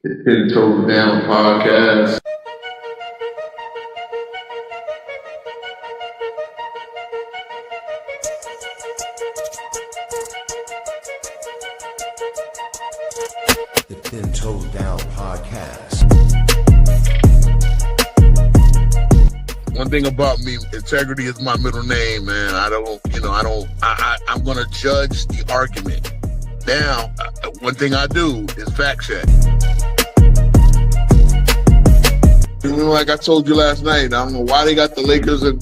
The Ten Toes Down podcast. The Ten Toes Down podcast. One thing about me, integrity is my middle name, man. I'm going to judge the argument. Now, one thing I do is fact check. Like I told you last night, I don't know why they got the Lakers and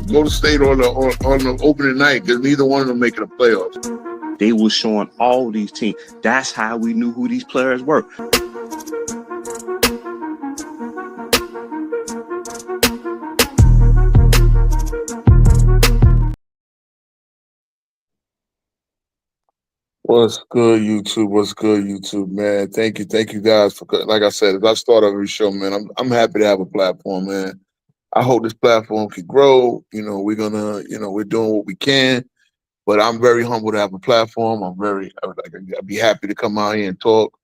Golden State on the opening night, because neither one of them making the playoffs. They were showing all these teams. That's how we knew who these players were. What's good, YouTube? What's good, YouTube, man? Thank you guys for, like I said, as I start every show, man, I'm happy to have a platform, man. I hope this platform can grow. We're doing what we can, but I'm very humble to have a platform. I'd be happy to come out here and talk.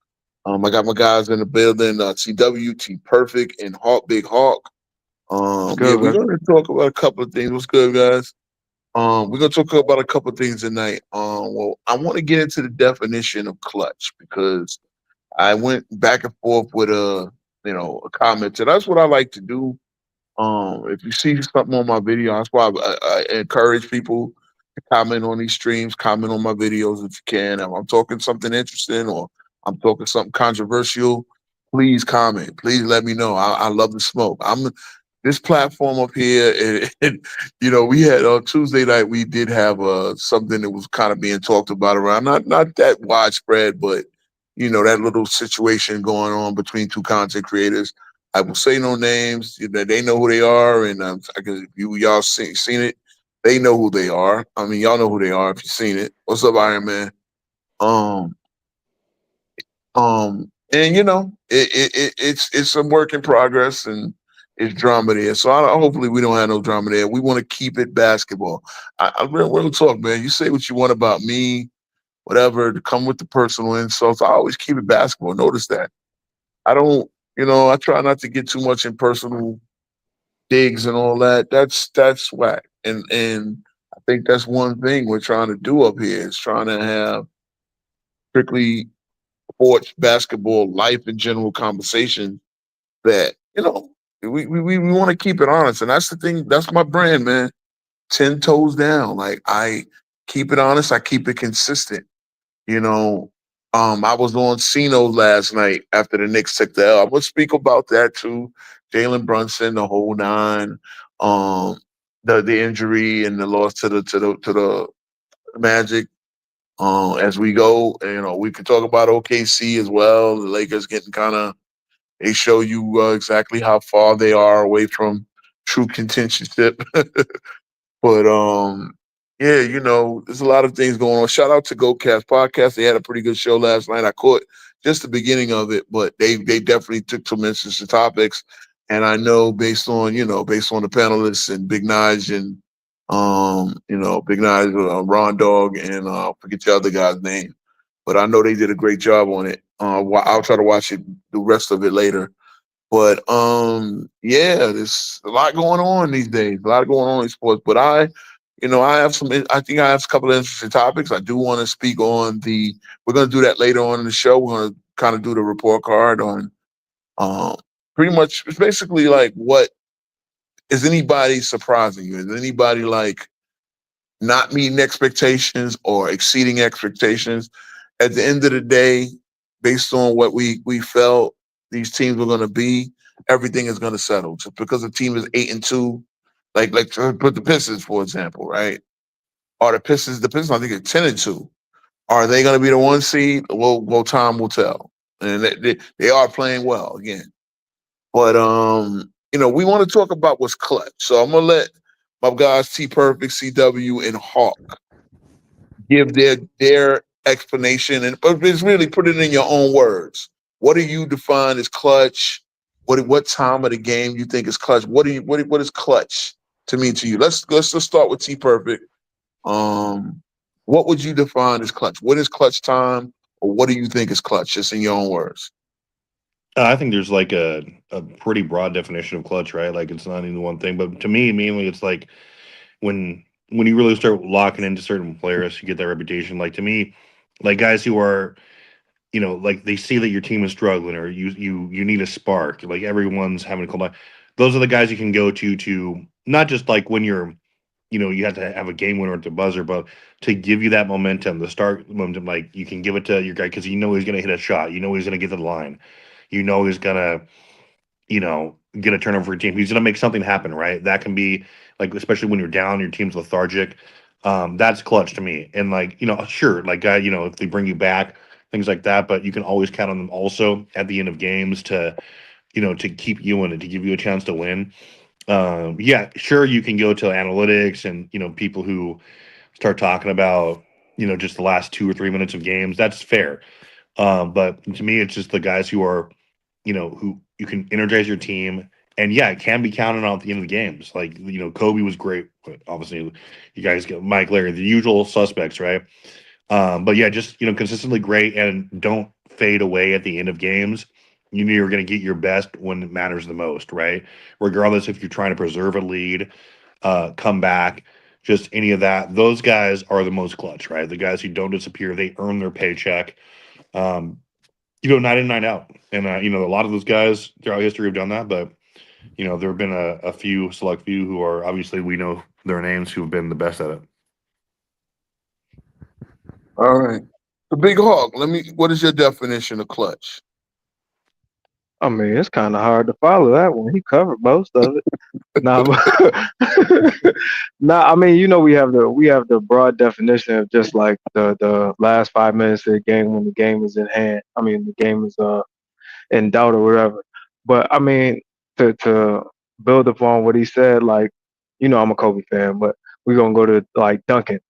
I got my guys in the building, CWT Perfect and Hawk Big Hawk. We're going to talk about a couple of things. What's good, guys? We're gonna talk about a couple of things tonight. I want to get into the definition of clutch because I went back and forth with a comment. So that's what I like to do. If you see something on my video, that's why I encourage people to comment on these streams, comment on my videos if you can. If I'm talking something interesting or I'm talking something controversial, please comment. Please let me know. I love the smoke. This platform up here, we had on Tuesday night. We did have something that was kind of being talked about around, not that widespread, but that little situation going on between two content creators. I will say no names. They know who they are, and if y'all seen it, they know who they are. I mean, y'all know who they are if you've seen it. What's up, Iron Man? Um, and it's a work in progress, and it's drama there. So hopefully we don't have no drama there. We want to keep it basketball. Real talk, man. You say what you want about me, whatever. To come with the personal insults, I always keep it basketball. Notice that. I don't, I try not to get too much in personal digs and all that. That's whack. And I think that's one thing we're trying to do up here is trying to have strictly sports, basketball, life in general conversation that, we want to keep it honest. And that's the thing, that's my brand, man. 10 toes down. Like I keep it honest, I keep it consistent. You know, I was on Cino last night after the Knicks took the L. I'm gonna speak about that too. Jalen Brunson, the whole nine, um, the injury and the loss to the Magic. As we go, we could talk about OKC as well. The Lakers getting kind of they show you exactly how far they are away from true contentionship. But yeah, there's a lot of things going on. Shout out to GoCast Podcast. They had a pretty good show last night. I caught just the beginning of it, but they definitely took some interesting topics. And I know based on the panelists and Big Nige and Big Nige, Ron Dog and forget the other guy's name. But I know they did a great job on it. I'll try to watch it the rest of it later. But yeah, there's a lot going on these days. A lot going on in sports. But I have some. I think I have a couple of interesting topics. I do want to speak on the. We're going to do that later on in the show. We're going to kind of do the report card on. Um, Pretty much, it's basically like what is anybody surprising you? Is anybody like not meeting expectations or exceeding expectations? At the end of the day, based on what we felt these teams were going to be, everything is going to settle. Just because a team is 8-2, like to put the Pistons for example, right? Are the Pistons? I think are 10-2. Are they going to be the one seed? Well, time will tell. And they are playing well again. But we want to talk about what's clutch. So I'm gonna let my guys T Perfect, CW, and Hawk give their explanation, and but it's really put it in your own words. What do you define as clutch? What time of the game you think is clutch? What is clutch to mean to you? Let's just start with T Perfect. Um, what would you define as clutch? What is clutch time, or what do you think is clutch? Just in your own words. I think there's like a pretty broad definition of clutch, right? Like it's not even one thing, but to me, mainly it's like when you really start locking into certain players, you get that reputation. Like to me, like guys who are like they see that your team is struggling or you need a spark. Like everyone's having a cold night. Those are the guys you can go to not just like when you're you have to have a game winner at the buzzer, but to give you that momentum, the start momentum, like you can give it to your guy because he's going to hit a shot. He's going to get to the line. He's going to get a turnover for your team. He's going to make something happen, right? That can be like, especially when you're down, your team's lethargic. That's clutch to me. And like, sure, like guy, if they bring you back, things like that, but you can always count on them also at the end of games to keep you in it, to give you a chance to win. Yeah, sure, you can go to analytics and people who start talking about just the last 2 or 3 minutes of games. That's fair. But to me, it's just the guys who are who you can energize your team. And yeah, it can be counted on at the end of the games. Like, Kobe was great. But obviously, you guys get Mike Larry, the usual suspects, right? But yeah, just consistently great and don't fade away at the end of games. You know you're going to get your best when it matters the most, right? Regardless if you're trying to preserve a lead, come back, just any of that. Those guys are the most clutch, right? The guys who don't disappear, they earn their paycheck. Um, night in, night out. And a lot of those guys throughout history have done that, but there have been a few select few who are obviously we know their names who have been the best at it. All right. The Big Hawk. What is your definition of clutch? I mean, it's kind of hard to follow that one. He covered most of it. Nah, nah. I mean, we have the broad definition of just like the last 5 minutes of the game when the game is in hand. I mean, the game is in doubt or whatever. But I mean, to build upon what he said, like I'm a Kobe fan, but we're gonna go to like Duncan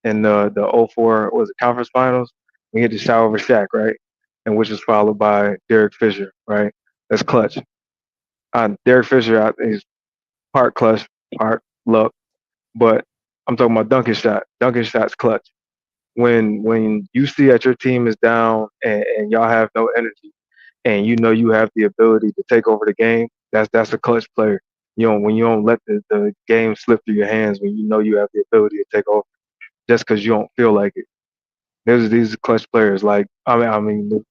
in the '04 was it conference finals. We hit the shot over Shaq, right? And which is followed by Derek Fisher, right? That's clutch. Derek Fisher is part clutch, part luck, but I'm talking about Duncan shot. Duncan shot's clutch. When you see that your team is down and y'all have no energy, and you have the ability to take over the game, that's a clutch player. When you don't let the game slip through your hands, when you have the ability to take over, just because you don't feel like it. There's these clutch players. Like I mean,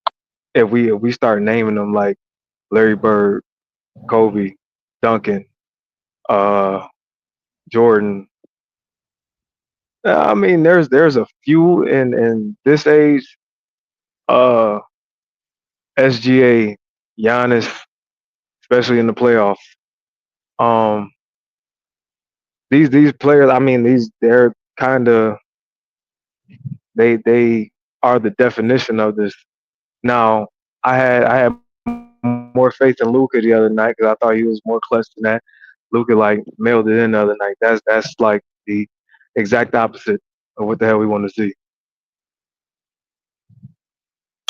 if we start naming them like Larry Bird, Kobe, Duncan, uh, Jordan. I mean, there's a few in this age. Uh, SGA, Giannis, especially in the playoffs. Um, these players. I mean, they're kind of they are the definition of this. Now, I had more faith in Luca the other night because I thought he was more clutch than that. Luca like mailed it in the other night. That's like the exact opposite of what the hell we want to see.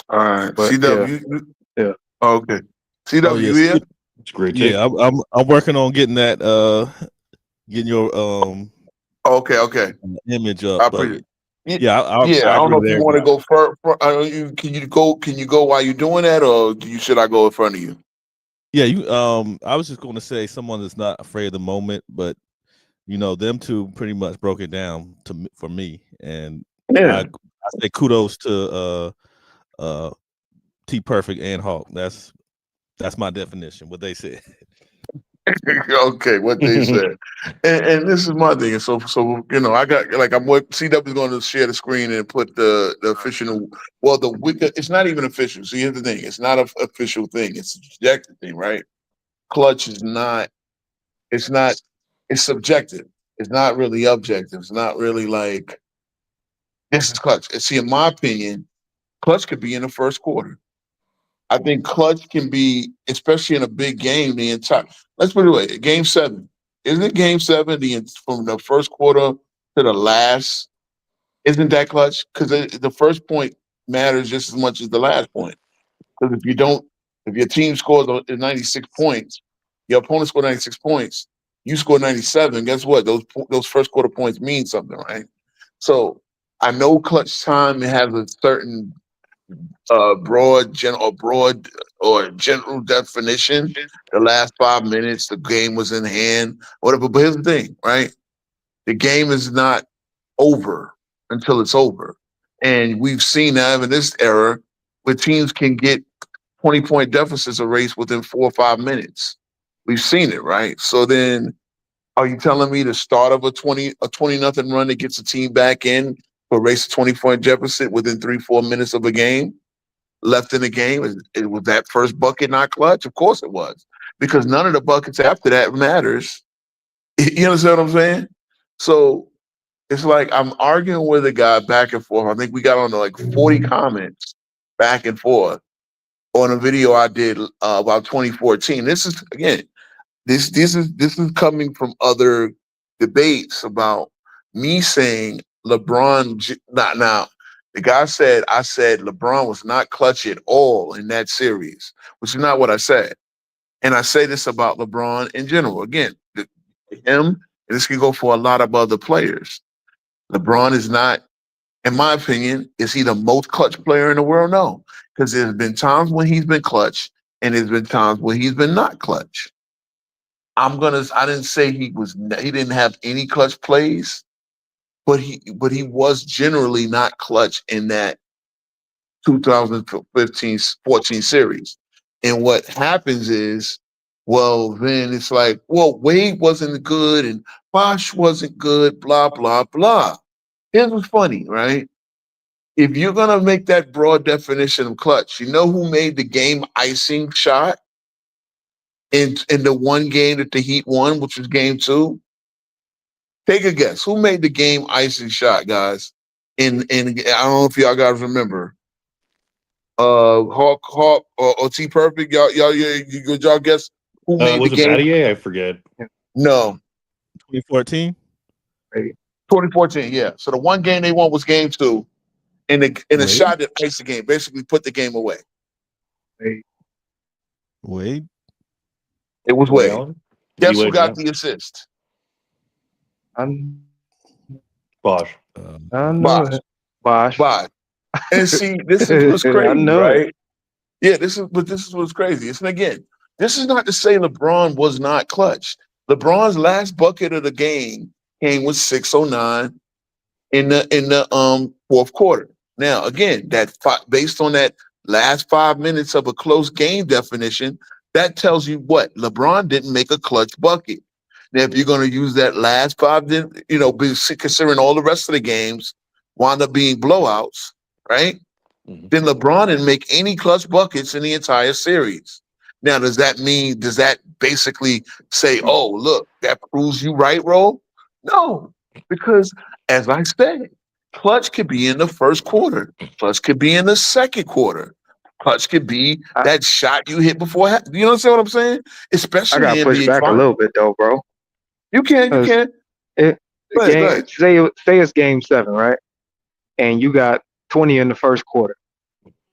All right. But CW. yeah. Okay. Oh CW, you yes, here? It's a great take. yeah. I'm working on getting that getting your Okay. image I up. But appreciate it. yeah, I I don't agree know with if you want to everybody. go can you go? Can you go while you're doing that, or should I go in front of you? Yeah, you I was just going to say someone that's not afraid of the moment, but them two pretty much broke it down for me, and Yeah. I say kudos to T Perfect and Hawk. That's my definition. What they said. Okay, what they said, and this is my thing. And so I got like CW is going to share the screen and put the official. Well, the wicked. It's not even official. See, here's the thing. It's not an official thing. It's a subjective thing, right? Clutch is not. It's not. It's subjective. It's not really objective. It's not really like this is clutch. And see, in my opinion, clutch could be in the first quarter. I think clutch can be, especially in a big game, the entire. Let's put it away. Game 7. Isn't it game 7 from the first quarter to the last? Isn't that clutch? Because the first point matters just as much as the last point. Because if your team scores 96 points, your opponent scored 96 points, you score 97. Guess what? Those first quarter points mean something, right? So I know clutch time has a certain broad or general definition, the last 5 minutes, the game was in hand, whatever. But here's the thing, right? The game is not over until it's over. And we've seen that in this era where teams can get 20-point deficits erased within 4 or 5 minutes. We've seen it, right? So then are you telling me the start of a 20 nothing run that gets a team back in to erase a 20-point deficit within 3-4 minutes of a game left in the game? It was that first bucket not clutch? Of course it was. Because none of the buckets after that matters. You understand what I'm saying? So it's like I'm arguing with a guy back and forth. I think we got on to like 40 comments back and forth on a video I did about 2014. This is again, this is coming from other debates about me saying LeBron. Not now. The guy said I said LeBron was not clutch at all in that series, which is not what I said. And I say this about LeBron in general. Again, him, and this can go for a lot of other players. LeBron is not, in my opinion, is he the most clutch player in the world? No, because there's been times when he's been clutch, and there's been times when he's been not clutch. I didn't say he didn't have any clutch plays, but he was generally not clutch in that 2015-14 series. And what happens is, well, then it's like, well, Wade wasn't good and Bosh wasn't good, blah, blah, blah. Here's what's funny, right? If you're going to make that broad definition of clutch, you know who made the game icing shot in the one game that the Heat won, which was game 2? Take a guess. Who made the game icing shot, guys? In I don't know if y'all guys remember. Hawk, or T Perfect. Y'all guess who made Was the it game? Battier? I forget. No. 2014. 2014, yeah. So the one game they won was game 2, and the Wade? shot that iced the game, basically put the game away. Wade. It was Wade. Allen? Guess who D-Wade, got yeah. the assist? Bosh. I know Bosh. it. Bosh. Bosh. And see, this is what's I crazy, know it. right? Yeah, this is what's crazy. And again, this is not to say LeBron was not clutch. LeBron's last bucket of the game came with 6:09 in the fourth quarter. Now, again, based on that last 5 minutes of a close game definition, that tells you what LeBron didn't make a clutch bucket. Now, if you're going to use that last 5, then considering all the rest of the games wound up being blowouts, right? Mhm. Then LeBron didn't make any clutch buckets in the entire series. Now, does that basically say, oh, look, that proves you right, Ro? No, because as I said, clutch could be in the first quarter. Clutch could be in the second quarter. Clutch could be that shot you hit before. You know what I'm saying? Especially I got to push NBA back a Finals. little bit though, bro. You can. Go ahead, go ahead. Say it's game 7, right? And you got 20 in the first quarter,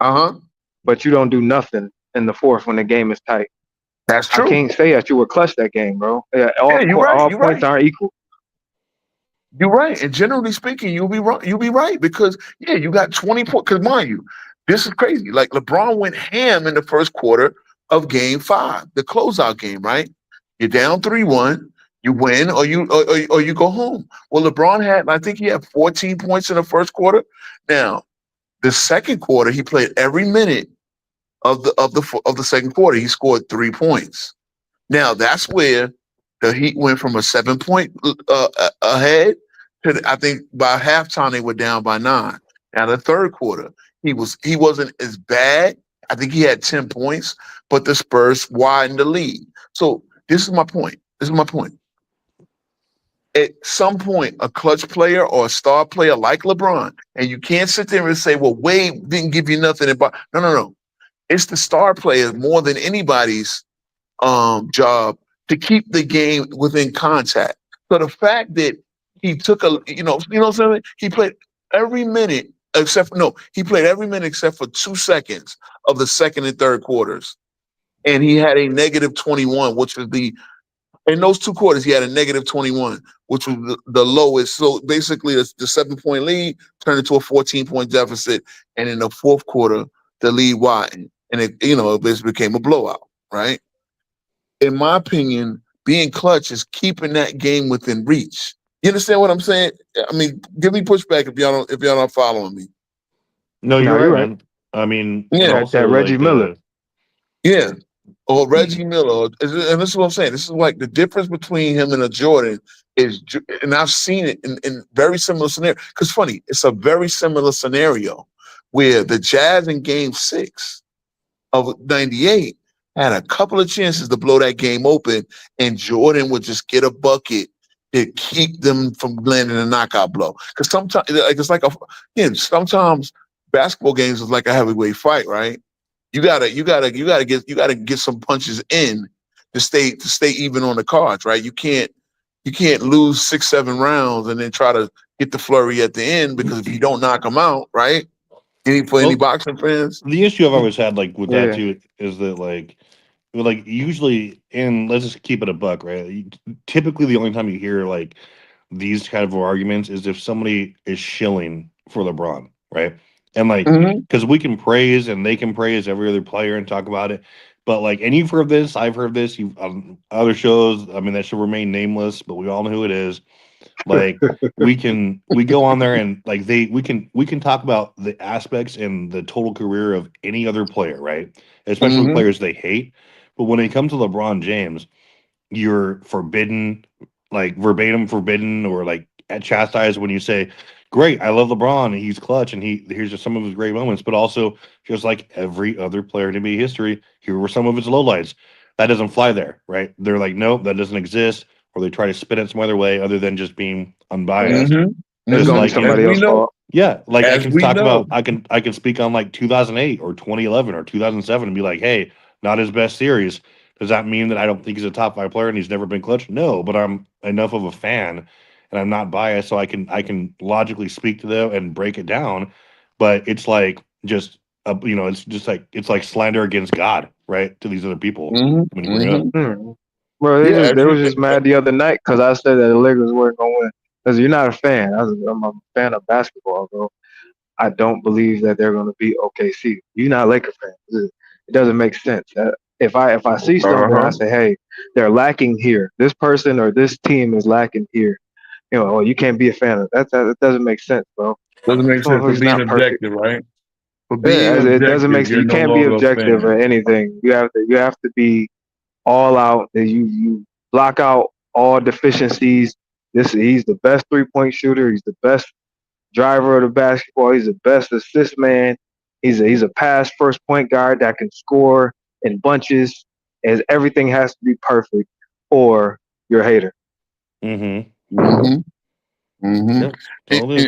but you don't do nothing in the fourth when the game is tight. That's true. I can't say that you were clutch that game, bro. All you're points right. aren't equal. You're right. And generally speaking, you'll be right because, yeah, you got 20 points. Because mind you, this is crazy. Like LeBron went ham in the first quarter of game 5, the closeout game, right? You're down 3-1, you win or you go home. Well, LeBron I think he had 14 points in the first quarter. Now, the second quarter, he played every minute of the second quarter. He scored 3 points. Now, that's where the Heat went from a 7-point ahead to, I think by halftime they were down by 9. Now the third quarter, he wasn't as bad. I think he had 10 points, but the Spurs widened the lead. So this is my point. At some point, a clutch player or a star player like LeBron, and you can't sit there and say, well, Wade didn't give you nothing. No. It's the star players more than anybody's job to keep the game within contact. So the fact that he took something, he played every minute except for 2 seconds of the second and third quarters. And he had a negative 21, which was in those 2 quarters, he had a negative 21, which was the lowest. So basically, the 7-point lead turned into a 14-point deficit. And in the fourth quarter, the lead widened. and it basically became a blowout, right? In my opinion, being clutch is keeping that game within reach. You understand what I'm saying? I mean, give me pushback if y'all not following me. No, No, you're you're right, right. man. I mean, Yeah. and That also Reggie like Miller. Yeah. Or Reggie Miller, and this is what I'm saying. This is like the difference between him and a Jordan and I've seen it in very similar scenario. Because funny, it's a very similar scenario where the Jazz in Game 6 of '98 had a couple of chances to blow that game open, and Jordan would just get a bucket to keep them from landing a knockout blow. Because sometimes, like sometimes basketball games is like a heavyweight fight, right? You gotta get some punches in to stay even on the cards, right? You can't lose 6-7 rounds and then try to get the flurry at the end, because if you don't knock them out, right? For any well, boxing fans, the issue I've always had like with that Yeah. too is that like usually, and let's just keep it a buck, right? Typically, the only time you hear like these kind of arguments is if somebody is shilling for LeBron, right? And like, Mhm. because we can praise and they can praise every other player and talk about it, but like, and you've heard this, I've heard this, you've on other shows. I mean, that should remain nameless, but we all know who it is. Like, we go on there and like we can talk about the aspects and the total career of any other player, right? Especially Mhm. players they hate. But when it comes to LeBron James, you're forbidden, like verbatim forbidden, or like chastised when you say, "Great, I love LeBron. He's clutch, and here's just some of his great moments." But also, just like every other player in NBA history, here were some of his lowlights. That doesn't fly there, right? They're like, "Nope, that doesn't exist," or they try to spin it some other way other than just being unbiased. Mhm. It's Just gonna be like As somebody we else's know, fault. yeah, like I as can we talk know. about I can speak on like 2008 or 2011 or 2007 and be like, "Hey, not his best series." Does that mean that I don't think he's a top 5 player and he's never been clutch? No, but I'm enough of a fan and I'm not biased so I can logically speak to them and break it down, but it's like just it's just like it's like slander against God, right? To these other people Mhm. when you bring it up. Mhm. Hmm. Well, Yeah, as they you, was just mad the other night because I said that the Lakers weren't gonna win. Because you're not a fan. I'm a fan of basketball, bro. I don't believe that they're gonna beat OKC. You're not a Laker fan. It doesn't make sense. If I see something, I uh-huh. say, hey, they're lacking here. This person or this team is lacking here. Well, you can't be a fan of that. That doesn't make sense, bro. Doesn't make This sense for motherfucker's being not perfect. objective, right? For Yeah, being it doesn't objective, make sense. you're You no can't be longer a objective or fan. anything. You have to be all out. That you block out all deficiencies. He's the best 3-point shooter. He's the best driver of the basketball. He's the best assist man. He's a pass first point guard that can score in bunches. As everything has to be perfect, or you're a hater. Mm-hmm. Mhm. Mhm. Yep. Totally.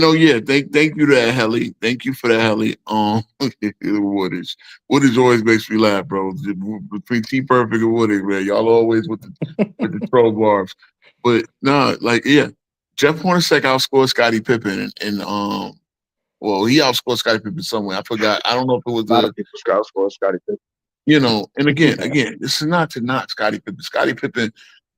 Oh yeah, thank you to that Helly. Thank you for that Helly. Woodage always makes me laugh, bro. Between T Perfect and Woodage, man, y'all always with the troll bars. But no, like yeah, Jeff Hornacek outscored Scottie Pippen, and well, he outscored Scottie Pippen somewhere. I forgot. I don't know if it was A lot of people scout score Scotty Pippen. and again, this is not to knock Scottie Pippen. Scottie Pippen,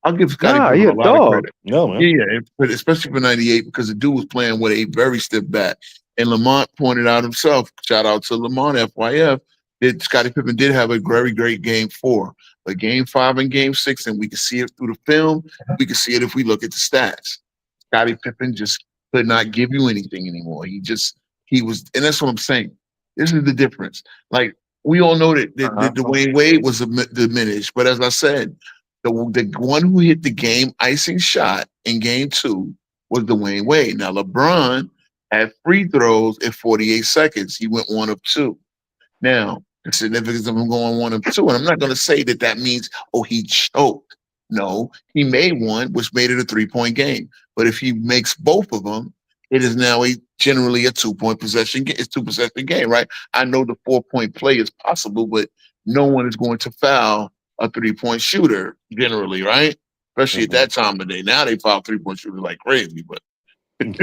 I'll give Scottie Nah, Pippen he a a lot of dog. credit. No, Yeah, man. yeah, but especially for '98 because the dude was playing with a very stiff bat. And Lamont pointed out himself. Shout out to Lamont FYF. That Scottie Pippen did have a very great game 4, but game 5 and game 6, and we can see it through the film. We can see it if we look at the stats. Scottie Pippen just could not give you anything anymore. He was, and that's what I'm saying. This is the difference. Like we all know that Uh-huh. Dwayne Wade was diminished, but as I said, the one who hit the game icing shot in game 2 was Dwayne Wade. Now LeBron had free throws at 48 seconds. He went 1 of 2. Now the significance of him going 1 of 2, and I'm not going to say that means he choked. No, he made one, which made it a 3-point game. But if he makes both of them, it is now generally a 2-point possession. It's 2 possession game, right? I know the 4-point play is possible, but no one is going to foul a 3-point shooter generally, right? Especially at Mm-hmm. that time of day. Now they foul 3-point shooters like crazy, but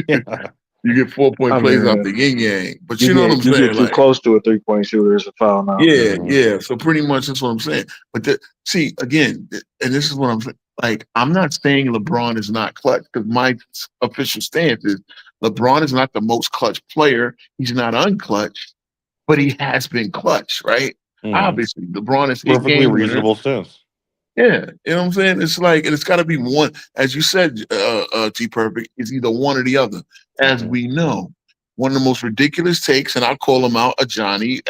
Yeah. you get 4-point I plays out mean, the yin yang. But you you know what I'm get you get saying? too Like, close to a 3-point shooter, it's a foul now. yeah, Mm-hmm. yeah. So pretty much that's what I'm saying. But see, again, and this is what I'm saying. Like, I'm not saying LeBron is not clutch because my official stance is LeBron is not the most clutch player. He's not unclutch, but he has been clutch, right? Mhm. Obviously, LeBron is Perfectly game winner. reasonable stance. Yeah, you know what I'm saying? It's like, and it's got to be one, as you said, T Perfect. It's either one or the other. As Mhm. we know, one of the most ridiculous takes, and I'll call him out, a Johnny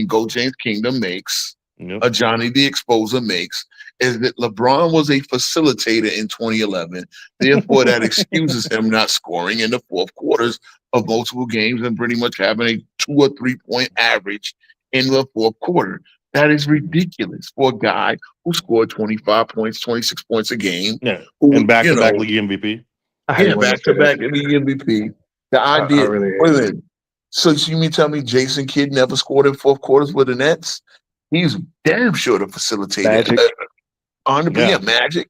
Go James Kingdom makes, Yep. a Johnny the Exposer makes, is that LeBron was a facilitator in 2011. Therefore, that excuses him not scoring in the fourth quarters of multiple games and pretty much having a 2 or 3 point average in the fourth quarter. That is ridiculous for a guy who scored 25 points, 26 points a game. Yeah. Who, And back you to back know, league MVP. I hate yeah, when they back say to that. back league MVP. The I idea, really hate wait a that. minute. So you mean tell me Jason Kidd never scored in fourth quarters with the Nets? He's damn sure to facilitate it. Magic. 100%, Yeah. Magic.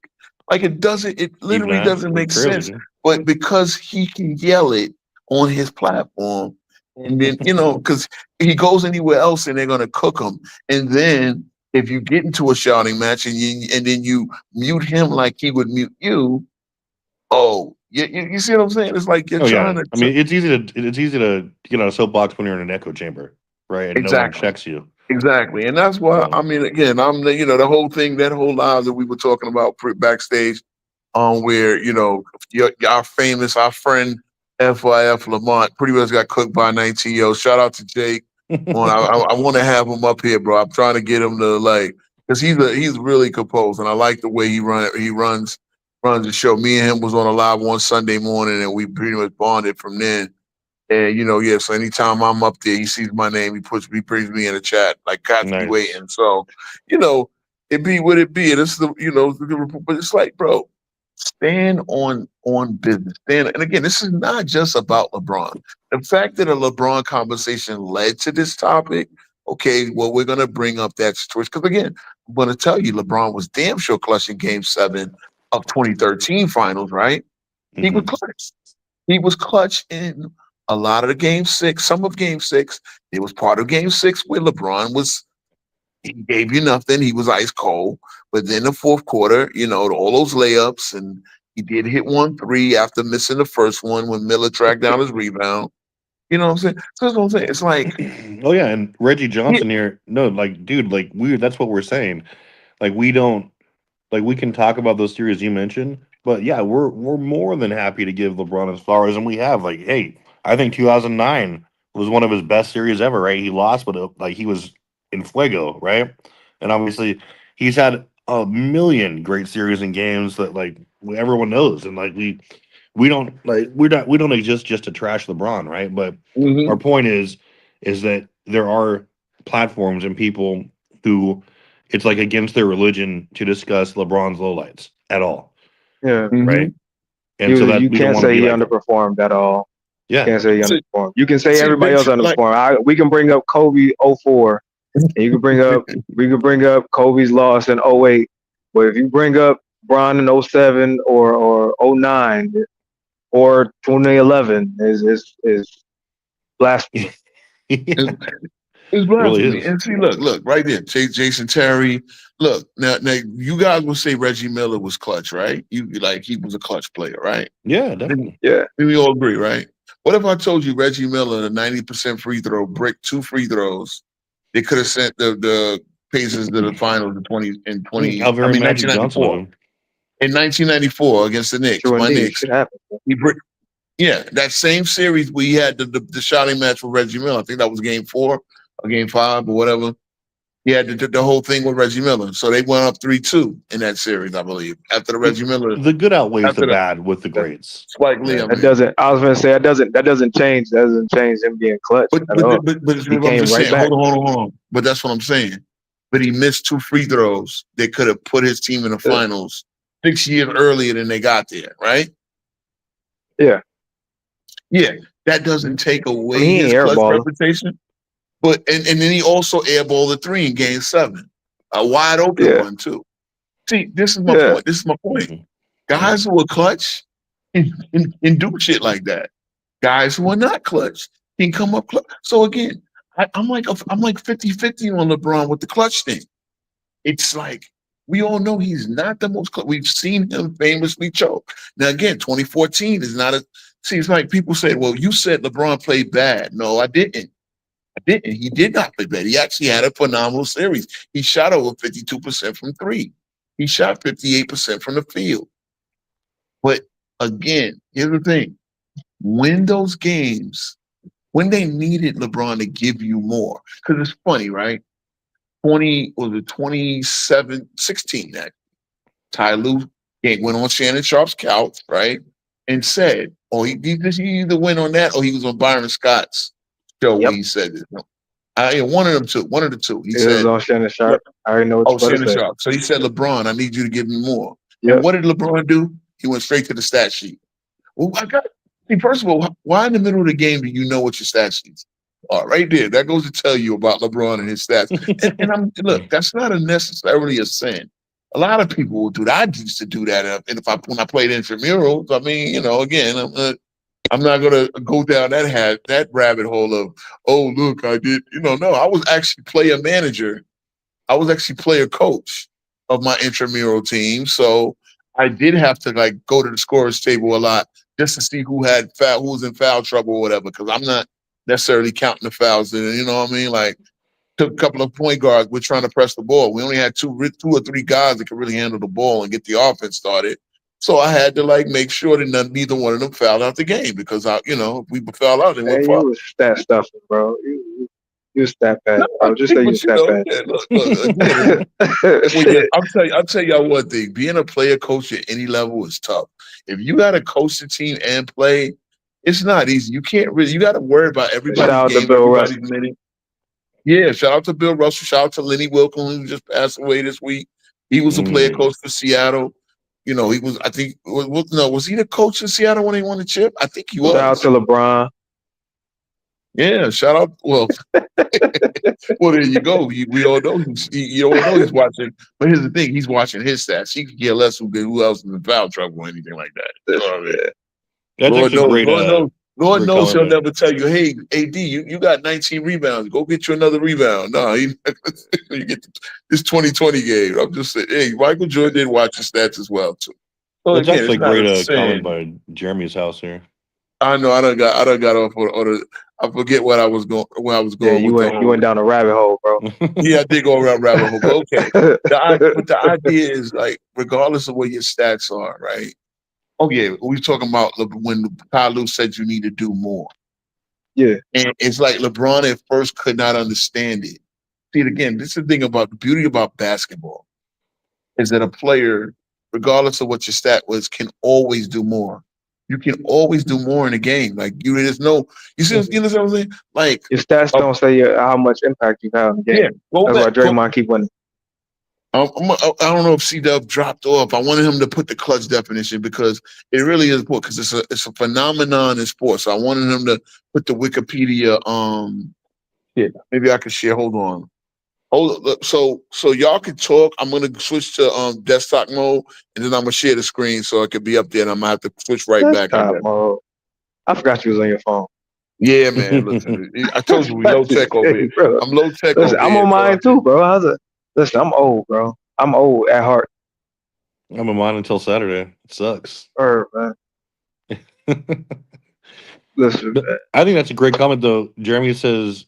Like it Steve literally Nash. doesn't make Crazy, sense. dude. But because he can yell it on his platform, and then, because he goes anywhere else and they're going to cook him. And then if you get into a shouting match and then you mute him like he would mute you, oh, you see what I'm saying? It's like you're Oh trying yeah. to I mean, it's easy to get on a soapbox when you're in an echo chamber, right? And no one exactly. checks you. Exactly, and that's why I mean, again, I'm the whole thing, that whole live that we were talking about backstage, where our friend FYF Lamont pretty much got cooked by 19-year-old. Shout out to Jake. I want to have him up here, bro. I'm trying to get him to because he's really composed, and I like the way he runs the show. Me and him was on a live one Sunday morning, and we pretty much bonded from then. And so anytime I'm up there, he sees my name, he brings me in the chat, like got to be Nice. waiting. So, it be what it be. And it's but it's like, bro, stand on business. And again, this is not just about LeBron. The fact that a LeBron conversation led to this topic, okay, well, we're gonna bring up that situation. Because again, I'm gonna tell you, LeBron was damn sure clutch in game 7 of 2013 finals, right? He was Mhm. clutch. He was clutch in a lot of the game 6, some of game 6. It was part of game 6 where he gave you nothing. He was ice cold. But then the fourth quarter, all those layups, and he did hit 1-3 after missing the first one when Miller tracked down his rebound. You know what I'm saying? So that's what I'm saying. It's like, Oh yeah, and Reggie Johnson here. No, dude, that's what we're saying. We don't we can talk about those series you mentioned, but yeah, we're more than happy to give LeBron his flowers, and we have. Hey, I think 2009 was one of his best series ever, right? He lost, but he was in fuego, right? And obviously, he's had a million great series and games that everyone knows, and we don't we don't exist just to trash LeBron, right? But our point is that there are platforms and people who it's against their religion to discuss LeBron's lowlights at all, Yeah. right? And so that You we don't can't want to say be he like him. underperformed at all. Yeah. Can't say he See- underperformed. You can say see, everybody else Mitch, underperformed. We can bring up Kobe 04, and we can bring up Kobe's loss in 08. But if you bring up Bron in 07 or 09 or 2011, is blasphemy. Yeah. It's Really blasphemy. is. And see, look, right there, Jason Terry. Look, now, you guys will say Reggie Miller was clutch, right? He was a clutch player, right? Yeah, definitely. Yeah. We all agree, right? What if I told you Reggie Miller, a 90% free throw, bricked 2 free throws, they could have sent the Pacers to the finals in 1994. Johnson. In 1994 against the Knicks, True my indeed. Knicks, Shit happens. he bricked. Yeah, that same series we had the shouting match with Reggie Miller. I think that was game 4 or game 5 or whatever. He had the whole thing with Reggie Miller. So they went up 3-2 in that series, I believe, after the Reggie Miller. The good outweighs After the the- bad with the greats. Spike Lee. Yeah. I mean. That doesn't. I was gonna say that doesn't change. That doesn't change him being clutch But at all. it's He what I'm came just right saying. back. Hold on. But that's what I'm saying. But he missed 2 free throws that could have put his team in the finals 6 years earlier than they got there, right? Yeah. Yeah. That doesn't take away He ain't his clutch airballing. reputation. But and then he also airballed the 3 in game 7. A wide open one too. See, this is my point. This is my point. Mhm. Guys who are clutch can do shit like that. Guys who are not clutch can come up clutch. So again, I'm like 50-50 on LeBron with the clutch thing. It's like we all know he's not the most clutch. We've seen him famously choke. Now again, 2014 is not a. See, it's like people say, "Well, you said LeBron played bad." No, I didn't. I didn't. He did not play bad. He actually had a phenomenal series. He shot over 52% from three. He shot 58% from the field. But again, here's the thing. When those games, when they needed LeBron to give you more, because it's funny, right? 16 that Ty Lue went on Shannon Sharp's couch, right? And said, oh, he either went on that or he was on Byron Scott's show Yep. when he said this. One of the two. He It said, was on Shannon Sharp. I already know what you're about Shannon to say. Sharp. So he said, LeBron, I need you to give me more. Yep. And what did LeBron do? He went straight to the stat sheet. Well, first of all, why in the middle of the game do you know what your stat sheets are? Right there. That goes to tell you about LeBron and his stats. Look, that's not necessarily a sin. A lot of people will do that. I used to do that. And when I played intramurals, I mean, again, I'm not gonna go down that rabbit hole of, oh, look, I did, no, I was actually player manager. I was actually player coach of my intramural team. So I did have to go to the scorer's table a lot just to see who was in foul trouble or whatever, because I'm not necessarily counting the fouls. You know what I mean? Took a couple of point guards. We're trying to press the ball. We only had two or three guys that could really handle the ball and get the offense started. So I had to make sure that neither one of them fouled out the game, because if we foul out, they went foul. You was stat stuffing, bro. You stat pad. I'll just say you stat pad. Look, I'll tell y'all one thing. Being a player coach at any level is tough. If you got to coach the team and play, it's not easy. You can't really. You got to worry about everybody's game, everybody's minute. Yeah, shout out to Bill Russell. Shout out to Lenny Wilkins, who just passed away this week. He was a player coach for Seattle. He was. I think. Was he the coach in Seattle when they won the chip? I think he was. Shout out to LeBron. Yeah, shout out. Well, there you go. We all know you all know he's watching. But here's the thing: he's watching his stats. He could care less who else is in foul trouble or anything like that. That's Lord actually knows, great. Lord knows he'll never tell you, hey, AD, you got 19 rebounds. Go get you another rebound. No, you get this 2020 game. I'm just saying, hey, Michael Jordan did watch his stats as well too. So That's actually great comment by Jeremy's house here. I know. I done got off on the. I forget where I was going. Yeah, you went down a rabbit hole, bro. Yeah, I did go around rabbit hole. But okay, but the idea is regardless of what your stats are, right? Oh yeah, we talking about when Ty Lue said you need to do more. Yeah, and it's LeBron at first could not understand it. See, again, this is the thing about the beauty about basketball is that a player, regardless of what your stat was, can always do more. You can always do more in a game. There's no, you see, you know what I'm saying? Your stats don't say how much impact you have in the game. Yeah, that's why Draymond keep winning. I don't know if C-Dub dropped off. I wanted him to put the clutch definition because it really is important, because it's a phenomenon in sports. So I wanted him to put the Wikipedia. Maybe I could share. Hold on. So y'all can talk. I'm gonna switch to desktop mode, and then I'm gonna share the screen so it can be up there. And I'm gonna have to switch right back. Mode. I forgot you was on your phone. Yeah, man. Listen, I told you we low tech over here. Bro. I'm low tech. Listen, I'm on mine too, bro. How's it? Listen, I'm old, bro. I'm old at heart. I'm on mine until Saturday. It sucks. Man. Listen, man. I think that's a great comment, though. Jeremy says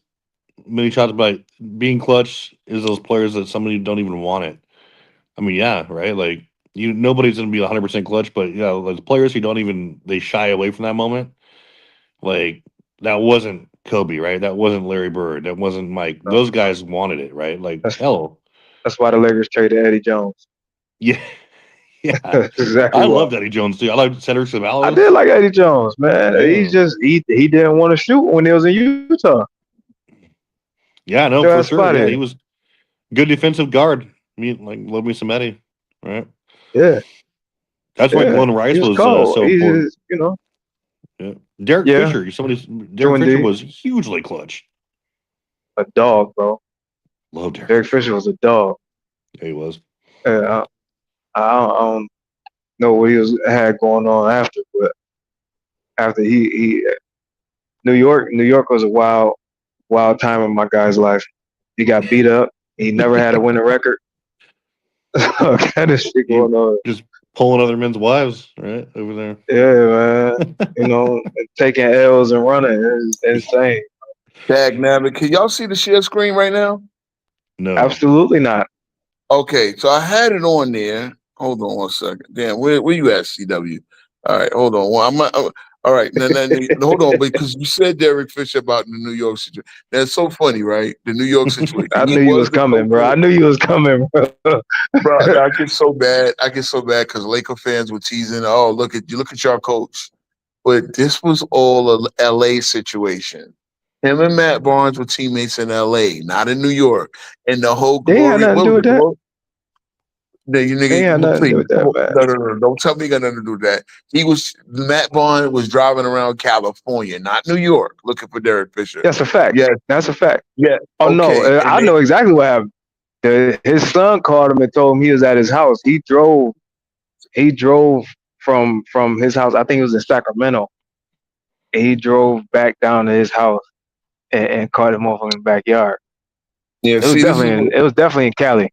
many shots about being clutch is those players that somebody don't even want it. I mean, yeah, right? Nobody's going to be 100% clutch, but yeah, there's players who they shy away from that moment. That wasn't Kobe, right? That wasn't Larry Bird. That wasn't Mike. Those guys wanted it, right? That's why the Lakers traded Eddie Jones. Yeah. Yeah. Exactly. I loved Eddie Jones too. I liked Cedric Ceballos. I did like Eddie Jones, man. Yeah. He didn't want to shoot when he was in Utah. Yeah, no, for sure. Yeah, he was good defensive guard. Love me some Eddie, right? Yeah. That's why Glenn Rice was so important. Yeah. Derek Fisher. Derek Fisher was hugely clutch. A dog, bro. Love Derek. Derek Fisher was a dog. Yeah, he was. I don't know what he had going on after, but after he New York was a wild time in my guy's life. He got beat up. He never had a winning record. Kind of shit going on. Just pulling other men's wives, right over there. Yeah, man. Taking L's and running is insane. Dag nabbit. Can y'all see the share screen right now? No. Absolutely not. Okay, so I had it on there. Hold on one second. Damn, where you at, CW? All right, hold on. Well, all right. Hold on, because you said Derek Fisher about the New York situation. That's so funny, right? The New York situation. I He knew you was the coming, bro. coach I knew you was coming, bro. bro. I get so bad. I get so bad because Laker fans were teasing. Oh, look at your coach. But this was all a LA situation. Him and Matt Barnes were teammates in LA, not in New York. And the whole They ain't had glory, nothing to what do was with it? that. No, you They ain't nigga, had well, nothing to please, do with that, man. no. Don't tell me you got nothing to do with that. Matt Barnes was driving around California, not New York, looking for Derek Fisher. That's a fact. Yeah, That's a fact. yeah. Oh no, Okay, I know exactly what happened. His son called him and told him he was at his house. He drove from his house. I think it was in Sacramento. And he drove back down to his house and caught him off in the backyard. yeah. It was See, this is definitely in Cali.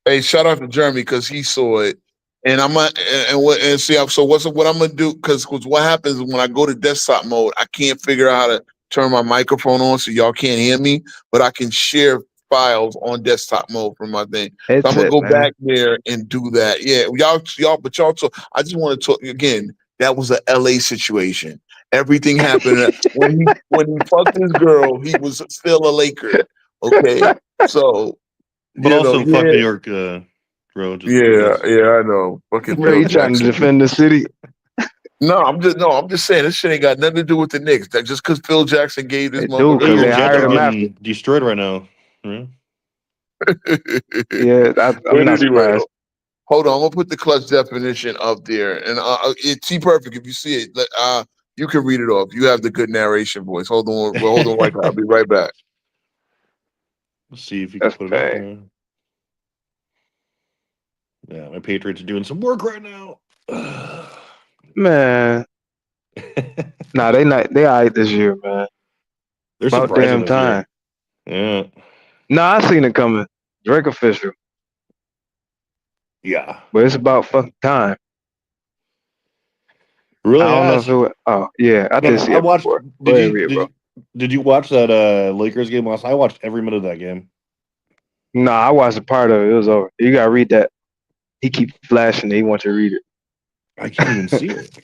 hey, shout out to Jeremy because he saw it, and I'm not, and see. So what I'm gonna do? Because what happens when I go to desktop mode, I can't figure out how to turn my microphone on, so y'all can't hear me, but I can share files on desktop mode from my thing. So I'm gonna Headset, go man. back there and do that. Yeah, but y'all talk. I just want to talk again. That was a LA situation. Everything happened when he fucked his girl. He was still a Laker. Okay, so. But also, fuck New York, bro. Just because. I know. Fucking Bro, Phil you trying to Jackson. defend the city? No, I'm just saying this shit ain't got nothing to do with the Knicks. That just because Phil Jackson gave this They do, But 'cause your they motherfucker. Jets hired are him after. getting destroyed right now. Right? Yeah, I'm But not anyway, surprised. hold on. I'm gonna put the clutch definition up there, and it's T perfect. If you see it, you can read it off. You have the good narration voice. Hold on, hold on, right now. I'll be right back. Let's see if you can That's put it up bad. there. Yeah, my Patriots are doing some work right now. Man, nah, they not. They alright this year, man. They're About surprising damn this time. year. Yeah. Nah, I seen it coming. Drake official, Yeah. but it's about fucking time. Really I don't know has. if it was. Oh yeah, I did see I it watched. before. Go ahead, read it, bro. Did you watch that Lakers game last night? I watched every minute of that game. Nah, I watched a part of it. It was over. You gotta read that. He keep flashing it. He wants you to read it. I can't even see it.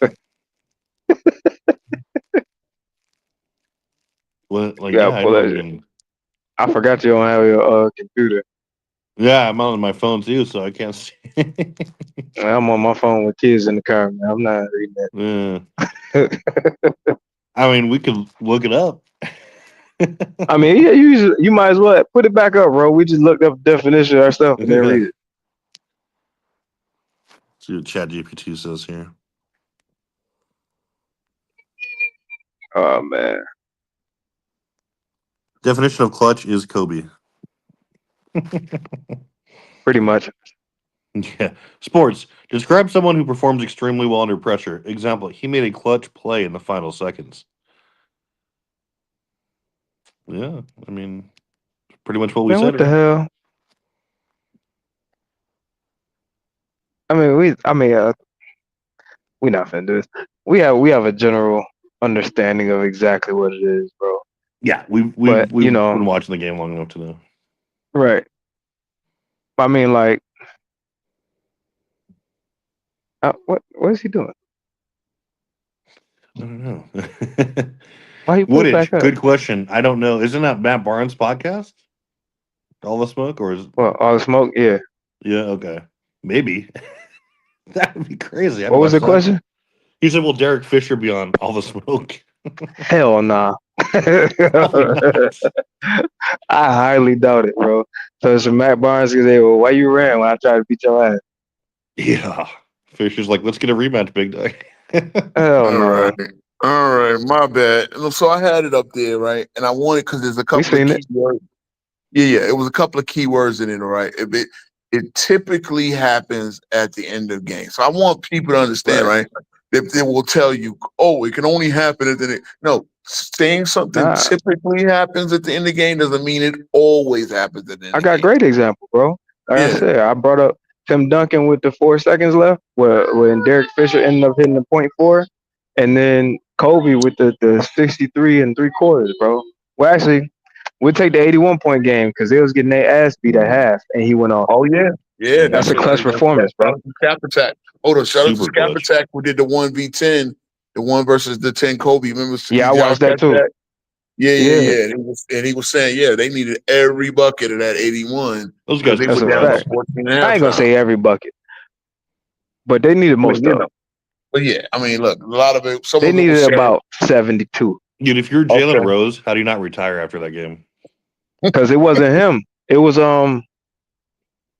What? Like, Yeah, yeah, I pull don't that. even. I forgot you don't have your computer. Yeah, I'm on my phone too, so I can't see. I'm on my phone with kids in the car, man. I'm not reading Yeah. that. I mean, we could look it up. I mean, yeah, you might as well put it back up, bro. We just looked up the definition ourselves and then read it. See what ChatGPT says here. Oh man, Definition of clutch is Kobe. pretty much. Yeah. Sports. Describe someone who performs extremely well under pressure. Example, he made a clutch play in the final seconds. Yeah, I mean, pretty much what we Man, said. what the Right? hell? We not finna do this. We have a general understanding of exactly what it is, bro. Yeah, we've But been watching the game long enough to know. right. I mean, like, what is he doing? I don't know. Why he put it back Woodage, up? good question. I don't know. Isn't that Matt Barnes' podcast? All the smoke, or is Well, all the smoke, yeah. yeah? Okay, maybe that would be crazy. I'd What was watch the that. question? He said, "Will Derek Fisher be on All the Smoke?" Hell nah. Probably not. I highly doubt it, bro. So it's Matt Barnes can say, well, why you ran when I tried to beat your ass? Yeah, Fisher's like, "Let's get a rematch, big dog." Hell All no. right. All right, my bad. So I had it up there, right? And I wanted because there's a We couple of seen it. keywords. Yeah, it was a couple of keywords in it, all right? It typically happens at the end of games. So I want people to understand, right? They will tell you, oh, it can only happen at the end. No, saying something Nah, typically happens at the end of the game doesn't mean it always happens at the end I of the got game. great example, bro. Like I Yeah. said, I brought up Tim Duncan with the 4 seconds left, when Derek Fisher ended up hitting the .4, and then Kobe with the 63 and 3/4, bro. Well, actually, we'll take the 81-point game because they was getting their ass beat at half, and he went off. Oh yeah, yeah. That's a clutch performance, Shout bro. out to Scap Attack. Hold on, shout out to Super Scap clutch. Attack who did the 1v10, the 1 versus the 10 Kobe. Remember? Yeah, I did y'all watched that catch too. Yeah. Yeah. And he was saying, yeah, they needed every bucket of that 81 Those guys they That's were a down fact. 14 I ain't gonna say every bucket, but they needed most of it. But yeah, I mean, look, a lot of it. Some They of it was needed shared. about 72 Dude, if you're Jalen Okay. Rose, how do you not retire after that game? because it wasn't him. It was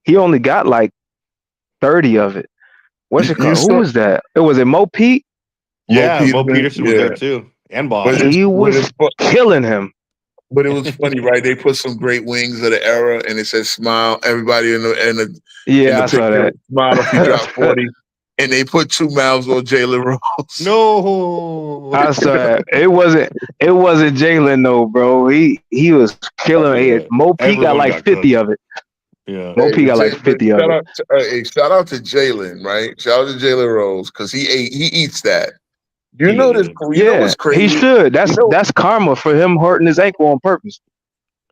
he only got like 30 of it. What's it You called? saw- Who was that? It was it Mo Pete. Yeah, Mo Peterson, Peterson was yeah. there too, and Bob. But He was killing him. But it was funny, right? They put some great wings of the era, and it said "Smile." Everybody in the Yeah, I saw that. smile if you drop 40, and they put 2 mouths on Jalen Rose. No, I saw it. It wasn't Jalen though, bro. He was killing it. Mo Pete got Everyone like got 50 cooked. of it. Yeah, Mo Pete got like 50 of it. Shout out to Jalen, right? Shout out to Jalen Rose because he eats that. You know this? You know what's crazy? He should. That's karma for him hurting his ankle on purpose.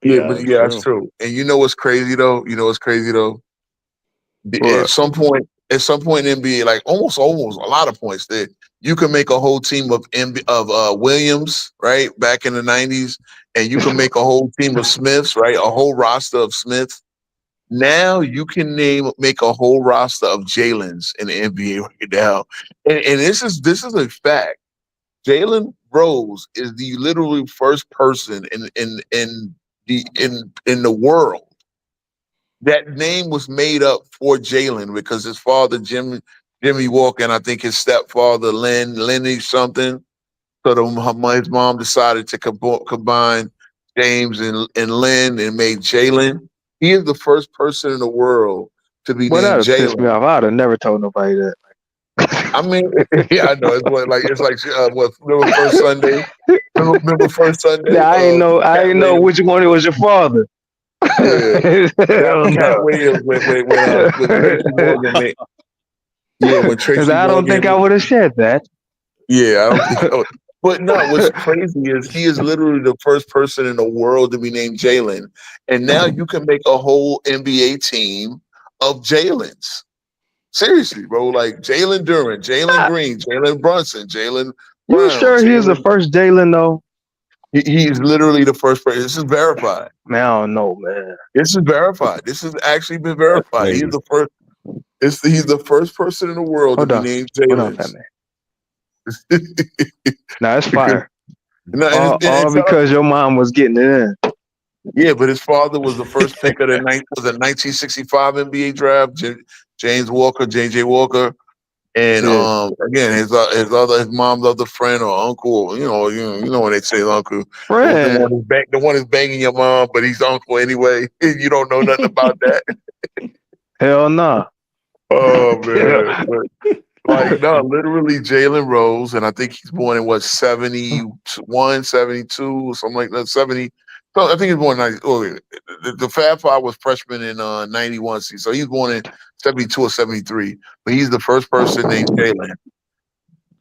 That's true. And you know what's crazy though? At some point in NBA, like almost a lot of points that you can make a whole team of Williams, right? Back in the 90s, and you can make a whole team of Smiths, right? A whole roster of Smiths. Now you can make a whole roster of Jalen's in the NBA right now. And this is a fact. Jalen Rose is the literally first person in the world that name was made up for Jalen because his father Jimmy Walker and I think his stepfather Lenny something. So his mom decided to combine James and Lynn and made Jalen. He is the first person in the world to be Well, named that pissed me Jalen. off. I'd have never told nobody that. I mean, yeah, I know. Remember First Sunday? Remember First Sunday? Yeah, I ain't know which one it was your father. Yeah. Cat Williams with Tracy Morgan. When Tracy Because I don't think I would have said that. Yeah, I don't think I would. But no, what's crazy is he is literally the first person in the world to be named Jalen. And now you can make a whole NBA team of Jalen's. Seriously, bro. Like Jalen Duren, Jalen Green, Jalen Brunson, Jalen Brown. You sure he was the first Jalen, though? He's literally the first person. This is verified. Man, I don't know, man. This is verified. This has actually been verified. He's the first. He's the first person in the world to be named Jalen. Nah, it's fire. No, all because your mom was getting it in. Yeah, but his father was the first pick of the 1965 NBA draft. James Walker, JJ Walker, and again his mom's other friend or uncle. You know when they say uncle, friend, the one is banging your mom, but he's uncle anyway. You don't know nothing about that. Hell no. Oh man. Literally Jalen Rose, and I think he's born in 71, 72, or something like that. 70. So I think he's born in 90. The Fab Five was freshman in 91. So he's born in 72 or 73. But he's the first person named Jalen,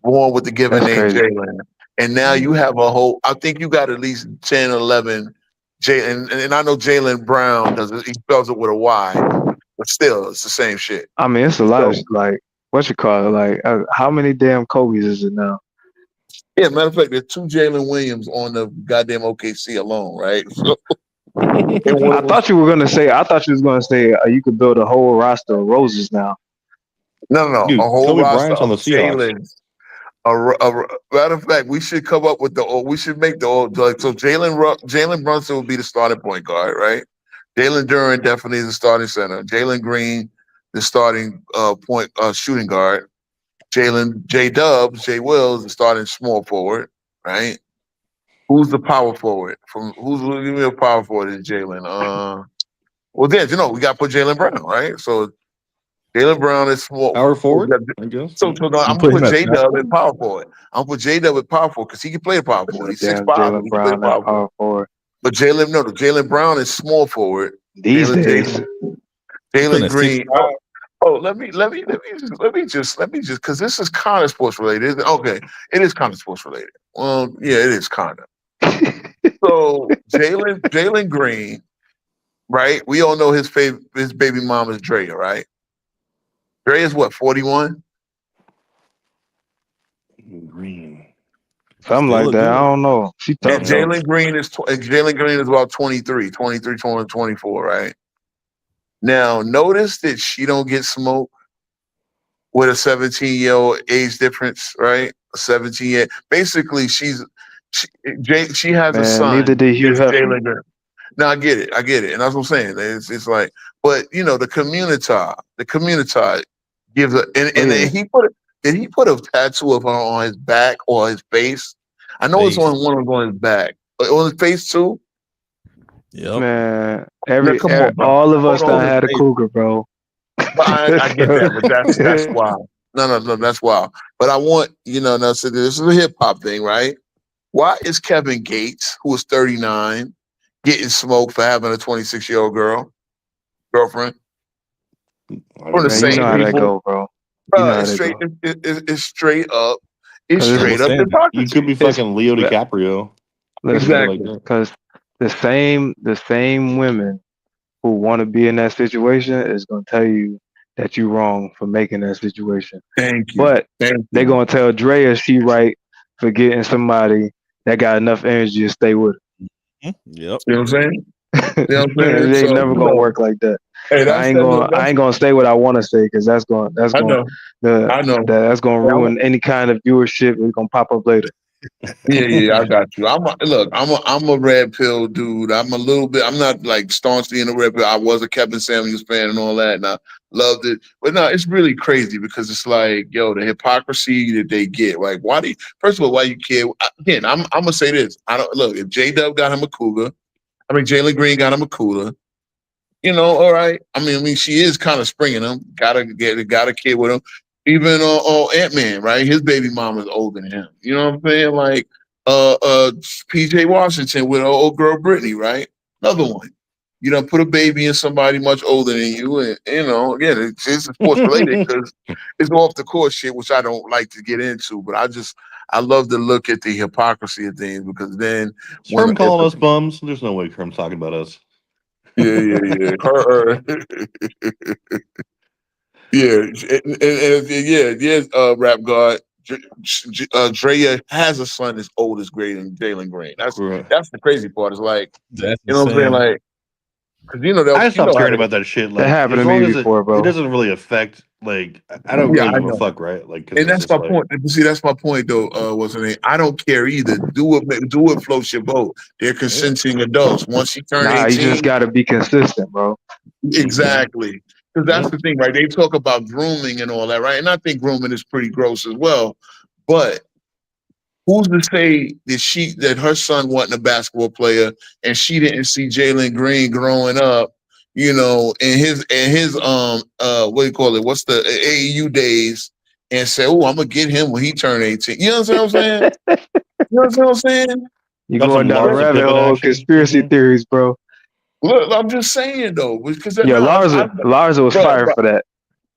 born with the given name Jalen. And now you have a whole. I think you got at least 10, 11. And I know Jalen Brown he spells it with a Y, but still, it's the same shit. I mean, it's a lot of what you call it? Like, how many damn Kobe's is it now? Yeah, matter of fact, there's 2 Jalen Williams on the goddamn OKC alone, right? So, I thought you was gonna say you could build a whole roster of Roses now. No, dude, a whole Kobe roster Bryant's on the of Seahawks. Matter of fact, we should come up with we should make so Jalen Brunson would be the starting point guard, right? Jalen Duren definitely is the starting center. Jalen Green, the starting shooting guard. J Wills, the starting small forward, right? Who's the power forward? Give me a power forward in Jalen? We got to put Jalen Brown, right? So Jalen Brown is small. Power forward, I guess. So no, I'm gonna put J-Dub in power forward. I'm gonna put J-Dub in power forward because he can play the power forward. He's 6'5". Jalen Brown at power forward. But Jalen Brown is small forward. These days. Jalen Green. Let me just because this is kind of sports related. Okay, it is kind of sports related. Well, yeah, it is kind of. So So Jalen Green, right? We all know his baby mom is Drea, right? Drea is what, 41? Green. Something Still like look that. I good. don't know. She tough And though. Jalen Green is about 23, 24, right? Now, notice that she don't get smoked with a 17-year-old age difference, right? A 17-year. Basically, she has a Man, neither son. did Hugh It's Hefner. Jalen Green. No, I get it, and that's what I'm saying. It's like, but you know, the community gives a, Oh and yeah. did he put a tattoo of her on his back or his face? I know it's Face. on one of them on his back, on his face too. Yep. Man, Now, come on, bro. all of us Hold done on. had a Face. cougar, bro. But I get that, but that's wild. No, that's wild. But I want, now so this is a hip hop thing, right? Why is Kevin Gates, who is 39, getting smoked for having a 26-year-old girlfriend? From the Man, you same know how that people. go, bro. You know how It's that straight, go. it's straight up. It's Cause Double straight up standard. You could be hypocrisy. fucking Leo Listen, DiCaprio. listen, Somebody like Exactly. that. because the same women who want to be in that situation is gonna tell you that you wrong for making that situation. Thank you. But Thank they you. gonna tell Drea she right for getting somebody that got enough energy to stay with Yep. You know what I'm saying? her. You know what I'm saying? It ain't So, never gonna work like that. hey, I that's ain't that. Look, gonna I ain't gonna say what I want to say because that's I know. I know. that's gonna Yeah, ruin any kind of viewership. It's gonna pop up later. I got you. I'm a red pill dude. I'm a little bit. I'm not like staunchly in the red pill. I was a Kevin Samuels fan and all that, and I loved it. But no, it's really crazy because it's like, yo, the hypocrisy that they get. Like, why do you? First of all, why you care? Again, I'm gonna say this. I don't look if J Dub got him a cougar. I mean, Jalen Green got him a cooler. All right. I mean, she is kind of springing him. Got a kid with him. Even Ant-Man, right? His baby mama is older than him. You know what I'm saying? Like PJ Washington with old girl Brittany, right? Another one. You don't put a baby in somebody much older than you, and again, it's sports related because it's off the court shit, which I don't like to get into. But I love to look at the hypocrisy of things because then Is Herm calling us bums? There's no way Herm's talking about us. yeah. Her, yeah, Rap God. Drea has a son as old as Jalen Green. Right. That's the crazy part. It's like, That's you know what I'm saying? insane. Like, because I stopped how caring they, about that shit. That Like, happened as to long me as before, it bro. doesn't really affect. Like, I don't yeah, really I give a know. fuck, right? Like, because And it's that's just my like, point. See, that's my point, though. What's her name? I don't care either. Do it, float your boat. They're consenting adults. Once you turn Nah, you just 18, gotta be consistent, bro. exactly. Because that's the thing, right? They talk about grooming and all that, right? And I think grooming is pretty gross as well. But who's to say that her son wasn't a basketball player and she didn't see Jalen Green growing up, in his what do you call it? What's the AAU days, and say, oh, I'm gonna get him when he turned 18. You know what I'm saying? You know what I'm saying? You got going some down the Larsa rabbit Pippen hole of action. conspiracy theories, bro. Look, I'm just saying though, because Yeah, Larsa was bro, fired for that.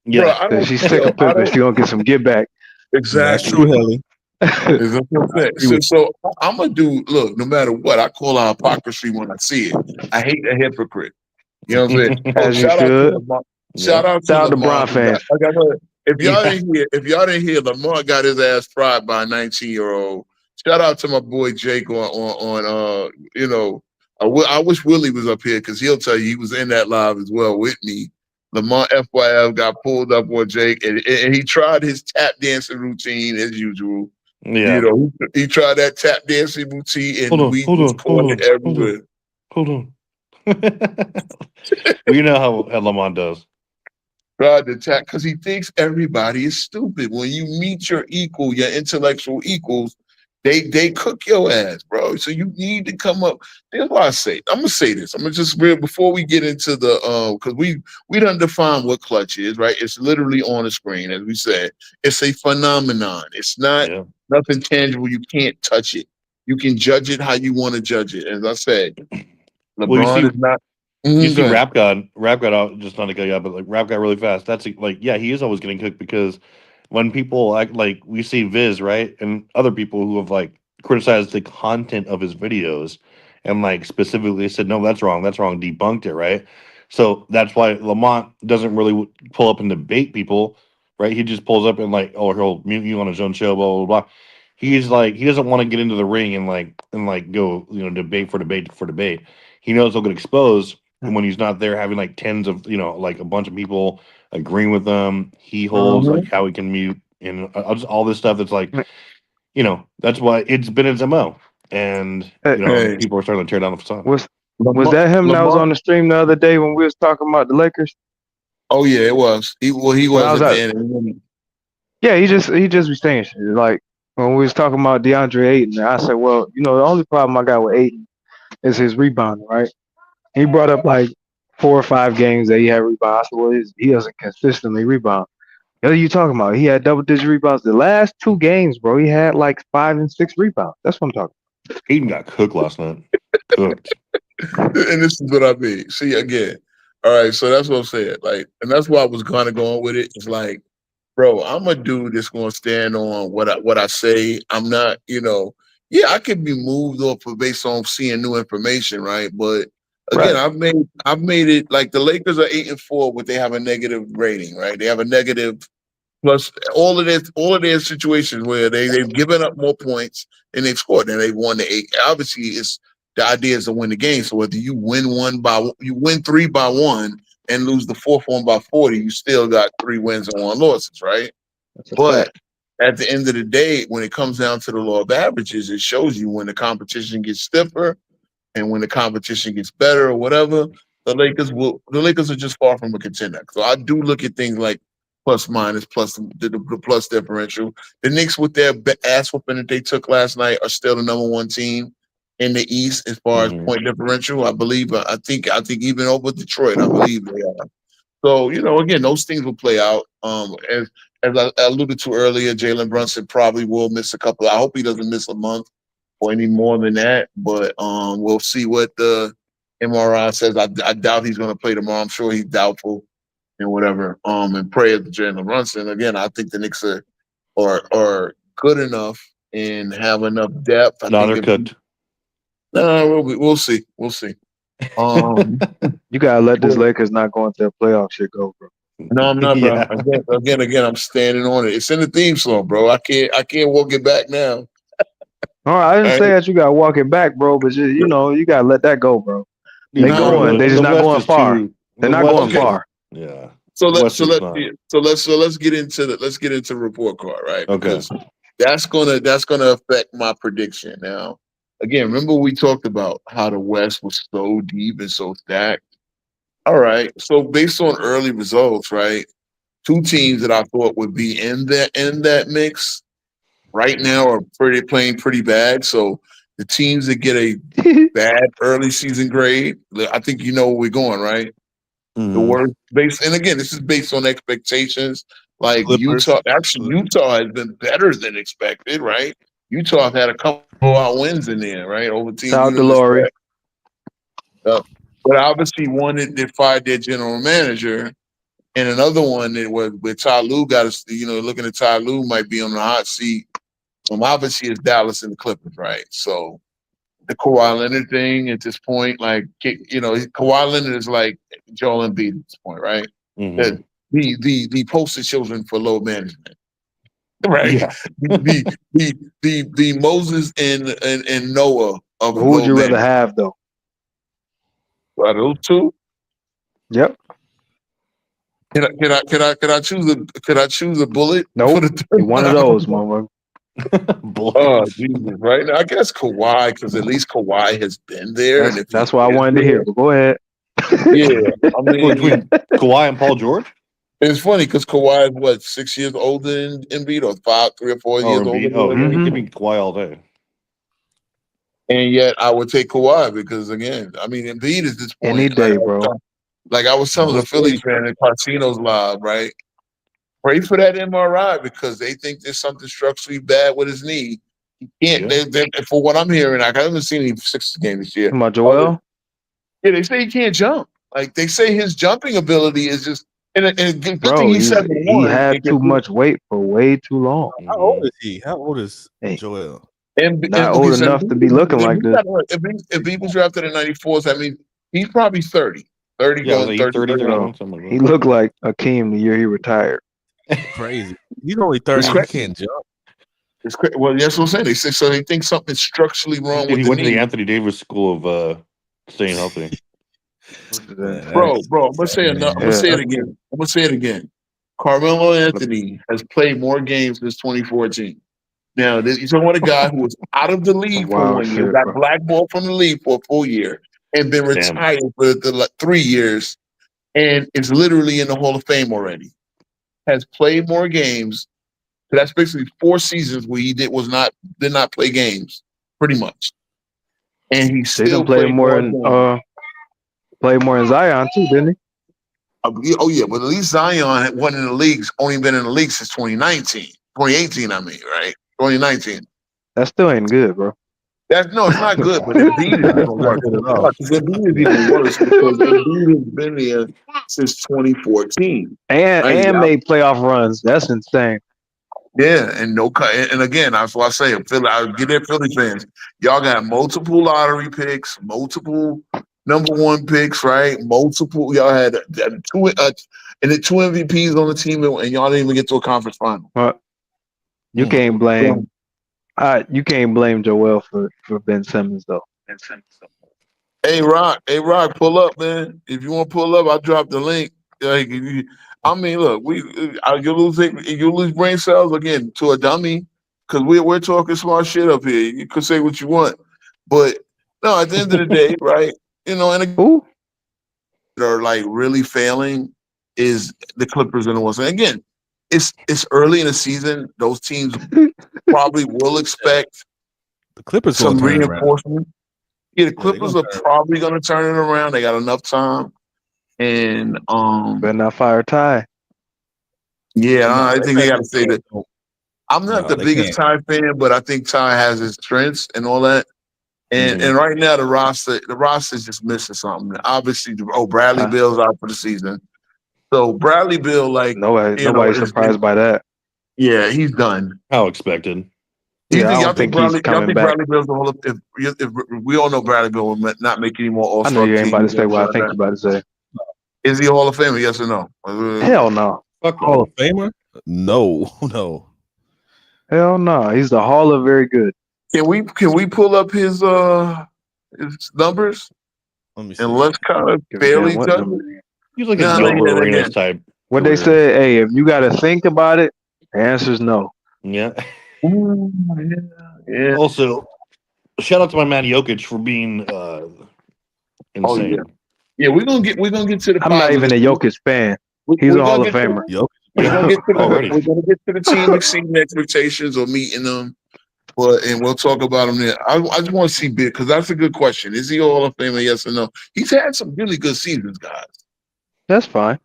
Yeah. I Cause don't, she's sick of I Pippen. She don't gonna get some get back. That's exactly. true, Helly. Is that what I'm saying? agree with So I'm gonna do. Look, no matter what, I call out hypocrisy when I see it. I hate a hypocrite. You know what I'm saying? Oh, As you shout out to should. Lamar. Yeah. Shout out to Shout out to Lamar. Bron fans. If y'all Yeah. didn't hear, Lamar got his ass fried by a 19-year-old. Shout out to my boy Jake on I wish Willie was up here because he'll tell you he was in that live as well with me. Lamar FYF got pulled up on Jake and he tried his tap dancing routine as usual. Yeah. He tried that tap dancing routine and we Hold was on. caught everywhere. Hold on. We know how Lamont does. Tried to attack because he thinks everybody is stupid. When you meet your intellectual equals, they cook your ass, bro. So you need to come up. That's why I say I'm gonna say this. I'm gonna just before we get into the because we done define what clutch is, right? It's literally on the screen, as we said. It's a phenomenon. It's not nothing tangible. You can't touch it. You can judge it how you want to judge it. As I said, Well, you LeBron see, is not. you see, Go ahead. Rap God out just not to cut you out, but like Rap God really fast. That's like, yeah, he is always getting cooked because when people act like we see Viz, right, and other people who have like criticized the content of his videos, and like specifically said, no, that's wrong, debunked it, right? So that's why Lamont doesn't really pull up and debate people, right? He just pulls up and like, oh, he'll mute you on his own show, blah blah blah. He's like, he doesn't want to get into the ring and like go, debate for debate. He knows he'll get exposed, and when he's not there having like tens of, like a bunch of people agreeing with them, he holds like how he can mute and just all this stuff that's like, that's why it's been his MO. And Hey, people are starting to tear down the facade. Was Lamar, that him that was Lamar. on the stream the other day when we was talking about the Lakers? Oh yeah, it was. He When I was was at the at, end. yeah, he just be saying shit. Like when we was talking about DeAndre Ayton, I said, well, the only problem I got with Ayton is his rebounding, right? He brought up like 4 or 5 games that he had rebound. I said, well, he doesn't consistently rebound. What are you talking about? He had double-digit rebounds. The last 2 games, bro, he had like 5 and 6 rebounds. That's what I'm talking Aiden got cooked last night. Cooked. And this is what I mean. See again. All right, so that's what I'm saying. Like, and that's why I was kind of going with it. It's like, bro, I'm a dude that's going to stand on what I say. I'm not, yeah, I could be moved off of based on seeing new information, right? But again, Right. I've made it like the Lakers are 8-4, but they have a negative rating, right? They have a negative plus all of their situations where they've given up more points than they've scored, and they've won the 8. Obviously, it's the idea is to win the game. So whether you win 3 by 1 and lose the 4th one by 40, you still got 3 wins and 1 losses, right? That's a But fact. at the end of the day, when it comes down to the law of averages, it shows you when the competition gets stiffer and when the competition gets better or whatever, the Lakers are just far from a contender. So I do look at things like plus minus, plus the plus differential. The Knicks with their ass whooping that they took last night are still the number 1 team in the East as far as point differential. I believe. I think even over Detroit, I believe they are. So again, those things will play out. As I alluded to earlier, Jalen Brunson probably will miss a couple. I hope he doesn't miss a month or any more than that. But we'll see what the MRI says. I doubt he's going to play tomorrow. I'm sure he's doubtful and whatever. And pray to Jalen Brunson. Again, I think the Knicks are good enough and have enough depth. I No, think they're cooked. No, we'll see. We'll see. You gotta let this Lakers not go into the playoff shit go, bro. No, I'm not, bro. Yeah. Again, I'm standing on it. It's in the theme song, bro. I can't walk it back now. All right, I didn't All say right? that you gotta walk it back, bro, but you gotta let that go, bro. They Dude, Nah, going. They the just not West going is far. too- They're the not West going is- far. Yeah. So West is not. let's get into the report card, right? Okay. Because that's gonna affect my prediction. Now, again, remember we talked about how the West was so deep and so stacked. All right. So based on early results, right? 2 teams that I thought would be in that mix right now are playing pretty bad. So the teams that get a bad early season grade, I think you know where we're going, right? The Mhm. worst and again, this is based on expectations. Like Clippers. Utah has been better than expected, right? Utah had a couple out wins in there, right? Over teams Shout out you to didn't Laurie. expect. But obviously one that fired their general manager, and another one that was where Ty Lue got us, looking at Ty Lue might be on the hot seat. Obviously it's Dallas and the Clippers, right? So the Kawhi Leonard thing at this point, like Kawhi Leonard is like Joel Embiid at this point, right? Mhm. The poster children for load management, right? Yeah. the Moses and Noah of Who would load you rather management. have though? Are those 2? Yep. Can I choose a bullet? Nope. For the third You're one of those, mama. Oh Jesus! Right now, I guess Kawhi, because at least Kawhi has been there, and if That's what I wanted to hear. But go ahead. Yeah, I mean, Between Kawhi and Paul George? it's funny because Kawhi is what 6 years older than Embiid, or 3 or 4 years older. Embiid. Oh, than Embiid. give me Kawhi all day. And yet, I would take Kawhi because again, I mean, Embiid is this point. Any day, bro. Like I was telling the Phillies fan in Carcino's live, right? Pray for that MRI because they think there's something structurally bad with his knee. He can't. Yeah. For what I'm hearing, I haven't seen him 6 games this year. Come on, Joel. Yeah, they say he can't jump. Like they say his jumping ability is just and good Bro, thing he's he 7'1". had too much weight for way too long. How old is he? How old is Hey. Joel? Not old okay, so enough to be looking like this. if he was drafted in 94, I mean, he's probably 30. 30 Yeah, was going it 30. 30, 31. 31, something like He that. looked like Akeem the year he retired. Crazy. He's only 30. It's He crazy. can't jump. It's well, that's what I'm saying. They say so. They think something's structurally wrong And with he the went to knee. the Anthony Davis School of staying healthy. Man, Bro, I'm gonna say enough. I'm gonna say it again. I'm gonna say it again. Carmelo Anthony has played more games since 2014. Now, you're talking about a guy who was out of the league for Wild 1 year, shit, got bro. blackballed from the league for a full year, and been Damn. retired for the 3 years, and is literally in the Hall of Fame already. Has played more games. So that's basically 4 seasons where he did not play games, pretty much. And he They still done played played more more in Zion too, didn't he? Oh yeah, but at least Zion wasn't in the leagues. Only been in the league since 2018. I mean, right? 2019. That still ain't good, bro. It's not good, but Embiid is even worse. good at all. Because Embiid is even worse because Embiid has been there since 2014. And Right? and made playoff runs. That's insane. Yeah, and and again, that's why I say, I get it, Philly fans. Y'all got multiple lottery picks, multiple number 1 picks, right? Multiple. Y'all had two MVPs on the team, and y'all didn't even get to a conference final. You can't blame. You can't blame Joel for Ben Simmons though. Hey Rock, pull up, man. If you want to pull up, I'll drop the link. Like, I mean, look, you lose brain cells again to a dummy because we're talking smart shit up here. You could say what you want, but no, at the end of the day, right? And Who? are like really failing is the Clippers and the Wolves. And again, it's early in the season. Those teams probably will expect The Clippers some gonna turn it around. reinforcement. Yeah, the they Clippers gonna are turn it probably going to turn it around. They got enough time. And Better not fire Ty. yeah, No, I think they got to say that. No, I'm not the they biggest Ty fan, but I think Ty has his strengths and all that. And right now the roster is just missing something. Obviously, Bradley Bill's out for the season. So Bradley Bill, like Nobody's surprised by that. Yeah, he's done. How expected. Yeah, I don't think he's coming back. Bradley Bill's the whole. If we all know Bradley Bill will not make any more All I Star know teams. you ain't about to say what I think you're about to say. Is he a Hall of Famer? Yes or no? Hell no. Fuck Hall no. of Famer? No, no. Hell no. He's the Hall of Very Good. Can we pull up his numbers Let me see. and let's kind of Give a fairly damn what judge number it? it is. He's like No, a no, Gilbert yeah, Arenas yeah. type. What they career. said, hey, if you got to think about it, the answer is no. Yeah. Ooh, yeah. Also, shout out to my man Jokic for being insane. Yeah, we're gonna get to the. I'm not even a Jokic fan. He's a Hall of Famer. We're gonna get to Already. the team exceeding expectations or meeting them, and we'll talk about them there. I just want to see Big because that's a good question. Is he a Hall of Famer? Yes or no? He's had some really good seasons, guys. That's fine.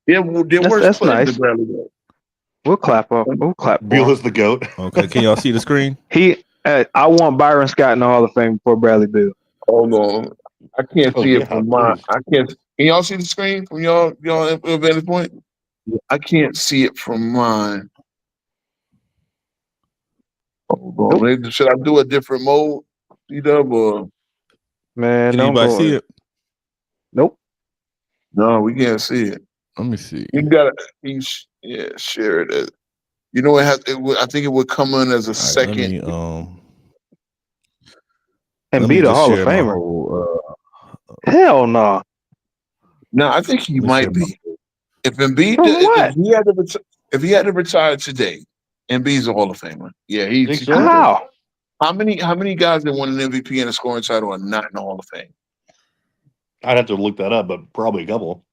Yeah, well, they're worse That's players nice. than Bradley Bill. We'll clap up. We'll clap. Beal For him. is the GOAT. Okay, can y'all see the screen? I want Byron Scott in the Hall of Fame before Bradley Beal. Hold on, I can't Oh, see yeah, it from mine. please. I can't. Can y'all see the screen from y'all vantage point? I can't see it from mine. Hold on. Maybe, should I do a different mode? C-Dub, or Man, Can don't anybody go. see it? Nope. no? We can't see it. Let me see. You gotta, share it. You know, I think it would come in as a All right, second. And let be me the just Hall of share my Famer. whole, Hell no. No, I think he let me might share my be. If Embiid, From what? if he had to retire today, Embiid's a Hall of Famer. Yeah, Think he's. so? How? How many guys that won an MVP and a scoring title are not in the Hall of Fame? I'd have to look that up, but probably a couple.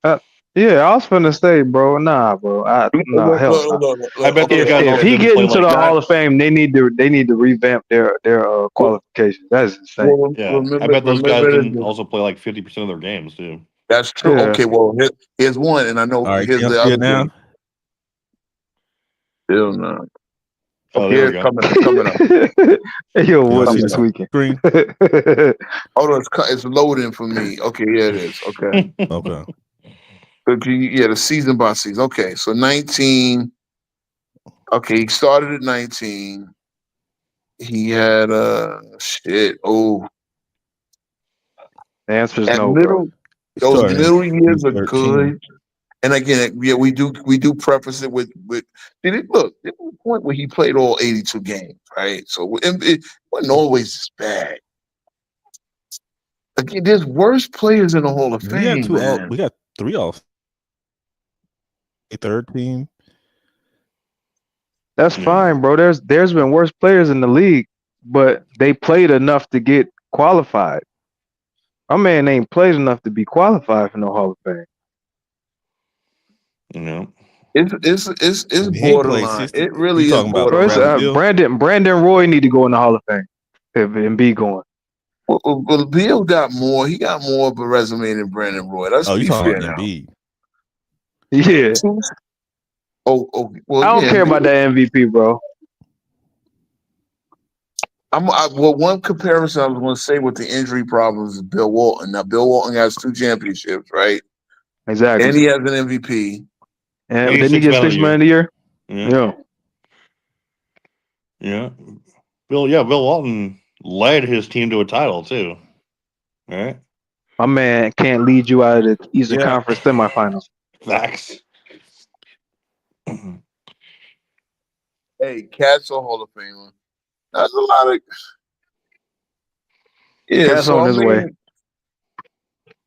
Yeah, I was finna say, bro. Nah, bro. Nah, hell no. I bet those Okay, guys If also he didn't get play into like the that. Hall of Fame, they need to revamp their qualifications. That's insane. well, Yeah, remember, I bet those guys remember didn't this. also play like 50% of their games too. That's true. Yeah. Okay, well, here's one, and I know All right, here's can the y'all see other it now? thing. Still not. Oh, there we Here's go. coming up. Hey, yo, Can y'all what see this the weekend? screen? Hold on, it's loading for me. Okay, yeah, it is. Okay. Okay. The season by season. Okay, so 19. Okay, he started at 19. He had shit. Oh, The answer is at no, bro. middle, It those started in middle years are 2013. good. And again, yeah, we do preface it with. Did it look? There was a point where he played all 82 games, right? So it wasn't always this bad. Again, there's worse players in the Hall of We got Fame, man. we got 3 off. A third team. That's Yeah. fine, bro. There's been worse players in the league, but they played enough to get qualified. My man ain't played enough to be qualified for no Hall of Fame. You know, It's He ain't played borderline. 60. It really You is talking about Bro, it's, borderline. Brandon Roy need to go in the Hall of Fame if Embiid going. Well, Bill got more. He got more of a resume than Brandon Roy. Let's Oh, you be talking fair about now. Embiid? Yeah, Oh, well, I don't yeah, care about Bill- that MVP, bro. well, one comparison I was going to say with the injury problems is Bill Walton. Now, Bill Walton has 2 championships, right? Exactly. And he has an MVP. And He's didn't he get $6 $6 million a year? yeah, Yeah. yeah. Bill Walton led his team to a title too. All right, My man can't lead you out of the Eastern Yeah. Conference semifinals. facts. Hey, Cat's a Hall of Famer. That's a lot of. Yeah, Cat's so on I his mean, way.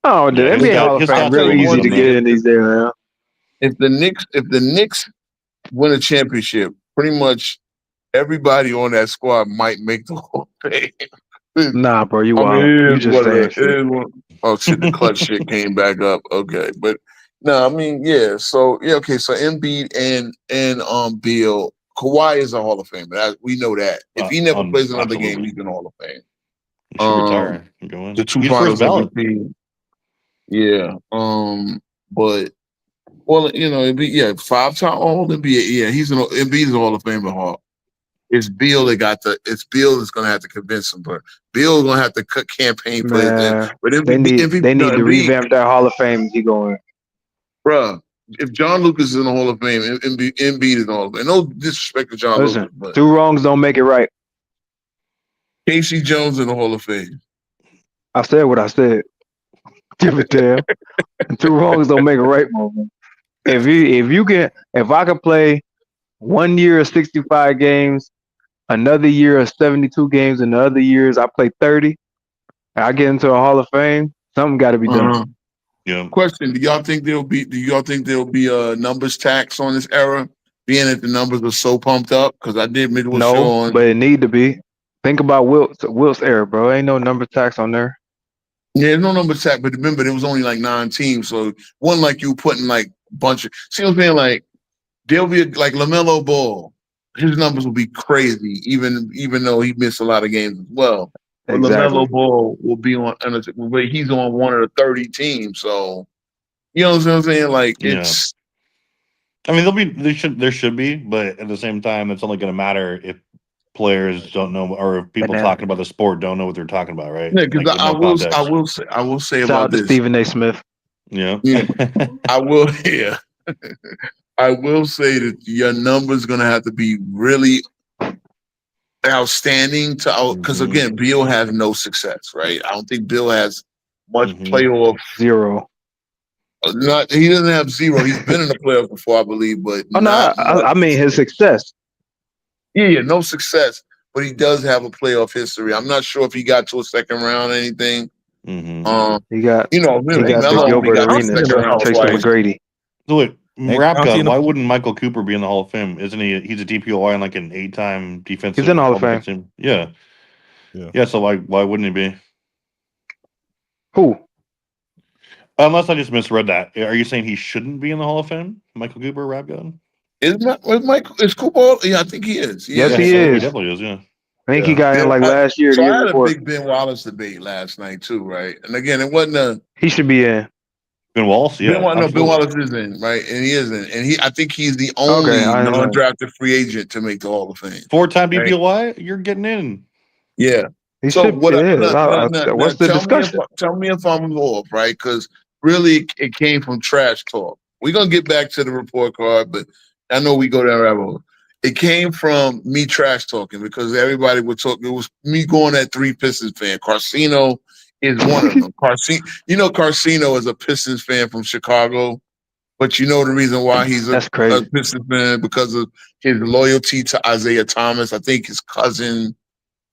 Oh, the Yeah, his NBA guy- Hall of his Fame guys real are easy one, to man. get in these days, man. if the Knicks win a championship, pretty much everybody on that squad might make the Hall of Fame. Nah, bro, you I wild. mean, You it is just what saying it shit. is. Oh shit, the clutch shit came back up. Okay, but no, I mean, yeah. So yeah, okay. So Embiid and Beal, Kawhi is a Hall of Famer. We know that. If he never plays another game, Absolutely. he's in the Hall of Fame. He should retire. Go in. The 2 He's first finals ballot. MVP. Yeah. But well, you know, it'd be 5-time All NBA. Yeah, Embiid is a Hall of Famer. Hall. It's Beal that it's Beal that's gonna have to convince him, but Beal's gonna have to cut campaign plays. Man, But they need Embiid, to revamp that Hall of Fame. He going. bruh, if John Lucas is in the Hall of Fame, Embiid is in the Hall of Fame. No disrespect to John Listen, Lucas, but 2 wrongs don't make it right. Casey Jones in the Hall of Fame. I said what I said. Give a damn. 2 wrongs don't make it right, man. If I could play 1 year of 65 games, another year of 72 games, and the other years I play 30, and I get into a Hall of Fame, something got to be done. Yeah. Question: Do y'all think there'll be a numbers tax on this era, being that the numbers are so pumped up? Because I did midway show No, on. but it need to be. Think about Wilt's era, bro. Ain't no number tax on there. Yeah, there's no number tax, but remember there was only like 9 teams, so one like you putting like a bunch of. See what I'm saying? Like there'll be like LaMelo Ball, his numbers will be crazy, even though he missed a lot of games as well. But Exactly. LaMelo Ball will be on, he's on one of the 30 teams, so you know what I'm saying? Like it's. I mean, there should be, but at the same time, it's only going to matter if players don't know, or if people talking about the sport don't know what they're talking about, right? Yeah, because Like, I no will say Shout about out to this. Stephen A. Smith. Yeah. I will. Yeah, I will say that your number's gonna have to be really outstanding because again, Bill has no success, right? I don't think Bill has much playoff. 0. He doesn't have 0. He's been in the playoffs before, I believe, but I mean his success. Yeah, no success, but he does have a playoff history. I'm not sure if he got to a second round or anything. He got Melo the Gilbert got Arenas, second round Tracy twice. McGrady. So wait, Hey, Rap I'll see God, in the- why wouldn't Michael Cooper be in the Hall of Fame? Isn't he? He's a DPOY and like an 8-time defensive. He's in the Hall of Fame. Team. Yeah. Yeah. Yeah. So why wouldn't he be? Who? Unless I just misread that. Are you saying he shouldn't be in the Hall of Fame? Michael Cooper, Rap God? Is Cooper? Yeah, I think he is. Yes, he He is. definitely is. Yeah. I think he got in like last year. So The I year had before. a big Ben Wallace debate last night too, right? And again, it wasn't a He should be in. Ben Wallace. Yeah. Ben Wallace is in, right? And he isn't. And I think he's the only Okay, I understand. non-drafted free agent to make the Hall of Fame. 4-time Right. DPOY, you're getting in. Yeah. He So should what? be in. Now, What's the discussion? Tell me if I'm off, right? Because really, it came from trash talk. We're gonna get back to the report card, but I know we go down rabbit hole. It came from me trash talking because everybody would talk. It was me going at 3 Pistons fan. Carcino is one of them. Carcino is a Pistons fan from Chicago, but you know the reason why he's That's a crazy. Pistons fan because of his loyalty to Isaiah Thomas. I think his cousin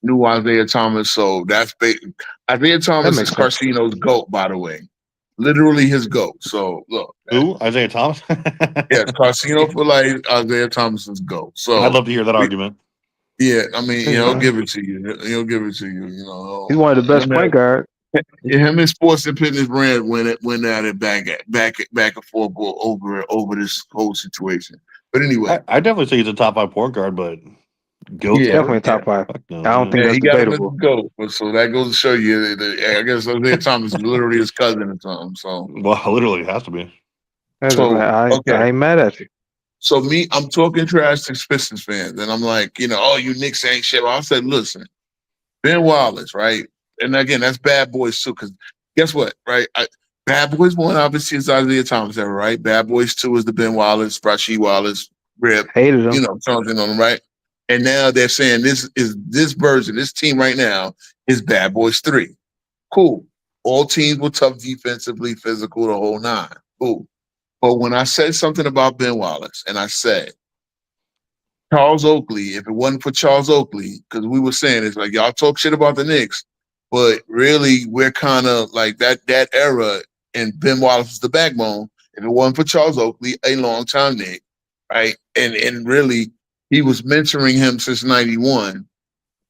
knew Isaiah Thomas, so Isaiah Thomas is makes sense. Carcino's GOAT, by the way. Literally his GOAT. So look, Who? Isaiah Thomas? yes, Carcino for life, Isaiah Thomas's GOAT. So I'd love to hear that argument. yeah, I mean, he'll give it to you. He'll give it to you. You know, He's one of the best point guards. him and Sports and Fitness Brand went at it back and forth over this whole situation. But anyway, I definitely say he's a top 5 point guard, but GOAT. Yeah. Definitely top 5. Fuck no, I don't think yeah, that's he got him debatable. to go. But so that goes to show you that I guess Isaiah Thomas is literally his cousin or something. So Well, literally, it has to be. okay. I ain't mad at you. So I'm talking trash to Pistons fans, and I'm like, oh, you Knicks ain't shit. I said, listen, Ben Wallace, right? And again, that's Bad Boys too, because guess what, right? Bad Boys 1 obviously is Isaiah Thomas era, right? Bad Boys 2 is the Ben Wallace, Rasheed Wallace, Rip, Hated him. something on them, right? And now they're saying this version, this team right now is Bad Boys 3. Cool. All teams were tough defensively, physical, the whole 9. Cool. But when I said something about Ben Wallace, and I said, Charles Oakley, if it wasn't for Charles Oakley, because we were saying it's like y'all talk shit about the Knicks, but really we're kind of like that era, and Ben Wallace was the backbone. If it wasn't for Charles Oakley, a longtime Knick, right? And really, he was mentoring him since 91.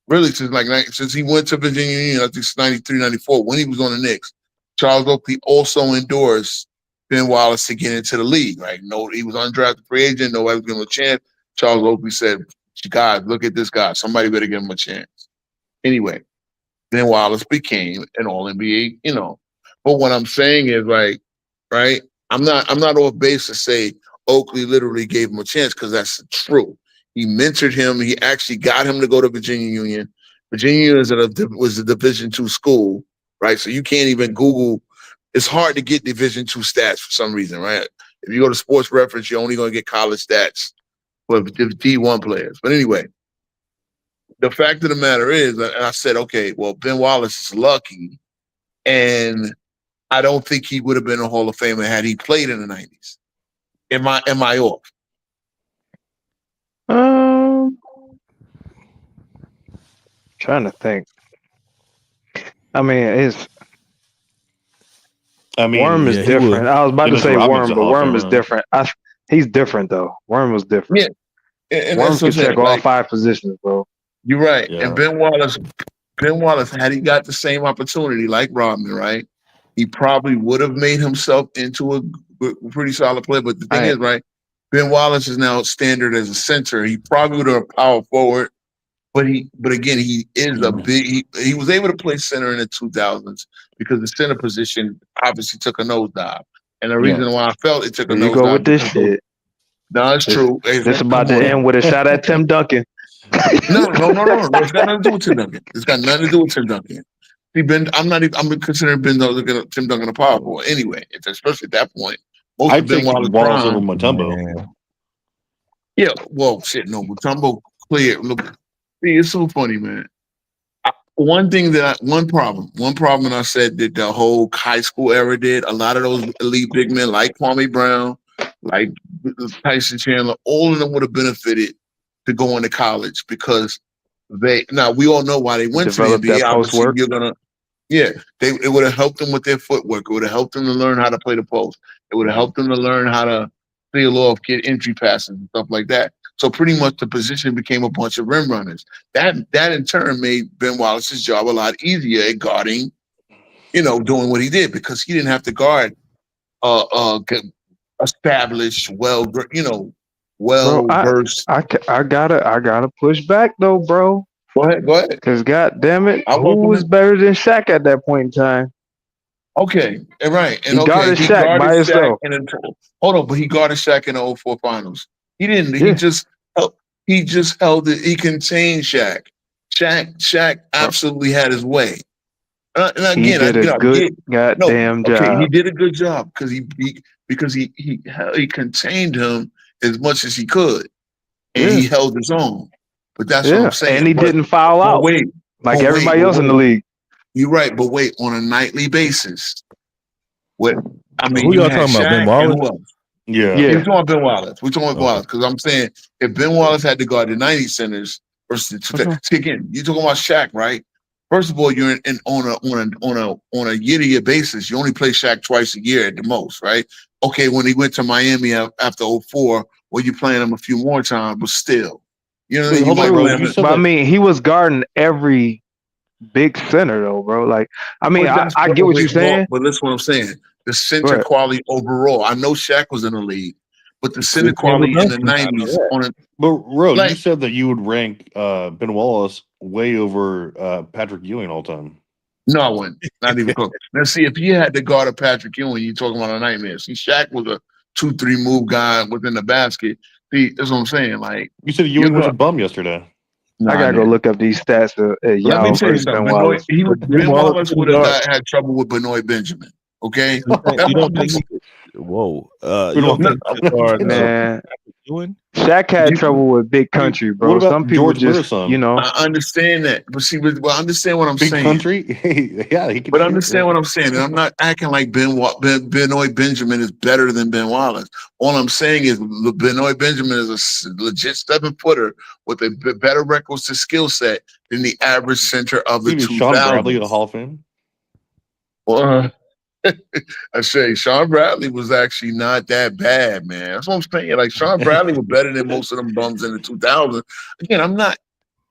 Really, since he went to Virginia Union, I think it's 93, 94, when he was on the Knicks. Charles Oakley also endorsed Ben Wallace to get into the league, right? No, he was undrafted free agent. Nobody was giving him a chance. Charles Oakley said, guys, look at this guy. Somebody better give him a chance. Anyway, Ben Wallace became an All-NBA, But what I'm saying is, like, right, I'm not off base to say Oakley literally gave him a chance because that's true. He mentored him. He actually got him to go to Virginia Union. Virginia Union was a Division II school, right? So you can't even Google. It's hard to get Division II stats for some reason, right? If you go to Sports Reference, you're only going to get college stats for D1 players. But anyway, the fact of the matter is, and I said, okay, well, Ben Wallace is lucky, and I don't think he would have been a Hall of Famer had he played in the 90s. Am I off? Trying to think. I mean, Worm is yeah, he different. would. I was about to Dennis say Rodman's Worm, a but Hall of Worm is Famer. different. He's different though. Worm was different. Yeah. And Worm that's can what I'm saying, check all like, 5 positions, bro. you're right. Yeah. And Ben Wallace, had he got the same opportunity like Rodman, right? He probably would have made himself into a pretty solid player. But the thing is, right, Ben Wallace is now standard as a center. He probably would have a power forward, but again, he is a big. He was able to play center in the 2000s because the center position obviously took a nosedive. And the reason why I felt it took a Here you nosedive. go with this shit. No, it's true. This about to end with a shot at Tim Duncan. No. It's got nothing to do with Tim Duncan. It's got nothing to do with Tim Duncan. I'm considering Tim Duncan a power forward anyway. It's especially at that point. Most I of Ben think Wallace Wallace prime. over Mutombo. Yeah, well, shit, no, Mutombo clear. Look, see, it's so funny, man. One problem that I said that the whole high school era did. A lot of those elite big men, like Kwame Brown, like Tyson Chandler, all of them would have benefited to go into college because we all know why they went to the Develop NBA. that Obviously, post-work. it would have helped them with their footwork. It would have helped them to learn how to play the post. It would have helped them to learn how to peel off, get entry passes and stuff like that. So pretty much the position became a bunch of rim runners. That in turn made Ben Wallace's job a lot easier at guarding, doing what he did because he didn't have to guard established, well-versed. I gotta push back though, bro. Go ahead. Because God damn it, I'm who welcome was better than Shaq at that point in time? Okay, right. And He guarded Shaq by himself. Hold on, but he guarded Shaq in the 04 finals. He didn't. Yeah. He just held it. He contained Shaq. Shaq absolutely had his way. And again, He did a good goddamn job. He did a good job because he contained him as much as he could. and he Yeah. held his own. But that's what Yeah, I'm saying. and he But- didn't foul but out wait, like but everybody wait, else in the wait. league. You're right, but wait, on a nightly basis, what I mean, Who you y'all had talking about? Ben Shaq and Wallace? who else? Yeah. Yeah. We're talking about Ben Wallace. We're talking about Okay. Wallace because I'm saying if Ben Wallace had to guard the 90 centers versus the Mhm. see, again, you're talking about Shaq, right? First of all, you're on a year-to-year basis. You only play Shaq twice a year at the most, right? Okay, when he went to Miami after 04, well, you're playing him a few more times, but still, you know, Wait, you hold on, might bro. play him. You said But I that. mean, he was guarding every big center though, bro. Like, I mean, But that's I get what you're wait, Walt, saying. but listen what I'm saying. The center Right. quality overall. I know Shaq was in the league, but the center Same with quality in the Duncan, I know 90s that. on a But Ro, you like said that you would rank Ben Wallace way over Patrick Ewing all time. no, I wouldn't. Not even close. Now, see, if you had to guard a Patrick Ewing, you're talking about a nightmare. See, Shaq was a 2-3 move guy within the basket. See, that's what I'm saying. Like, You said you Ewing was go, a bum yesterday. nah, I gotta go nigga. look up these stats at Let me Yao tell you versus something. Ben Benoit, Wallace. Ben Ben Wallace Wallace couldn't would have guard. had trouble with Benoit Benjamin. Okay, You think, that's you what don't I'm think he saying. could? Whoa. Benoit You don't No, think he could guard Man, Patrick Ewing? Shaq had you, trouble with Big Country, What bro. about Some people George just, Milleson? you know, I understand that, but see, but understand what I'm Big saying. Country? Yeah, he can But shoot. understand what I'm saying, and I'm not acting like Benoit Benjamin is better than Ben Wallace. All I'm saying is Benoit Benjamin is a legit 7-footer with a better requisite skill set than the average center of the Dude, is Sean Bradley in the 2000s. Hall of Fame? Well, I say Sean Bradley was actually not that bad, man. That's what I'm saying. Like Sean Bradley was better than most of them bums in the 2000s. Again, I'm not,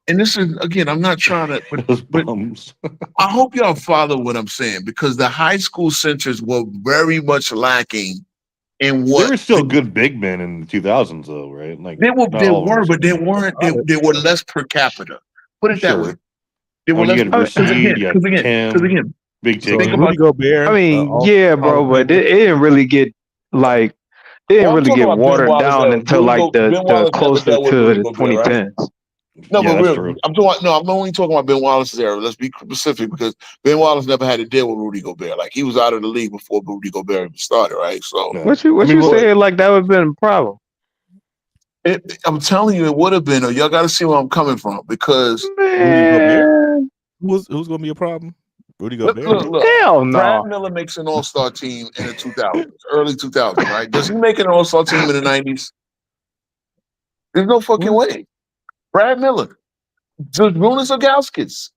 and this is again, I'm not trying to, Those but bums. I hope y'all follow what I'm saying because the high school centers were very much lacking in There what were still good big men in the 2000s, though, right? Like they not all of them but they were. weren't. They were less per capita. Put it that way. Sure. They I were mean, you less had because Rasheed, you had because Tim, again, Big So think Ticket. about. Rudy Gobert. I mean, All yeah, Hall bro, of but Famer. it didn't really get like it didn't Well, I'm really talking get about Ben watered Wallace. down until like Ben the Wallace never closer dealt with to Rudy the Gobert, right? 2010s. No, Yeah, but that's real, true. I'm only talking about Ben Wallace's era. Let's be specific because Ben Wallace never had to deal with Rudy Gobert. Like he was out of the league before Rudy Gobert even started, right? So No. What you I mean, saying like that would have been a problem? I'm telling you, it would have been. Or y'all got to see where I'm coming from because Rudy Gobert. Man, Who's going to be a problem? Rudy look, Gobert. look, hell Brad no. Miller makes an All-Star team in the 2000s, early 2000s, right? Does he make an All-Star team in the 90s? There's no fucking way. Brad Miller, Zydrunas Ilgauskas,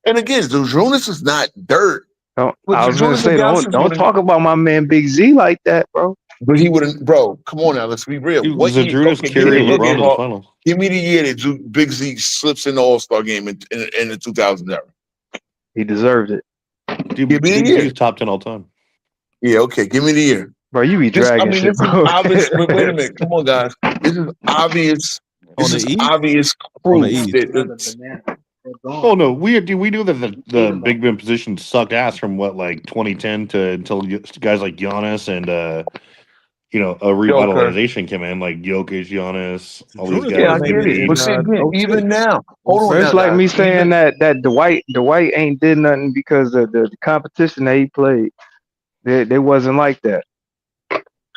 and again, Zydrunas is not dirt. I was gonna say don't talk about my man Big Z like that, bro. But he wouldn't, bro. Come on now, let's be real. Dude, What year? Zadrunas Okay, carried yeah, LeBron to the finals. give me the year that Big Z slips in the All-Star game in the 2000s era. He deserved it. Dude, Give me the Big year. Z's top 10 all time. Yeah, okay, give me the year. Bro, you be This, I dragging mean, shit, this is bro. obvious. Wait a minute, come on, guys. This is obvious. On This the is East? obvious On the proof East. that Oh no, we knew that the big man position sucked ass from what like 2010 to until guys like Giannis and a revitalization came in like Jokic, Giannis, all these Zadrunas guys. yeah, I made get it it. in, But see, again, 06. even now, hold on Bro, now, it's like guys. me saying that Dwight ain't did nothing because of the competition that he played. They wasn't like that.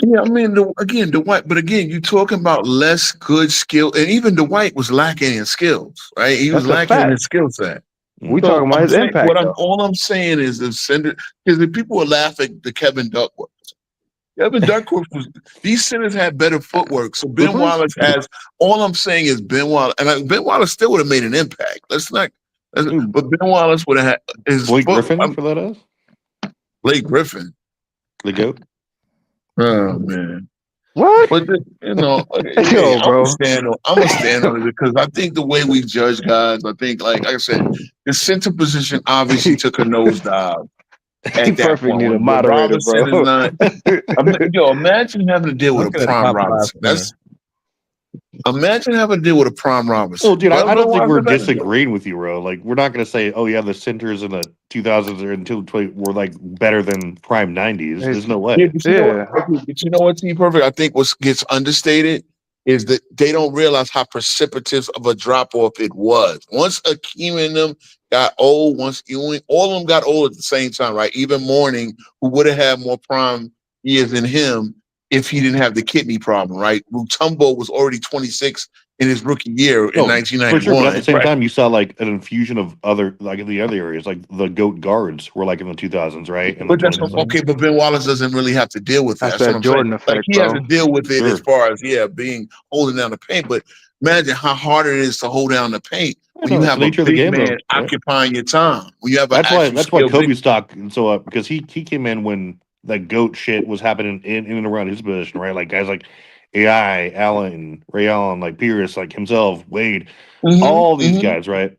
Yeah, I mean, Dwight, but again, you're talking about less good skill, and even Dwight was lacking in skills, right? He was That's a lacking in fact. his skill set. We So, talking about his impact though. All I'm saying is the center, because the people were laughing the Kevin Duckworth. Kevin Duckworth these centers had better footwork. So Ben Wallace has, all I'm saying is Ben Wallace, and Ben Wallace still would have made an impact. But Ben Wallace would have had his Blake Griffin for that is Blake Griffin. the GOAT. Oh, man. What? But Yo, I'm bro. gonna stand on it because I think the way we judge guys, I think, like I said, the center position obviously took a nosedive He at that perfect point. need a When moderator, Robinson bro. is not. Imagine having to deal with Look a at prime top five Robinson. center. Imagine having to deal with a prime Robinson. Oh, dude, I don't think we're Robinson better. disagreeing with you, Ro. Like, we're not going to say, oh, yeah, the centers in the 2000s or until were like better than prime 90s. There's no way. Yeah, but you know what, T Perfect? I think what gets understated is that they don't realize how precipitous of a drop off it was. Once Akeem and them got old, once Ewing, all of them got old at the same time, right? Even Mourning, who would have had more prime years than him if he didn't have the kidney problem, right? Mutombo was already 26 in his rookie year in No, 1991. for sure, but at the same Right. time, you saw like an infusion of other, like in the other areas, like the GOAT guards were like in the 2000s, right? And the But that's 2010s. okay. But Ben Wallace doesn't really have to deal with that. That's That's what that I'm Jordan saying. Like effect, he has to bro. deal with it as Sure. far as being holding down the paint. But imagine how hard it is to hold down the paint when No, you it's have the a nature of the big game, man though, right? occupying your time. When you have an That's why actual skilled big Kobe's stock so up, because he came in when that GOAT shit was happening in and around his position, right? Like guys like AI, Allen, Ray Allen, like Pierce, like himself, Wade, all these guys, right?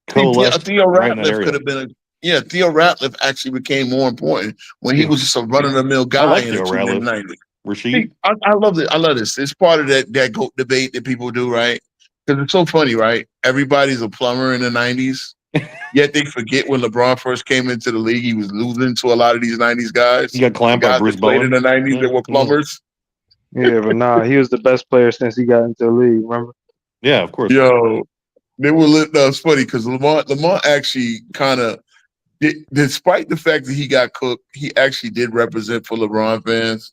Coalesced Theo right in that Ratliff area. could have been Theo Ratliff actually became more important when he Yeah. was just a run of the mill I guy like in the Theo team in the Ratliff. 90s. Rasheed, I love it. I love this. It's part of that GOAT debate that people do, right? Because it's so funny, right? Everybody's a plumber in the 90s, yet they forget when LeBron first came into the league, he was losing to a lot of these 90s guys. he got The clamped by guys Bruce that played in Bowen. the 90s Yeah, that were come on. plumbers. Yeah, but nah, he was the best player since he got into the league. Remember? Yeah, of course. Yo, they were lit. No, it's funny because Lamar actually kind of, despite the fact that he got cooked, he actually did represent for LeBron fans.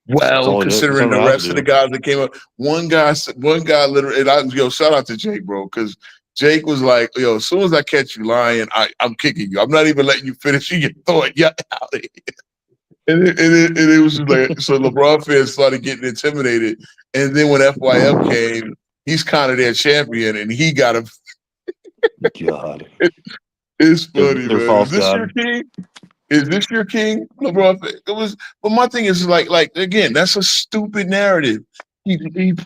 Well, all he did. considering Something the else rest to of the do. guys that came up, one guy literally, shout out to Jake, bro, because Jake was like, yo, as soon as I catch you lying, I'm kicking you. I'm not even letting you finish your thought. Yeah, out of here. And it was just like, so LeBron fans started getting intimidated. And then when FYF came, he's kind of their champion, and he got him. God, It's funny, they're man. false Is this your god. king? Is this your king, LeBron? It was, but my thing is like again, that's a stupid narrative.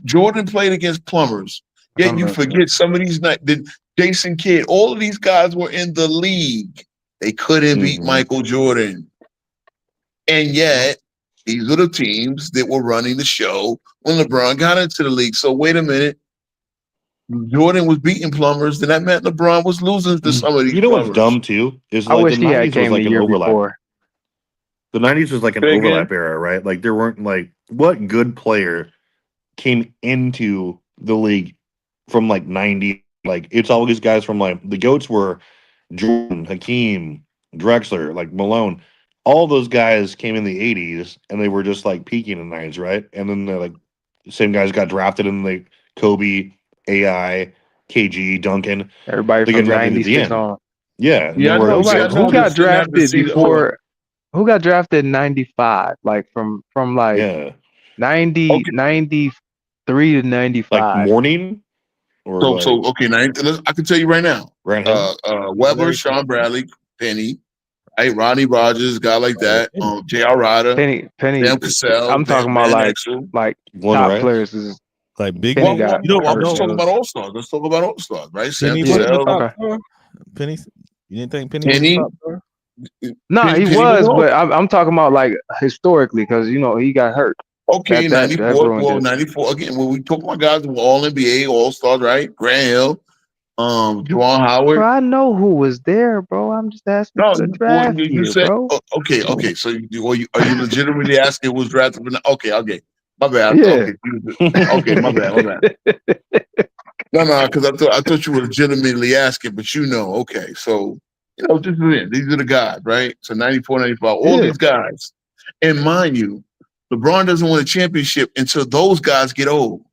Jordan played against plumbers, yet you forget some of these Jason Kidd, all of these guys were in the league. They couldn't beat Michael Jordan, and yet these are the teams that were running the show when LeBron got into the league. So wait a minute. Jordan was beating plumbers, then that meant LeBron was losing to some of these You know plumbers. what's dumb too is I like wish the he had 90s was came like the an year overlap. before. The 90s was like an Say again? overlap era, right? Like there weren't like what good player came into the league from like 90. Like it's always guys from like the GOATs were Jordan, Hakeem, Drexler, like Malone. All those guys came in the 80s and they were just like peaking in the 90s, right? And then they're like the same guys got drafted in like Kobe, AI, KG, Duncan. Everybody They from get drafted at the '96 end. on. Yeah. Yeah, I know. Nobody, See, I Nobody know who got this didn't have to drafted see the- hold on. before. Who got drafted in '95? Like from like yeah. 90, Okay. 93 to Like 95. morning or So okay, now I can tell you right now. Grant Hill. Weber, Sean Bradley, Penny, right? Ronnie Rogers, guy like that. J.R. Ryder, Penny. Sam Cassell. I'm talking about Van like Exel. Glenn top Rice. players. Is Like Big Penny Well, got well, you don't well, hurt. let's talk It about was- All Stars. Let's talk about All Stars, right? Sam Penny wasn't the Cassell. top okay. star. Penny, you didn't think Penny was Penny. the top star? No, Penny he was, on. but I'm talking about like historically because he got hurt. Okay, That 94. ruined Well, it. 94 again. When we talk about guys who were all NBA, All Stars, right? Grant Hill, Juwan Howard. Bro, I know who was there, bro. I'm just asking No, for the you draft year, said bro. okay. So are you legitimately asking who was drafted? Okay. My bad. Yeah. Okay, my bad. No, because I thought you were legitimately asking, but okay. So this is it. These are the guys, right? So 94, 95, all Yeah. these guys. And mind you, LeBron doesn't win a championship until those guys get old.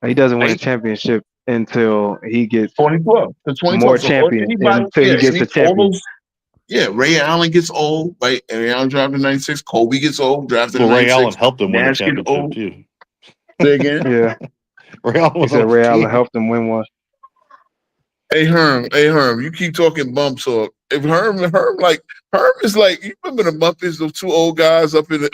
He doesn't win a Right. championship until he gets 2012. So 2012. more So champions until he gets the champion. Ray Allen gets old, right? And Ray Allen drafted in 96. Kobe gets old, drafted Well, in Ray 96. Allen helped him win the Nash gets championship old. too. Say again. Yeah. Ray Allen He was said on Ray his Allen team. helped him win one. Hey Herm, you keep talking bum talk. If Herm is like, you remember the Muppets, those two old guys up in the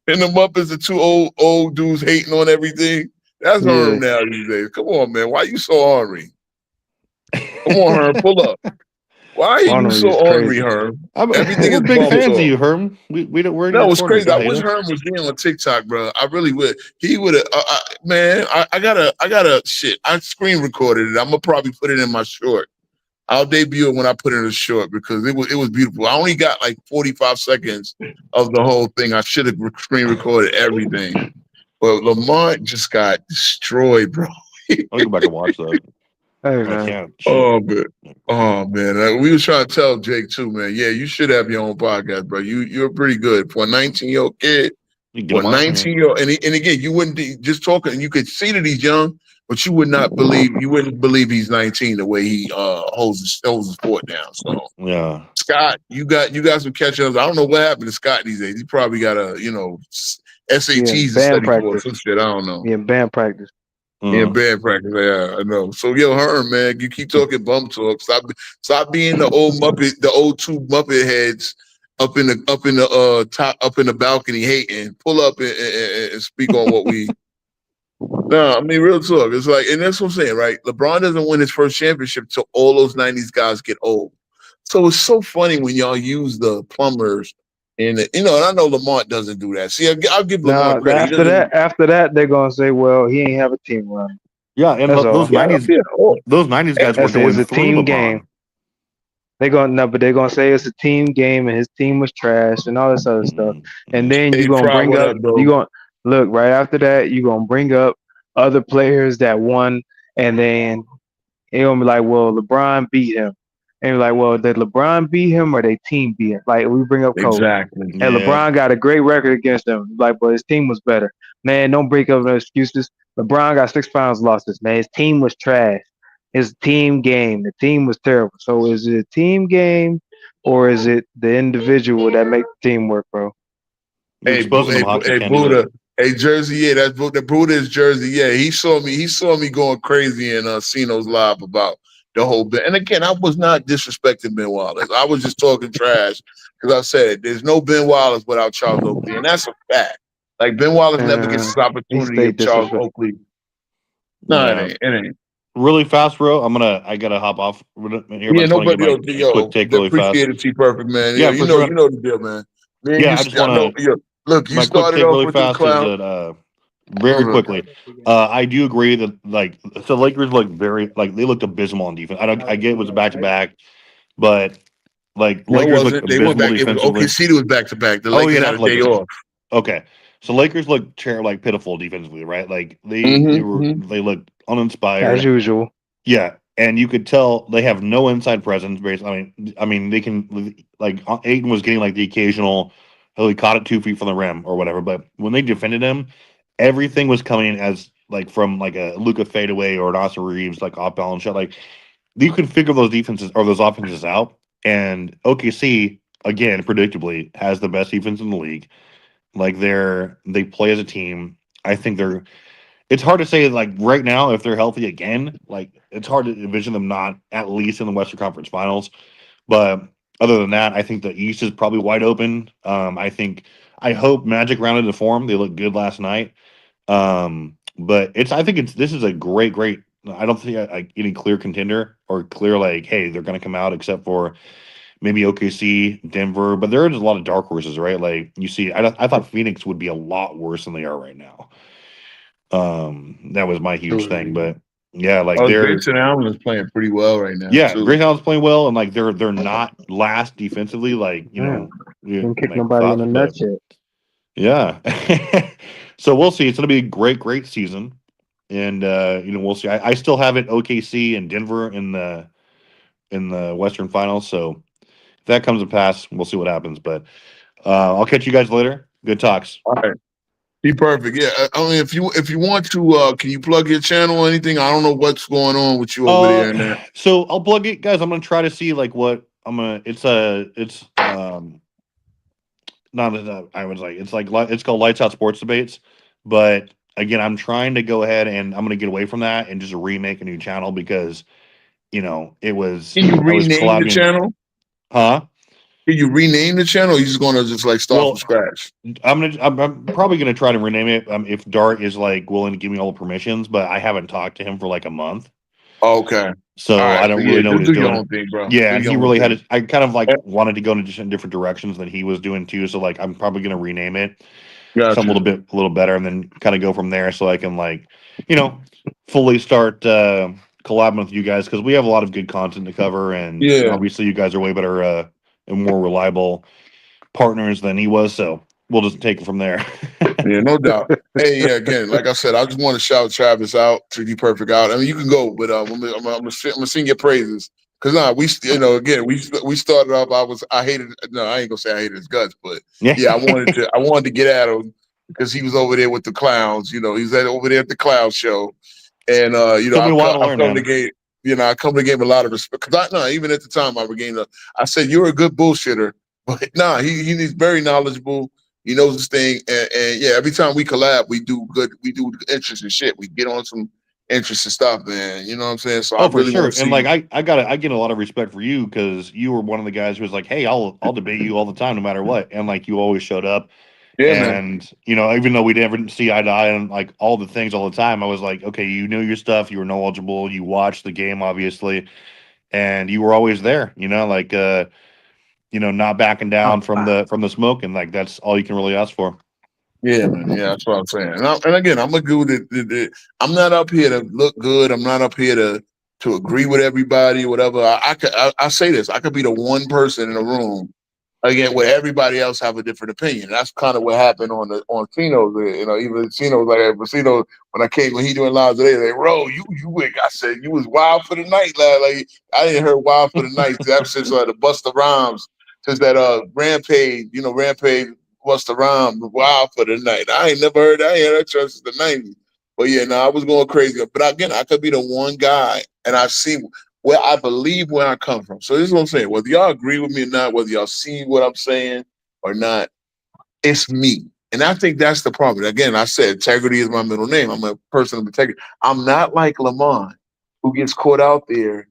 Muppets, the two old dudes hating on everything. That's Yeah. Herm now these days. Come on, man. Why you so ornery? Come on, Herm, pull up. Why are you Ornery so is ornery, crazy. Herm? We're Everything is big bum fans talk. of you, Herm. We're in No, your it's corner. crazy. I Don't wish hate us. Herm was getting on TikTok, bro. I really would. He would have. Man, I gotta shit. I screen recorded it. I'm gonna probably put it in my short. I'll debut it when I put it in a short because it was beautiful. I only got like 45 seconds of the whole thing. I should have screen recorded everything, but Lamar just got destroyed, bro. I'll go back and watch that. Hey, I man. can't. Shit. Oh man. We was trying to tell Jake too, man. Yeah, you should have your own podcast, bro. You're pretty good for a 19-year-old kid. You get What, him on. 19-year-old? And again, you wouldn't be just talking. You could see that he's young, but you wouldn't believe he's 19 the way he holds his fort down. So Yeah. Scott, you got some catch ups. I don't know what happened to Scott these days. He probably got SATs to band study for or practice. some shit. I don't know. Yeah, band practice. Yeah, band practice. Yeah, I know. So Herm, man, you keep talking bum talk. Stop being the old two Muppet heads up in the top up in the balcony hating. Pull up and speak on what we. No, I mean real talk. It's like, and that's what I'm saying, right? LeBron doesn't win his first championship till all those '90s guys get old. So it's so funny when y'all use the plumbers, and and I know Lamont doesn't do that. See, I'll give Now Lamont credit. after that, they're gonna say, well, he ain't have a team run. Yeah, and That's all. those '90s guys were That's it. going It's a through team LeBron. game. They're gonna say it's a team game and his team was trash and all this other stuff. And then Hey, you're gonna Fry, bring what up, up, bro? you're gonna look right after that, you're gonna bring up other players that won, and then you're gonna be like, well, LeBron beat him. And you're like, well, did LeBron beat him or they team beat him? Like we bring up Kobe. Exactly. And Yeah. LeBron got a great record against them. Like, but his team was better. Man, don't break up no excuses. LeBron got 6 finals losses, man. His team was trash. His team game. The team was terrible. So is it a team game or is it the individual that make the team work, bro? You're exposing them hockey can't do Buddha. that. Hey, Jersey, yeah, that's the Buddha is Jersey. Yeah, he saw me going crazy in Cino's live about the whole bit. And again, I was not disrespecting Ben Wallace. I was just talking trash because I said there's no Ben Wallace without Charles Oakley, and that's a fact. Like Ben Wallace never gets this opportunity of Charles Oakley. No, Yeah. it ain't. Really fast, bro. I gotta hop off. Here, Yeah, nobody, quick take really fast. Appreciate it, T Perfect, man. Yeah, you for know, sure. you know the deal, man. Man, Yeah, I just wanna- look, you My quick started take off really with the fast is clown. that very quickly. I do agree that the Lakers look they looked abysmal on defense. I get it was a back to back, but No, it Lakers looked wasn't. They went abysmal back. It was defensively. OKC that was back to back. The Oh, Lakers yeah, had a that's day Lakers. off. Okay, so Lakers look pitiful defensively, right? Like they looked uninspired As usual. Yeah, and you could tell they have no inside presence. I mean, they can Ayton was getting like the occasional, he caught it 2 feet from the rim or whatever. But when they defended him, everything was coming in as like from like a Luka fadeaway or an Austin Reeves like off balance shot. Like you could figure those defenses or those offenses out. And OKC again, predictably, has the best defense in the league. Like they play as a team. I think they're. It's hard to say like right now if they're healthy again. Like it's hard to envision them not at least in the Western Conference Finals. But other than that, I think the East is probably wide open. I hope Magic rounded the form. They looked good last night. But this is a great. I don't think any clear contender or clear like, hey, they're going to come out except for maybe OKC, Denver. But there is a lot of dark horses, right? Like you see, I thought Phoenix would be a lot worse than they are right now. That was my huge thing, but yeah, like Grayson Allen is playing pretty well right now. Yeah, too. Grayson Allen's playing well, and like they're not last defensively, like Didn't kick nobody in the nuts yet. Yeah. So we'll see. It's gonna be a great season. And we'll see. I still have it OKC and Denver in the Western Finals. So if that comes to pass, we'll see what happens. But I'll catch you guys later. Good talks. All right. Be perfect. Yeah. I mean, if you want to, can you plug your channel or anything? I don't know what's going on with you over there. And that. So I'll plug it, guys. I'm gonna try to see like what I'm gonna. It's called Lights Out Sports Debates, but again, I'm trying to go ahead and I'm gonna get away from that and just remake a new channel because it was. Can you rename the channel? Huh? Can you rename the channel? Or you just gonna just like start from scratch? I'm probably gonna try to rename it if Dart is like willing to give me all the permissions, but I haven't talked to him for like a month. Okay. So I don't really know what he's doing. Thing, bro. Yeah, and he really had it. I kind of like wanted to go in different directions than he was doing too. So like I'm probably gonna rename it something a little better, and then kind of go from there. So I can fully start collabing with you guys because we have a lot of good content to cover, and obviously you guys are way better and more reliable partners than he was. So we'll just take it from there. Yeah, no doubt. Hey, yeah, again, like I said, I just want to shout Travis out, 3D Perfect out. I mean, you can go, but I'm gonna sing your praises because we started off. I ain't gonna say I hated his guts, but yeah, I wanted to get at him because he was over there with the clowns. You know, he's over there at the clown show, and you know, Took me a while to I've learn, come to man. game. You know, I come to game a lot of respect. Cause even at the time, I regained. I said you're a good bullshitter, but nah, he's very knowledgeable. He knows his thing, and yeah, every time we collab, we do good. We do interesting shit. We get on some interesting stuff, man. You know what I'm saying? So I Oh, for really sure. want to And see. like I get a lot of respect for you because you were one of the guys who was like, hey, I'll debate you all the time, no matter what. And like you always showed up. Yeah, man. And you know, even though we never see eye to eye on like all the things all the time, I was like, okay, you knew your stuff, you were knowledgeable, you watched the game, obviously, and you were always there, you know, like not backing down Oh, from the smoke, and like that's all you can really ask for. Yeah, man. Yeah, that's what I'm saying. And again, I'm a dude I'm not up here to look good. I'm not up here to agree with everybody, whatever. I say this. I could be the one person in a room again where everybody else have a different opinion. That's kind of what happened on Tino's. You know, even Tino was like, but Tino, when he doing live today, they Ro, you I said you was wild for the night, lad. Like I didn't hear wild for the night ever since the Busta Rhymes, since that Rampage, Rampage Busta Rhymes wild for the night. I ain't never heard that. I ain't heard that since the 90s. But yeah, no, I was going crazy. But again, I could be the one guy, and I see where I believe where I come from. So this is what I'm saying. Whether y'all agree with me or not, whether y'all see what I'm saying or not, it's me. And I think that's the problem. Again, I said integrity is my middle name. I'm a person of integrity. I'm not like Lamont, who gets caught out there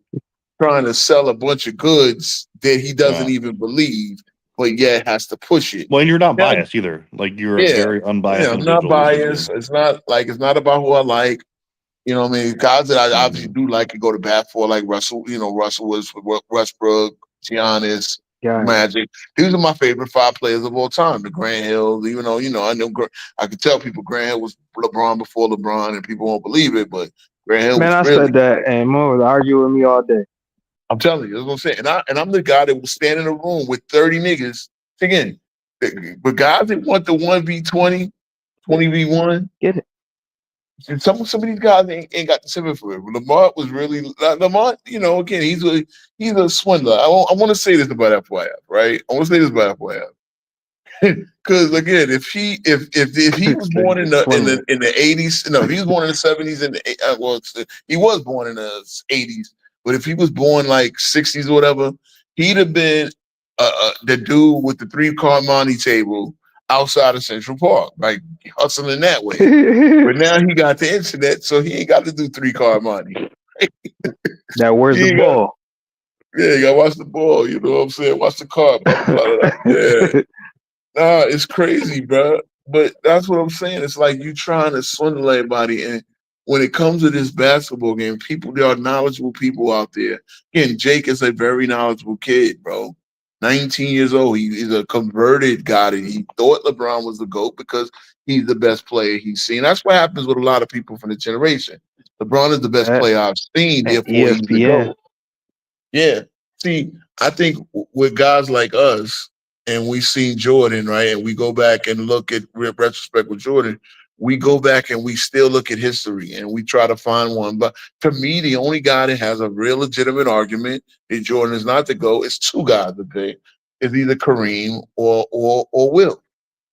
trying to sell a bunch of goods that he doesn't even believe, but yet has to push it. Well, and you're not Now, biased either. Like you're a yeah, very unbiased I'm not individual. Which is biased. good. It's not about who I like. You know what I mean? Guys that I obviously Mhm. do like to go to bat for, like Russell. You know, Russell was Westbrook, Giannis, yeah. Magic. These are my favorite 5 players of all time. The Grant Hill, even though I know I could tell people Grant Hill was LeBron before LeBron, and people won't believe it, but Grant Hill Man, was I really. said that, and Mo would argue with me all day. I'm telling you, that's what I'm saying. And I'm the guy that will stand in a room with 30 niggas. Again, but guys that want the 1v20, 20v1. Get it? And some of these guys ain't got the sympathy for it. Lamar was really Lamar. Again, he's a swindler. I want to say this about FYF, right? I want to say this about FYF because again, if he was born in the Swindler. 80s, no, if he was born in the 70s and he was born in the 80s, but if he was born like 60s or whatever, he'd have been the dude with the 3-card money table outside of Central Park, like hustling that way. But now he got the internet, so he ain't got to do 3-card money. Now where's the ball? You gotta watch the ball. You know what I'm saying? Watch the card. Blah, blah, blah, blah. Yeah. Nah, it's crazy, bro. But that's what I'm saying. It's like you trying to swindle everybody. And when it comes to this basketball game, there are knowledgeable people out there. Again, Jake is a very knowledgeable kid, bro. 19 years old. He's a converted guy. He thought LeBron was the GOAT because he's the best player he's seen. That's what happens with a lot of people from the generation. LeBron is the best player I've seen, therefore he's the ESPN. GOAT. Yeah. See, I think with guys like us, and we seen Jordan, right? And we go back and look at retrospect with Jordan. We go back and we still look at history and we try to find one. But to me, the only guy that has a real legitimate argument that Jordan is not the GOAT is 2 guys to pick. It's either Kareem or Will,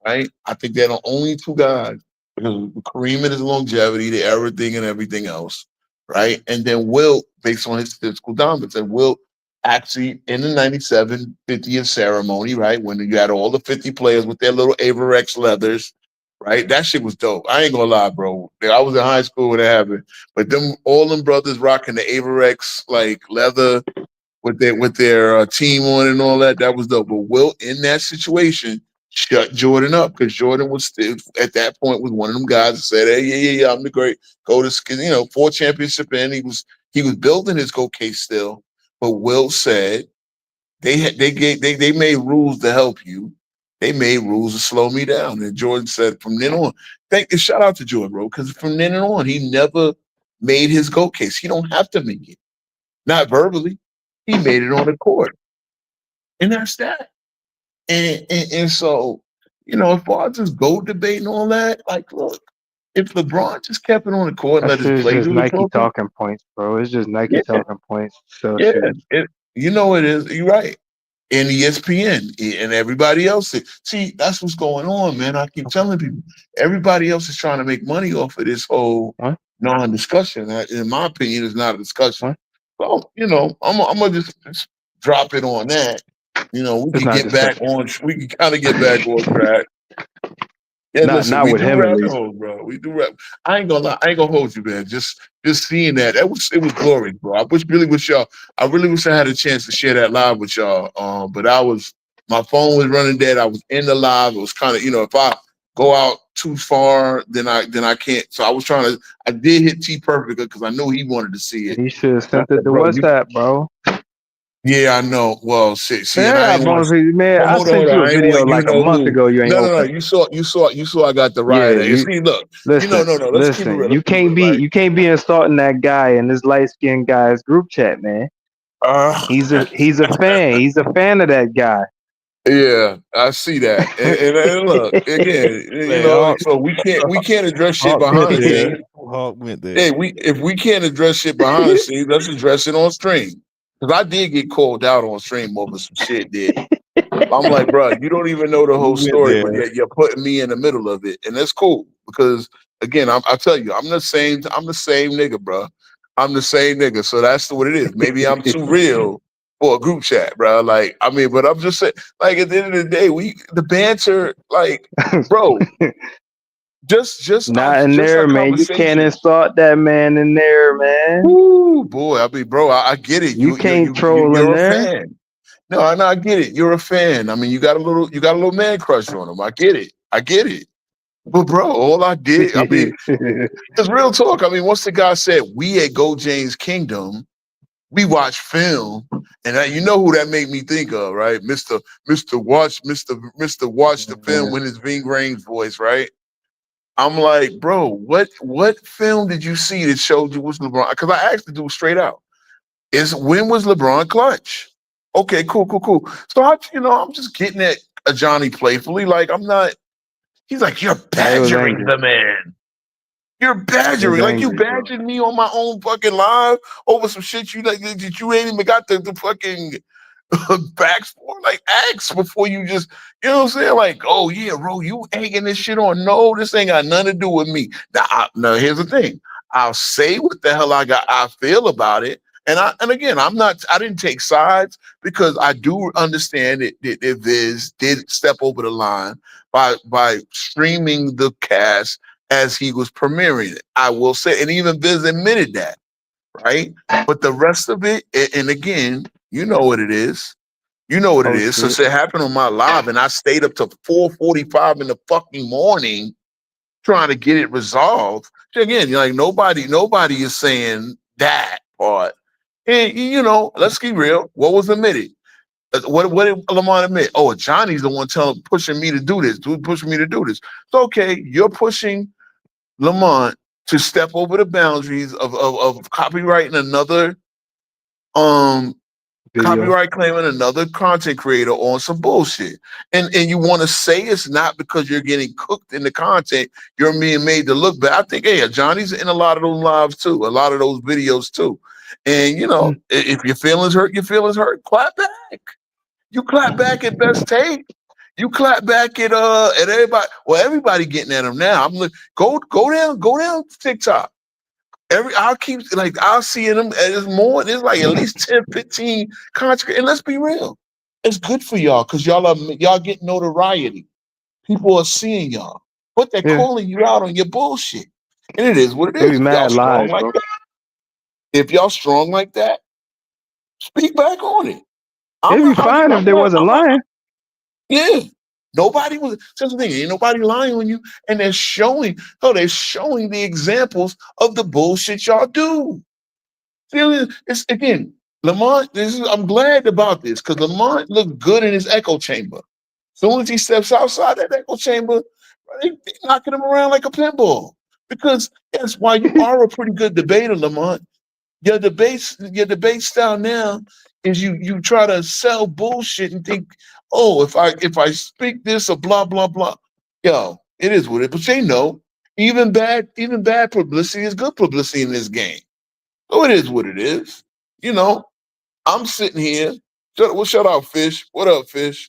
right? I think they're the only 2 guys because Kareem and his longevity, the everything and everything else, right? And then Will, based on his physical dominance, and Will actually in the 97 50th ceremony, right? When you had all the 50 players with their little Averex leathers, right? That shit was dope. I ain't gonna lie, bro. I was in high school when it happened. But all them brothers rocking the Averex like leather with their team on and all that, that was dope. But Will in that situation shut Jordan up because Jordan was still at that point was one of them guys that said, hey, yeah, I'm the great. Go to 4 championship in. He was building his GOAT case still. But Will said they made rules to help you. They made rules to slow me down. And Jordan said from then on, shout out to Jordan, bro, because from then on, he never made his GOAT case. He don't have to make it. Not verbally. He made it on the court. And that's that. And so, as far as this GOAT debate and all that, like, look, if LeBron just kept it on the court and That let his shit is play just do the Nike talking, talking points, bro. It's just Nike talking points. So yeah, shoes. it is. You're right. and ESPN and everybody else. See, that's what's going on, man. I keep telling people, everybody else is trying to make money off of this whole What? non-discussion. In my opinion, it's not a discussion. What? So, I'm gonna just drop it on that. We It's can not get back discussion. on. We can kind of get back on track. Yeah, Not listen, not we with do him at rabbit least. holes, bro. We do rap. I ain't gonna lie. I ain't gonna hold you, man. Just seeing that, it was glorious, bro. I really wish I had a chance to share that live with y'all. But my phone was running dead. I was in the live. It was kind of, if I go out too far, then I can't. So I did hit T Perfect because I knew he wanted to see it. You should have And I sent it said, to bro, WhatsApp, bro. yeah, I know. Well, see, Man, and I I got ain't want bonus to. for you, man. Well, I hold sent on. you a I ain't video want you like a know month who. ago. You ain't No, no, no. open. You saw. I got the Yeah, riot. And you see, look. listen, No. Let's keep it listen. real. Let's You keep it can't real. be Like, you can't be insulting that guy in this light skinned guy's group chat, man. uh, He's a fan. He's a fan of that guy. yeah, I see that. And look again. Man, Hawk, So we can't address shit Hawk went behind the there. scenes. Hawk went there. Hey, if we can't address shit behind the scenes, let's address it on stream. Because I did get called out on stream over some shit that I'm like, bro, you don't even know the He whole went story, but there. yet you're putting me in the middle of it, and that's cool because again, I tell you, I'm the same nigga, bro. I'm the same nigga, so that's what it is. Maybe I'm too real for a group chat, bro. Like, I mean, but I'm just saying, like, at the end of the day, the banter, like, bro, Not in just our there, man. You can't conversation. insult that man in there, man. Ooh, boy, I mean, bro, I get it. You can't troll in You're a there. fan. No, I get it. You're a fan. I mean, you got a little man crush on him. I get it. But bro, all I did, I mean, it's real talk. I mean, once the guy said we at Go James Kingdom, we watch film, and you know who that made me think of, right? Mr. Watch the film with his Ving Rhames voice, right? I'm like, bro, what film did you see that showed you was LeBron? Because I asked the dude straight out, when was LeBron clutch? Okay, cool. So I'm just getting at Johnny playfully, like I'm not. He's like, you're He was badgering angry. the man. You're He was badgering, like you angry, bro. badgered me on my own fucking live over some shit you like that you ain't even got the fucking backs for. Like, ask before you just, you know what I'm saying? Like, oh yeah, bro, you egging this shit on. No, this ain't got nothing to do with me. Now here's the thing. I'll say what the hell I feel about it. And again, I didn't take sides because I do understand that Viz did step over the line by streaming the cast as he was premiering it. I will say, and even Viz admitted that, right? But the rest of it, and again, you know what it is. You know what it Oh is. shit. Since it happened on my live, and I stayed up to 4:45 in the fucking morning trying to get it resolved. Again, like nobody is saying that part. And let's be real. What was admitted? What did Lamont admit? Oh, Johnny's the one pushing me to do this. Pushing me to do this. So okay, you're pushing Lamont to step over the boundaries of copywriting another Video. copyright claiming another content creator on some bullshit. And you want to say it's not because you're getting cooked in the content, you're being made to look bad. I think, hey, Johnny's in a lot of those lives too, a lot of those videos too. And if your feelings hurt, clap back. You clap back at Best Take. You clap back at everybody. Well, everybody getting at him now. I'm like, go down to TikTok. I'll see them as more. There's like at least 10, 15 content. And let's be real, it's good for y'all because y'all get notoriety. People are seeing y'all, but they're Yeah. calling you out on your bullshit. And it is what it They is. be If y'all mad strong lies, like bro. that, speak back on it. I'm It'd be not fine arguing. if they wasn't lying. Yeah. Nobody was. That's the thing. Ain't nobody lying on you, and they're showing the examples of the bullshit y'all do. It's again, Lamont. I'm glad about this because Lamont looked good in his echo chamber. As soon as he steps outside that echo chamber, they knocking him around like a pinball. Because that's why you are a pretty good debater, Lamont. Your debate style now is you try to sell bullshit and think, oh, if I speak this or blah blah blah. Yo, it is what it. But they know even bad publicity is good publicity in this game. So it is what it is. I'm sitting here Shout out Fish. What up, Fish?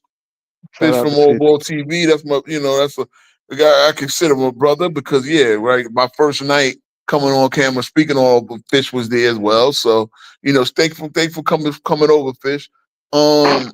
Shout Fish out from to Old Fish. Ball TV. That's my, that's the guy I consider my brother because right. My first night coming on camera speaking on Fish was there as well. So thankful coming over, Fish. But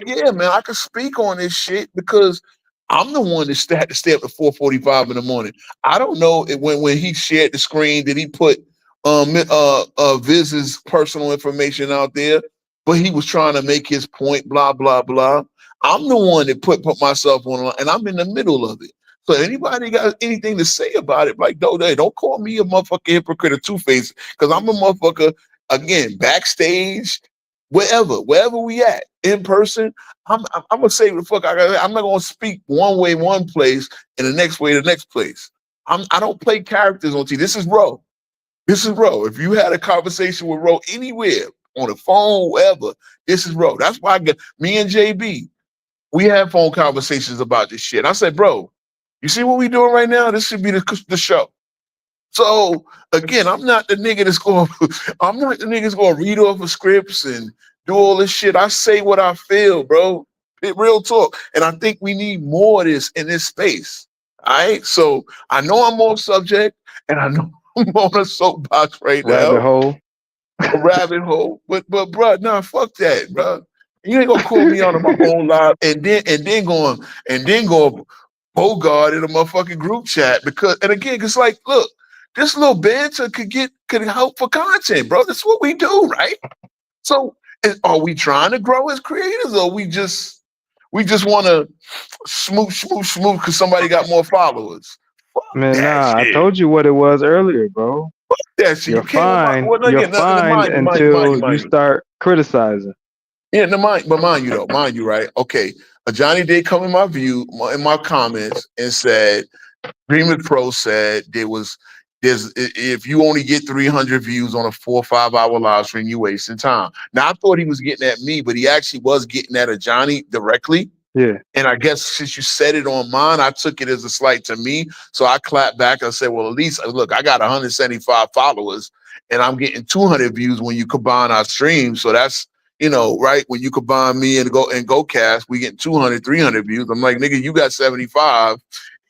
yeah, man, I can speak on this shit because I'm the one that had to stay up to 4:45 in the morning. I don't know when he shared the screen, did he put Viz's personal information out there? But he was trying to make his point, blah, blah, blah. I'm the one that put myself on, and I'm in the middle of it. So anybody got anything to say about it, like, don't call me a motherfucking hypocrite or two-faced, because I'm a motherfucker, again, backstage, wherever we at, in person, I'm gonna say what the fuck I'm not gonna speak one way one place and the next way the next place. I don't play characters on TV. This is Ro. This is Ro. If you had a conversation with Ro anywhere, on the phone, wherever, this is Ro. That's why me and JB, we have phone conversations about this shit. I said, bro, you see what we doing right now? This should be the show. So again, I'm not the nigga that's going to read off of scripts and do all this shit. I say what I feel, bro. Real talk. And I think we need more of this in this space. All right. So I know I'm on subject and I know I'm on a soapbox right now. A rabbit hole. But bro, nah, fuck that, bro. You ain't gonna call me on my own live and then go Bogart in a motherfucking group chat because like, look, this little banter could help for content, bro. That's what we do, right? So are we trying to grow as creators, or we just want to smooch because somebody got more followers? Man, nah, I told you what it was earlier, bro. That shit. You're fine. You're fine until you start criticizing. Yeah, no, mind you, right? Okay, Johnny did come in my comments and said, Dreamer Pro said if you only get 300 views on a 4 or 5 hour live stream, you wasting time. Now I thought he was getting at me, but he actually was getting at a Johnny directly. Yeah. And I guess since you said it on mine, I took it as a slight to me. So I clapped back. I said, well, at least look, I got 175 followers and I'm getting 200 views when you combine our streams. So that's, right? When you combine me and GoCast, we get 200, 300 views. I'm like, nigga, you got 75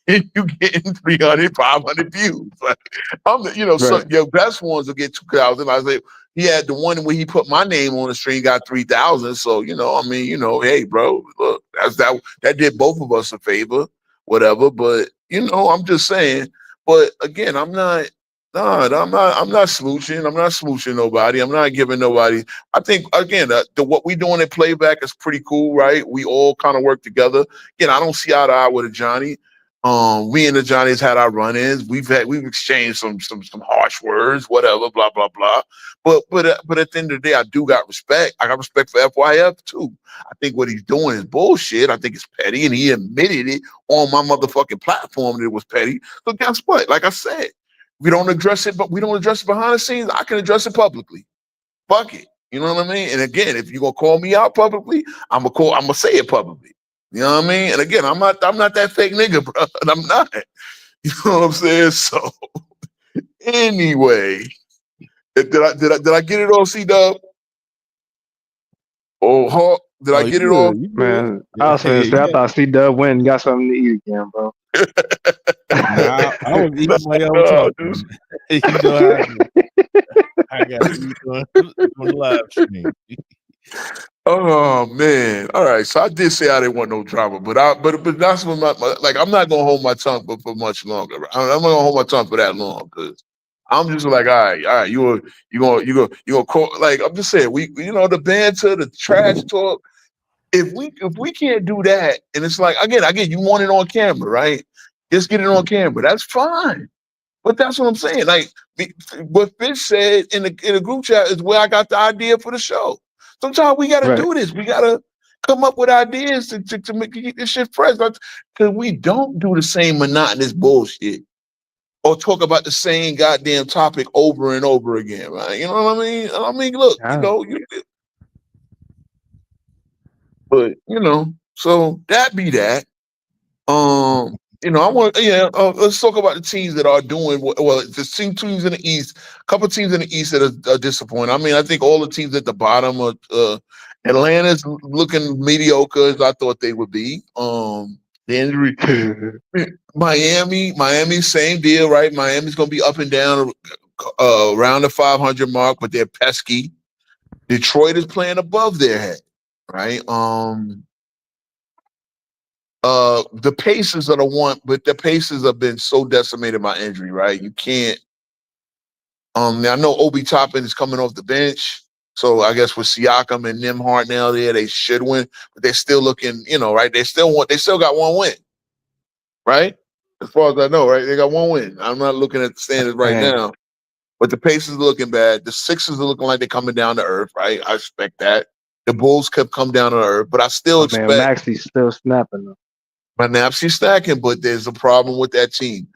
and you getting 300, 500 views. Like, right. So your best ones will get 2,000. I say, he had the one where he put my name on the stream, got 3,000. So, hey, bro, look, that did both of us a favor, whatever. But, I'm just saying. But again, I'm not smooching. I'm not smooching nobody. I'm not giving nobody. I think, again, what we doing in playback is pretty cool, right? We all kind of work together. Again, I don't see eye to eye with a Johnny. We and the Johnny's had our run-ins. We've exchanged some harsh words, whatever, blah blah blah. But at the end of the day, I do got respect. I got respect for FYF too. I think what he's doing is bullshit. I think it's petty, and he admitted it on my motherfucking platform that it was petty. So guess what? Like I said, we don't address it behind the scenes. I can address it publicly. Fuck it. You know what I mean? And again, if you're gonna call me out publicly, I'm gonna say it publicly. You know what I mean? And again, I'm not that fake nigga, bro. And I'm not. You know what I'm saying? So anyway, did I get it all, C-Dub? Oh, Hawk, did I get it all? Man, I was gonna say, I thought C-Dub went and got something to eat again, bro. I was eating while y'all were talking. I got to eat on the live stream. Oh man! All right, so I did say I didn't want no drama, but that's what I'm not gonna hold my tongue for much longer. I'm not gonna hold my tongue for that long because I'm just like, all right, you gonna call, like, I'm just saying, we the banter, the trash talk. If we can't do that, and it's like again, you want it on camera, right? Just get it on camera. That's fine. But that's what I'm saying. Like what Fish said in the group chat is where I got the idea for the show. Sometimes we got to do this. We got to come up with ideas to make this shit fresh. Because we don't do the same monotonous bullshit or talk about the same goddamn topic over and over again, right? You know what I mean? I mean, look, but so that be that. I want, let's talk about the teams that are doing well. The teams in the East, a couple of teams in the East that are disappointing. I mean, I think all the teams at the bottom are Atlanta's looking mediocre as I thought they would be. The injury, Miami, same deal, right? Miami's gonna be up and down around the 500 mark, but they're pesky. Detroit is playing above their head, right? The Pacers are the one, but the Pacers have been so decimated by injury, right? You can't. Now I know Obi Toppin is coming off the bench, so I guess with Siakam and Nembhard now there, they should win, but they're still looking, right? They still got one win, right? As far as I know, right? They got one win. I'm not looking at the standings right now, but the Pacers are looking bad. The Sixers are looking like they're coming down to earth, right? I expect that. The Bulls could come down to earth, but I still expect. Man, Maxi's still snapping though. But Napsy's stacking, but there's a problem with that team.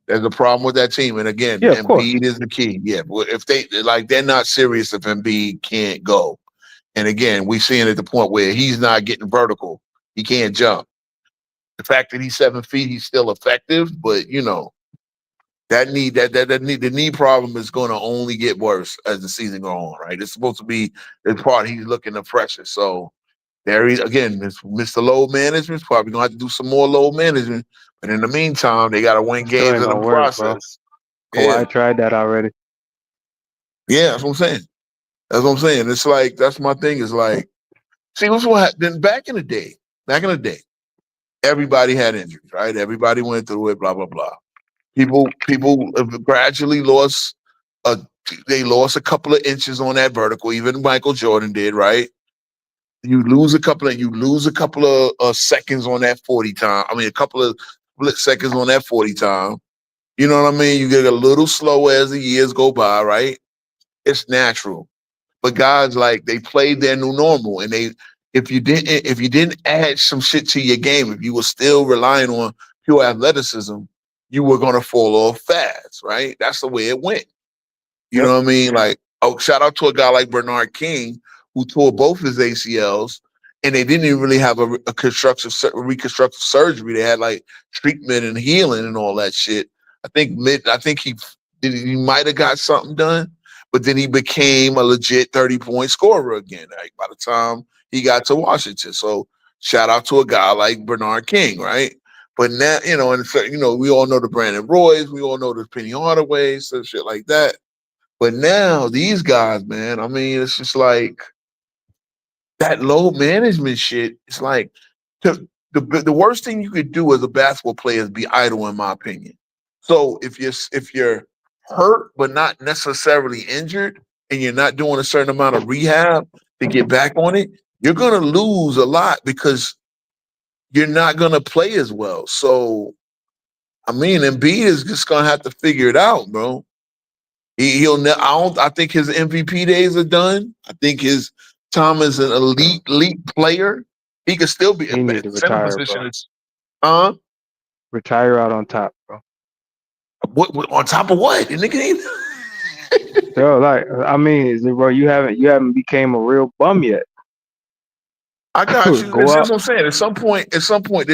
There's a problem with that team. And again, Yeah, of course. Embiid is the key. Yeah. But if they're not serious if Embiid can't go. And again, we're seeing at the point where he's not getting vertical. He can't jump. The fact that he's 7 feet, he's still effective, but the knee problem is going to only get worse as the season goes on, right? It's supposed to be the part he's looking to pressure. So there he again, Mr. Load Management's probably gonna have to do some more load management. But in the meantime, they gotta win Still games ain't in the gonna work, bro. process. Kawhi tried that already. Yeah, that's what I'm saying. That's what I'm saying. It's like that's my thing. Is like, see what's what happened back in the day. Back in the day, everybody had injuries, right? Everybody went through it. Blah blah blah. People gradually lost. They lost a couple of inches on that vertical. Even Michael Jordan did, right? You lose a couple of seconds on that 40 time. I mean, a couple of split seconds on that 40 time. You know what I mean? You get a little slower as the years go by, right? It's natural. But guys, like, they played their new normal, and if you didn't add some shit to your game, if you were still relying on pure athleticism, you were gonna fall off fast, right? That's the way it went. You know what I mean? Like, shout out to a guy like Bernard King, who tore both his ACLs, and they didn't even really have a reconstructive surgery. They had like treatment and healing and all that shit. I think he might have got something done, but then he became a legit 30-point scorer again. Like by the time he got to Washington, so shout out to a guy like Bernard King, right? But now, we all know the Brandon Roys, we all know the Penny Hardaways, so shit like that. But now these guys, man, I mean, it's just like that load management shit. It's like the worst thing you could do as a basketball player is be idle, in my opinion. So if you're hurt but not necessarily injured, and you're not doing a certain amount of rehab to get back on it, you're gonna lose a lot because you're not gonna play as well. So, I mean, Embiid is just gonna have to figure it out, bro. I think his MVP days are done. I think his time as an elite player, he could still be He in need to center retire, position. bro. Retire out on top, bro. What on top of what? The nigga ain't. Yo, like, I mean, bro, you haven't became a real bum yet. I got you. Go That's out. what I'm saying. At some point, there's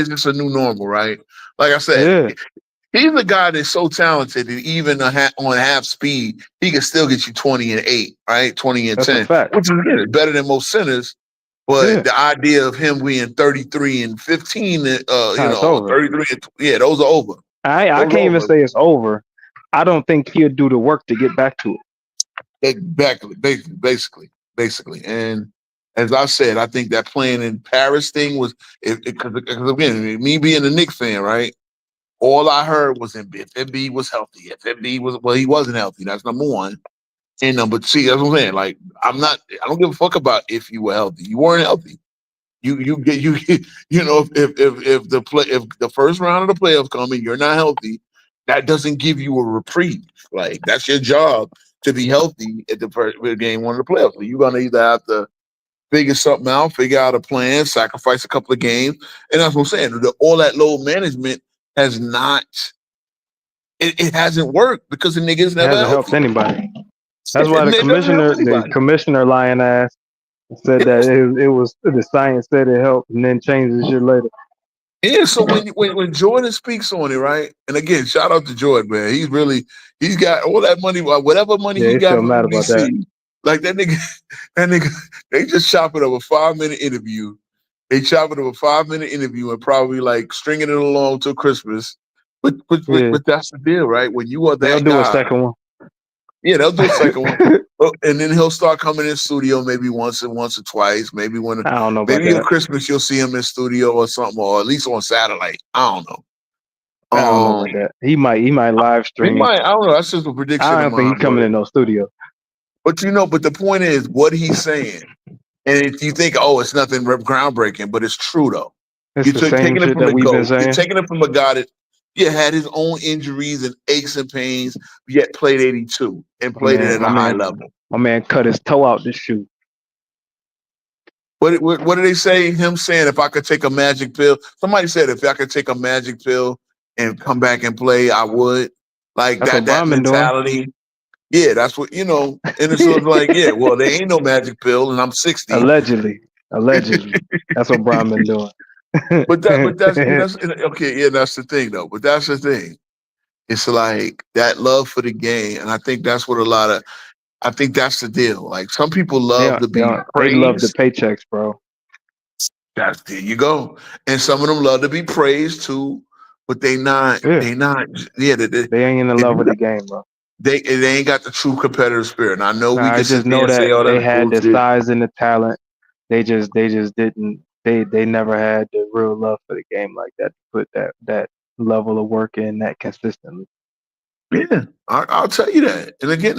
just a new normal, right? Like I said, Yeah. he's a guy that's so talented that even on half speed, he can still get you 20 and 8, right? 20 and That's a 10, fact. which is better than most centers. But the idea of him being 33 and 15, It's over. 33, those are over. I Those can't even over. say it's over. I don't think he'll do the work to get back to it. Basically. And as I said, I think that playing in Paris thing was because again, me being a Knicks fan, right? All I heard was if Embiid was healthy. If Embiid he wasn't healthy. That's number one. And number two, that's what I'm saying. Like, I don't give a fuck about if you were healthy. You weren't healthy. If the first round of the playoffs come and you're not healthy, that doesn't give you a reprieve. Like, that's your job to be healthy at the first game one of the playoffs. So you're gonna either have to figure something out, figure out a plan, sacrifice a couple of games, and that's what I'm saying. All that load management has not. It hasn't worked because the niggas It never hasn't helped healthy. anybody. That's why It doesn't help the anybody. commissioner lying ass said that it was the science said it helped and then changed the shit later. Yeah, so when Jordan speaks on it, right? And again, shout out to Jordan, man. He's got all that money, whatever money Yeah, he he's got still from mad about NBC. Like that nigga, that nigga, they just chop it up a 5-minute interview. They chop it up a 5-minute interview and probably like stringing it along till Christmas. Yeah. But that's the deal, right? When you are They'll that do a guy, second one. yeah, they'll do a second one. Oh, and then he'll start coming in studio maybe once or twice. Maybe I don't know about maybe on that. Christmas you'll see him in studio or something, or at least on satellite. I don't know. I don't know about that. He might live He stream. might. I don't know. That's just a prediction I of don't think mine. he's coming in no studio. But but the point is what he's saying. And if you think, oh, it's nothing groundbreaking, but it's true though. It's You're the same taking it shit from that the we've been GOAT. You're saying. taking it from a guy that had his own injuries and aches and pains, yet played 82 and played it at a high level. My man cut his toe out this shoe. What do they say? Him saying, if I could take a magic pill. Somebody said, if I could take a magic pill and come back and play, I would. Like That's what that Bronman doing. mentality. Yeah, that's what, and it's sort of like, yeah, well, there ain't no magic pill and I'm 60. Allegedly. That's what Bronman doing. But that's okay, yeah, that's the thing though. But that's the thing. It's like that love for the game. And I think that's what I think that's the deal. Like some people love to be praised. They love the paychecks, bro. There you go. And some of them love to be praised too, but they ain't in love with the game, bro. They ain't got the true competitive spirit. And I know we can just know that they had the bullshit. size and the talent. They just didn't. They never had the real love for the game like that to put that level of work in that consistently. Yeah, I'll tell you that. And again,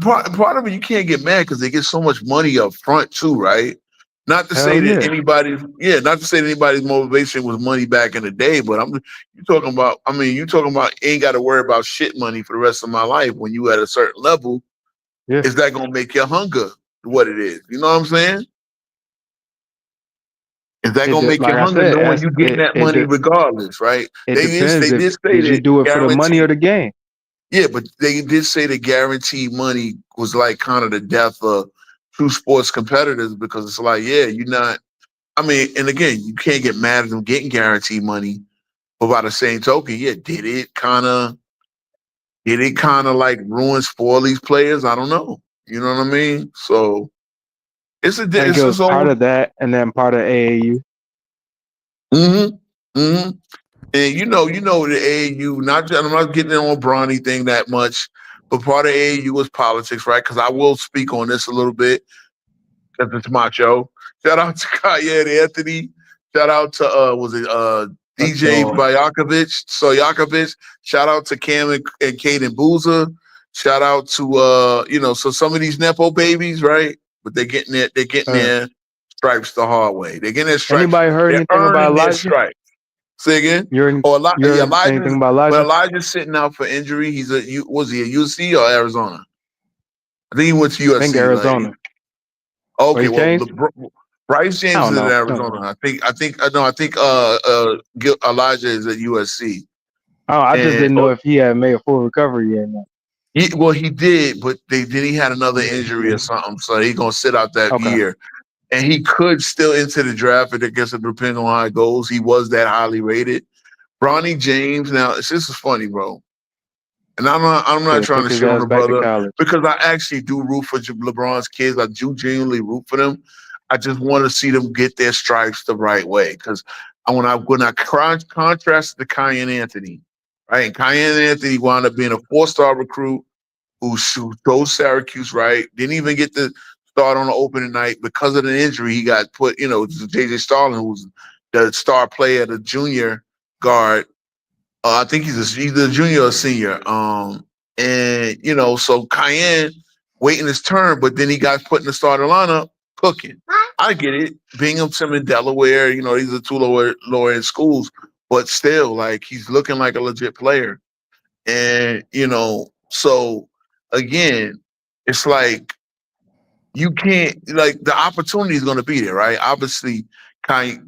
part of it you can't get mad because they get so much money up front too, right? Not to say that anybody's motivation was money back in the day, but you talking about ain't got to worry about shit money for the rest of my life when you at a certain level. Yeah. Is that gonna make your hunger what it is? You know what I'm saying? Is that gonna make your hunger knowing you getting that money regardless, right? They did say you do it for the money or the game. Yeah, but they did say the guaranteed money was like kind of the death of true sports competitors because it's like, yeah, you're not. I mean, and again, you can't get mad at them getting guaranteed money, but by the same token, yeah, did it kind of like spoil these players? I don't know. You know what I mean? So it's part of that, and then part of AAU. And you know the AAU. I'm not getting on Bronny thing that much, but part of AAU was politics, right? Because I will speak on this a little bit because it's macho. Shout out to Kanye Anthony. Shout out to DJ Soyakovich. Shout out to Cam and Caden Boozer. Shout out to so some of these Nepo babies, right? But they're getting their stripes the hard way. They're getting their stripes. Anybody heard anything about Elijah? Stripes. Say again? Anything about Elijah? But Elijah's sitting out for injury. Was he a UC or Arizona? I think he went to USC. I think Arizona. Okay, well, Bryce James is at Arizona. I think Elijah is at USC. Oh, I just didn't know if he had made a full recovery yet. He did, but then he had another injury or something, so he's gonna sit out that year. And he could still enter the draft, but I guess it depends on how it goes. He was that highly rated. Bronny James. Now, this is funny, bro. And I'm not trying to show him, brother, because I actually do root for LeBron's kids. I do genuinely root for them. I just want to see them get their stripes the right way. Because when I contrast to Kyan Anthony, right? And Kyan Anthony wound up being a 4-star recruit who chose Syracuse, right? Didn't even get to start on the opening night because of the injury. He got put, JJ Starlin, who's the star player, the junior guard. I think he's either a junior or a senior. So Cayenne waiting his turn, but then he got put in the starting lineup cooking. I get it. Binghamton in Delaware, these are two lower end schools, but still, like, he's looking like a legit player. And, so again, it's like, you can't, like, the opportunity is going to be there, right? Obviously,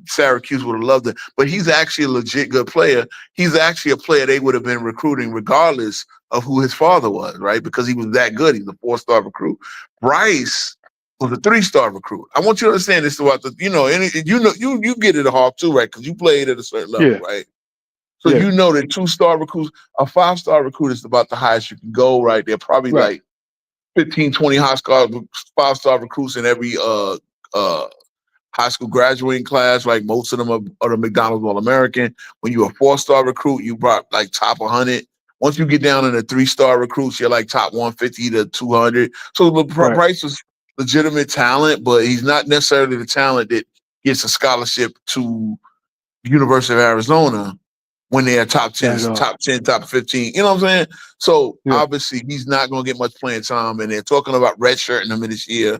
Syracuse would have loved it, but he's actually a legit good player. He's actually a player they would have been recruiting regardless of who his father was, right? Because he was that good. He's a 4-star recruit. Bryce was a 3-star recruit. I want you to understand this about you get it a Hawk too, right? Because you played at a certain level, right? So you know that 2-star recruits, a 5-star recruit is about the highest you can go, right? They're probably like 15, 20 five-star recruits in every high school graduating class. Like most of them are the McDonald's All-American. When you're a 4-star recruit, you brought like top 100. Once you get down in the 3-star recruits, you're like top 150 to 200. So Right. Bryce was legitimate talent, but he's not necessarily the talent that gets a scholarship to University of Arizona when they're top 10, That's all. top 10, top 15. You know what I'm saying? So Yeah. obviously he's not going to get much playing time, and they're talking about redshirting him in this year,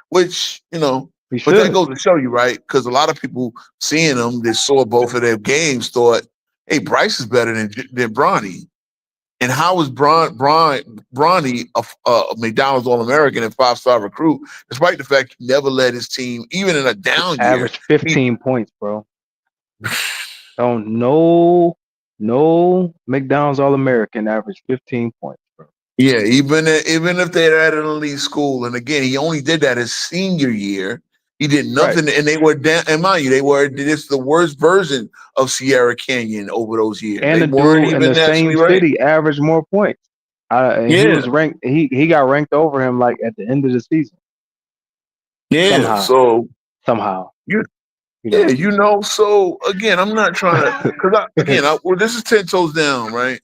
which, you know, He but that should. goes to show you, right? Because a lot of people seeing them that saw both of their games thought, hey, Bryce is better than Bronny. And how was Bronny a McDonald's All-American and 5-star recruit, despite the fact he never led his team, even in a down year? Average 15 points, bro. No McDonald's All-American average 15 points, bro. Yeah, even if they're at an elite school, and again, he only did that his senior year. He did nothing, and they were down. And mind you, they were this the worst version of Sierra Canyon over those years. And They the weren't dude in even the same nationally ranked. city averaged more points. And he Yeah. was ranked. He got ranked over him like at the end of the season Yeah, somehow. You- You know? yeah, you know. So again, I'm not trying to because this is 10 toes down, right?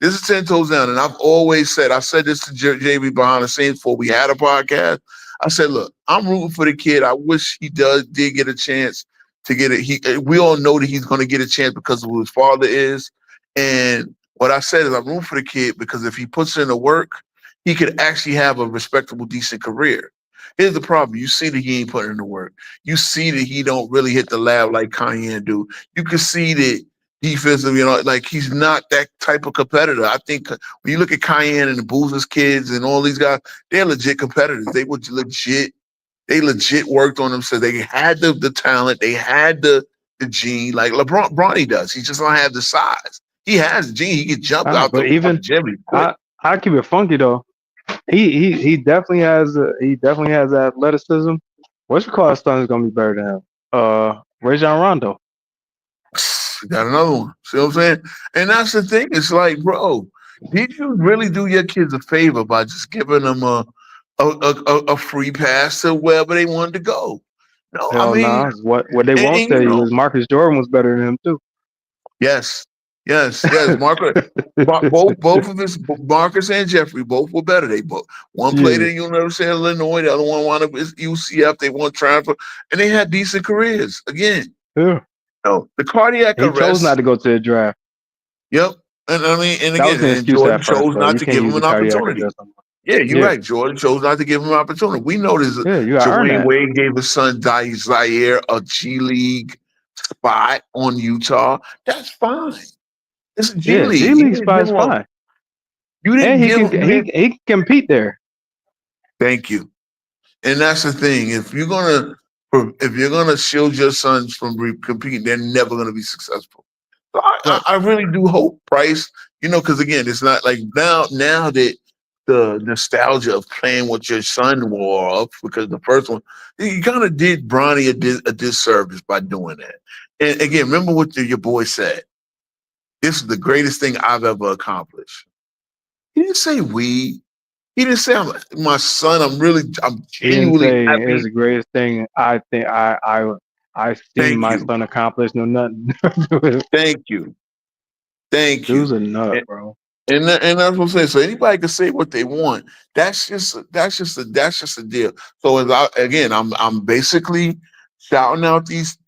This is 10 toes down, and I've always said, I said this to JB behind the scenes before we had a podcast. I said, look, I'm rooting for the kid. I wish he did get a chance to get it. We all know that he's going to get a chance because of who his father is. And what I said is I'm rooting for the kid because if he puts in the work, he could actually have a respectable, decent career. Here's the problem. You see that he ain't putting in the work. You see that he don't really hit the lab like Kanye do. You can see that defensively, you know, like he's not that type of competitor. I think when you look at Cayenne and the Boozers kids and all these guys, they're legit competitors. They legit worked on themselves. They had the talent, they had the gene, like Bronny does. He just don't have the size. He has the gene. He can jump out but the even gym. I keep it funky though. He definitely has the athleticism. What's your call son is gonna be better than him? Rajon Rondo. Got another one. See what I'm saying? And that's the thing. It's like, bro, did you really do your kids a favor by just giving them a free pass to wherever they wanted to go? No, Hell I mean, nah. What they won't and, tell you you know, is Marcus Jordan was better than him too. yes. Marcus, both of his Marcus and Jeffrey both were better. They both one played Yeah. at the University of Illinois, the other one wound up at UCF. They won transfer, and they had decent careers. Again, Yeah. no, the cardiac He arrest. chose not to go to the draft. Yep. And I mean, and That was again, an and excuse Jordan at first, chose though. not You to can't give him use an the cardiac opportunity. arrest. Yeah, you're Yeah. right. Jordan chose not to give him an opportunity. We know this. Yeah, you gotta earn Dwayne that. Wade gave his son Zaire a G League spot on Utah. That's fine. It's a G Yeah, League. G You League didn't spot give is him a- fine. You didn't And give him. he can compete there. Thank you. And that's the thing. If you're gonna shield your sons from competing, they're never gonna be successful. So I really do hope Price, you know, because again, it's not like now that the nostalgia of playing with your son wore off, because the first one, you kind of did Bronny a disservice by doing that. And again, remember what your boy said. This is the greatest thing I've ever accomplished. He didn't say we. He didn't say my son. I'm He didn't genuinely say happy. it's the greatest thing I think I seen Thank my you. son accomplish. No nothing. Thank you. Thank you. Dude's a nut, bro. And that's what I'm saying. So anybody can say what they want. That's just a deal. So I'm basically shouting out these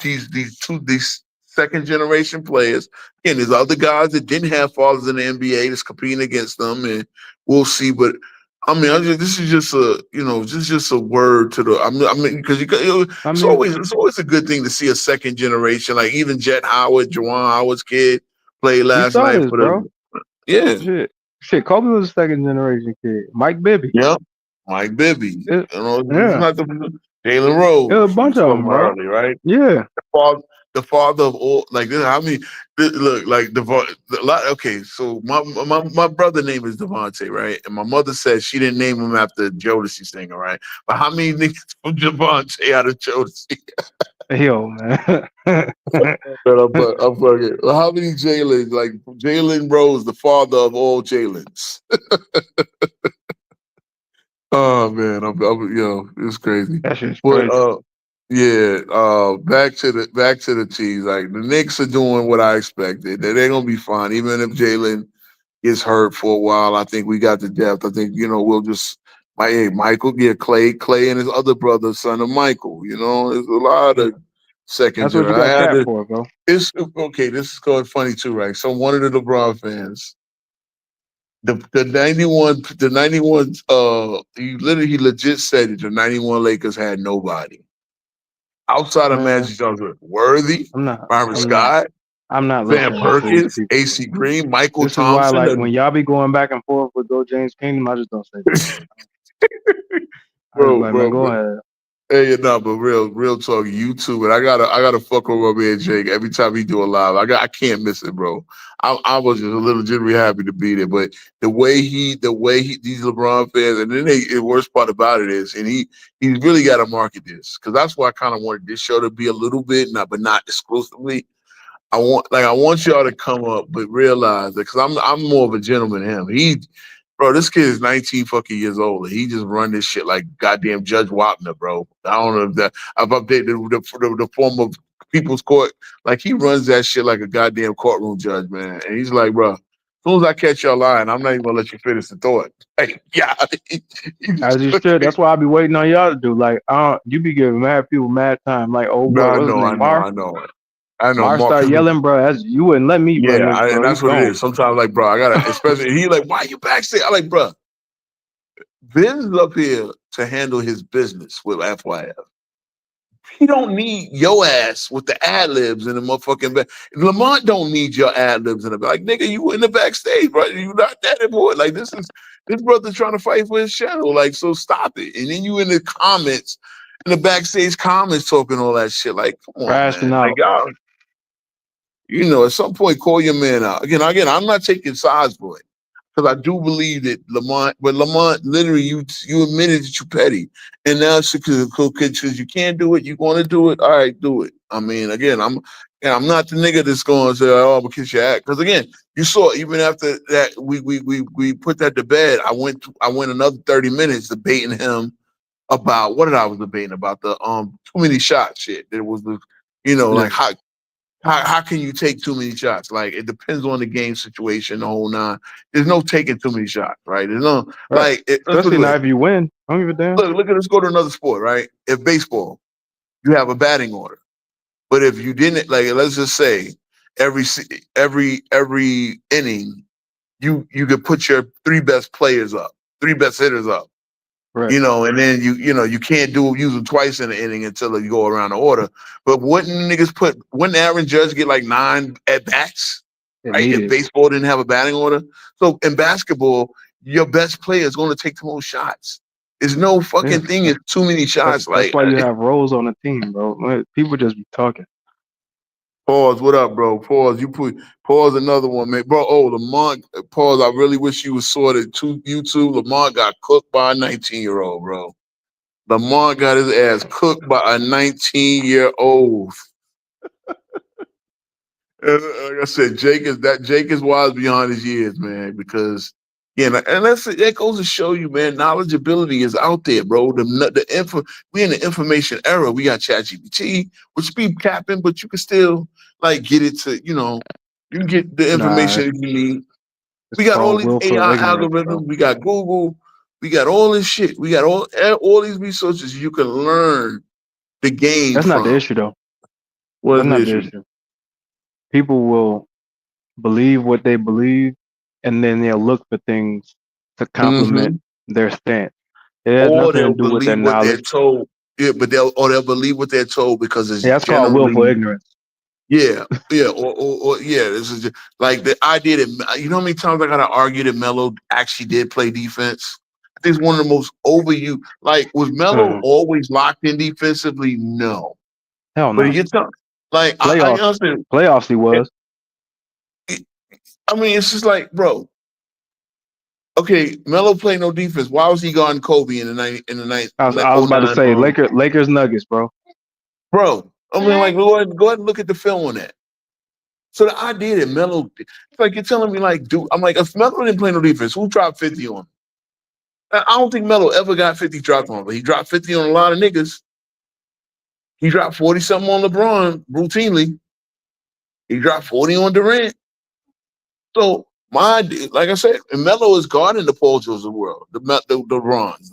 second generation players. Again, there's other guys that didn't have fathers in the NBA that's competing against them, and we'll see. But I mean, this is just a word to the. I mean, because it's always a good thing to see a second generation, like even Jet Howard, Juwan Howard's kid, play last night this, for bro. the Shit. Kobe was a second generation kid. Mike Bibby. Yep. Mike Bibby. Yeah. It's not the Jalen Rose. There's a bunch of them, bro. Early, right? Yeah. The father of all, like this. How many? Look, like okay, so my brother name is Devontae, right? And my mother said she didn't name him after Jodeci singer, right? But how many niggas from Devontae out of Jodeci? Yo, man. But I'm fucking. How many Jalen? Like Jalen Rose, the father of all Jalen's. Oh man, it's crazy. That shit's But crazy. yeah, back to the Chiefs. Like the Knicks are doing what I expected. They're gonna be fine, even if Jalen gets hurt for a while. I think we got the depth. I think we'll just Michael get Clay and his other brother, son of Michael. There's a lot of That's what secondary. you I got had Cap to. for, bro. It's okay. This is going funny too, right? So one of the LeBron fans, the 91, he legit said it. The 91 Lakers had nobody outside of Man, Magic Johnson, Worthy, I'm not. Byron I'm not. Scott, I'm not Van listening to these Perkins, people, AC bro. Green, Michael This is why, Thompson. like, when y'all be going back and forth with Go James Kingdom, I just don't say shit. I just bro, like, man, bro, go bro. ahead. Hey, no, but real talk, YouTube, and I gotta fuck with my man Jake every time he do a live. I can't miss it, bro. I was just a little genuinely happy to be there, but the way he these LeBron fans, and then the worst part about it is, and he really got to market this because that's why I kind of wanted this show to be a little bit, but not exclusively. I want y'all to come up, but realize that because I'm more of a gentleman than him. Bro, this kid is 19 fucking years old. And he just run this shit like goddamn Judge Wapner, bro. I don't know if I've updated the form of people's court. Like he runs that shit like a goddamn courtroom judge, man. And he's like, bro, as soon as I catch y'all lying, I'm not even gonna let you finish the thought. Like, yeah, As you should. That's why I be waiting on y'all to do. Like, you be giving mad people mad time. Like, old no, boy, I what's his know, I name? know, Mar. I know. I know, Mar Mark. start yelling, bro. You wouldn't let me run this, And bro. You that's what it gone. is. Sometimes, like, bro, I gotta, especially he like, why you backstage? I like, bro, Vince is up here to handle his business with FYF. He don't need your ass with the ad libs in the motherfucking back. Lamont don't need your ad libs in the back. Like, nigga, you in the backstage, bro. You not that important. Like, this brother trying to fight for his channel. Like, so stop it. And then you in the comments, in the backstage comments talking all that shit. Like, come on, Crashing man. Like, out. y'all, at some point, call your man out. Again, I'm not taking sides for it. Because I do believe that Lamont, literally, you admitted that you petty, and now because you can't do it, you want to do it. All right, do it. I mean, again, I'm not the nigga that's going to say, "Oh, I'm gonna kiss your ass." Because again, you saw even after that, we put that to bed. I went another 30 minutes debating him about what did I was debating about the too many shots shit. There was the like how can you take too many shots? Like it depends on the game situation, the whole nine. There's no taking too many shots, right? There's no Right. let's Especially look now at if you win. I don't give a damn. look at let's go to another sport, right? If baseball, you have a batting order, but if you didn't like, let's just say every inning, you could put your three best hitters up. Right. And then you can't use them twice in the inning until you go around the order. But wouldn't Aaron Judge get like 9 at bats? Right? If baseball didn't have a batting order. So in basketball, your best player is going to take the most shots. There's no fucking thing is too many shots. That's why you have roles on the team, bro. People just be talking. Pause. What up, bro? Pause. Pause. Another one, man. Bro. Oh, Lamont. Pause. I really wish you was sorted to YouTube. Lamont got cooked by a 19-year-old, bro. Lamont got his ass cooked by a 19-year-old. Like I said, Jake is wise beyond his years, man. Because and that goes to show you, man. Knowledgeability is out there, bro. We in the information era. We got ChatGPT, which be capping, but you can still like get it to you can get the information you need. We got all these AI algorithms. We got Google. We got all this shit. We got all these resources you can learn the game. That's not the issue, though. What's the issue? People will believe what they believe, and then they'll look for things to complement their stance. It has nothing to do with their knowledge. They're told. Yeah, but they'll believe what they're told because it's that's called willful ignorance. Yeah, or this is just, like the idea that how many times I gotta argue that Melo actually did play defense. I think it's one of the most overused. Like was Melo always locked in defensively? No, hell no. But you tell like playoffs he was. I mean, it's just like, bro. Okay, Melo played no defense. Why was he guarding Kobe in the ninth? I was about to say Lakers Nuggets, bro. Bro, I mean, like, go ahead and look at the film on that. So the idea that Melo, it's like you're telling me, like, dude, I'm like, if Melo didn't play no defense, who dropped 50 on him? I don't think Melo ever got 50 dropped on, but he dropped 50 on a lot of niggas. He dropped 40 something on LeBron routinely. He dropped 40 on Durant. So like I said, and Melo is guarding the Paul George of the world, the Rons.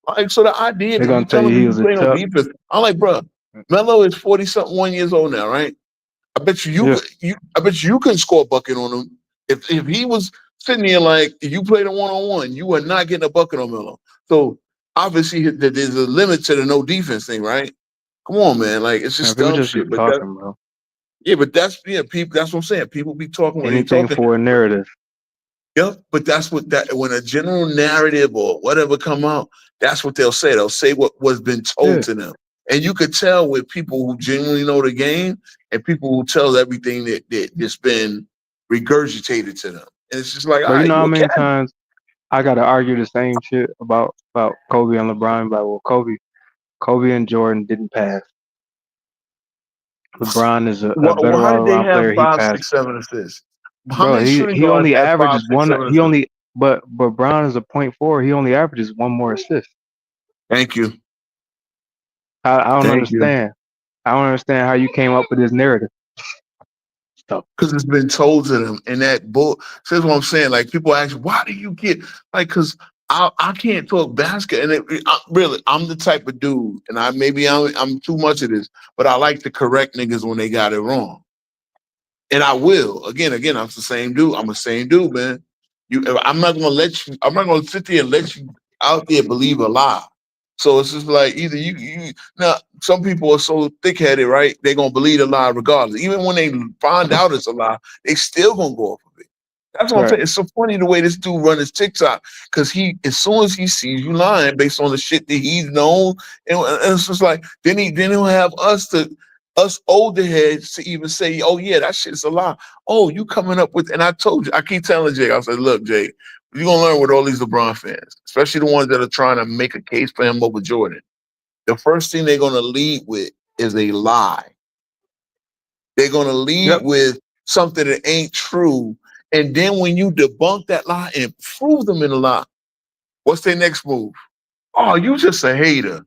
Like, so the idea They're that you gonna tell telling you me he you was a play no tough. defense, I'm like, bro, Melo is 40 something 1 years old now, right? I bet you Yeah. I bet you couldn't score a bucket on him. If he was sitting there like if you played a 1-on-1, you are not getting a bucket on Melo. So obviously there's a limit to the no defense thing, right? Come on, man. Like it's Man, just people dumb just be shit. But talking, bro. that's people. That's what I'm saying. People be talking when they Anything talking. for a narrative. Yep. But that's what when a general narrative or whatever come out, that's what they'll say. They'll say what was been told Yeah. to them. And you could tell with people who genuinely know the game and people who tell everything that just been regurgitated to them. And it's just like, all But you right, know you how a many cat. times I gotta argue the same shit about Kobe and LeBron? Like, well, Kobe and Jordan didn't pass. LeBron is a better Why all did they around have player. He 5, passed. 6, 7 assists? How Bro, many shooting he guards only have 5, averages 6, one. 7 He assists? only but Brown is a point forward. He only averages one more assist. Thank you. I don't Thank you. understand. I don't understand how you came up with this narrative. Stop. Because it's been told to them, and that bull. So that's what I'm saying. Like people ask, why do you get like? Because I can't talk basket, and really, I'm the type of dude, and I'm too much of this, but I like to correct niggas when they got it wrong, and I will. Again, I'm the same dude. I'm the same dude, man. I'm not gonna let you. I'm not gonna sit there and let you out there believe a lie. So it's just like either you now some people are so thick-headed, right? They're gonna believe the lie regardless. Even when they find out it's a lie, they still gonna go off of it. That's what I'm Right. saying. It's so funny the way this dude run his TikTok because as soon as he sees you lying based on the shit that he's known, and it's just like then he'll have us older heads to even say, oh yeah, that shit's a lie. Oh, you coming up with, and I told you, I keep telling Jake, I said, look, Jake, you're gonna learn with all these LeBron fans, especially the ones that are trying to make a case for him over Jordan. The first thing they're gonna lead with is a lie. They're gonna lead Yep. with something that ain't true. And then when you debunk that lie and prove them in a lie, what's their next move? Oh, you just a hater.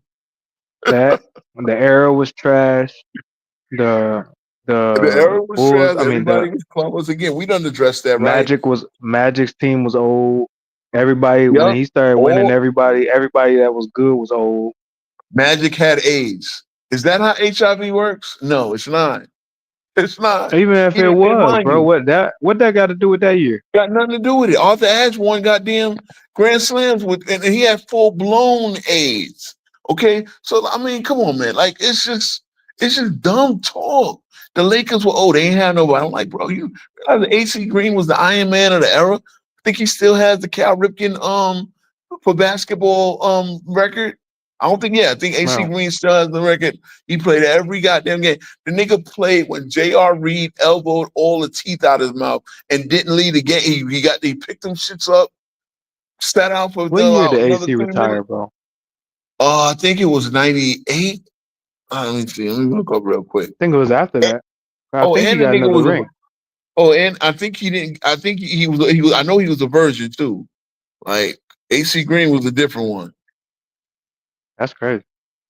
That the era was trash. The The era was Bulls. trash. I mean, the Everybody was clueless. Again, we done addressed that, right? Magic's team was old. Everybody when Yep. he started winning, All everybody that was good was old. Magic had AIDS. Is that how HIV works? No, it's not. It's not. Even if He it didn't was, mind bro, you. what that got to do with that year? Got nothing to do with it. Arthur Ashe won goddamn Grand Slams and he had full blown AIDS. Okay, so I mean, come on, man. Like it's just dumb talk. The Lakers were they ain't have nobody. I'm like, bro, you realize that AC Green was the Iron Man of the era? I think he still has the Cal Ripken for basketball record. I don't think I think AC No. Green still has the record. He played every goddamn game. The nigga played when J.R. Reed elbowed all the teeth out of his mouth and didn't lead the game. He picked them shits up, sat out for What year did another AC 20 retire, minutes. bro? I think it was 98. Let me see. Let me look up real quick. I think it was after that. I think he And the got nigga another was ring. and I think he didn't. I think he was. I know he was a virgin too. Like AC Green was a different one. That's crazy.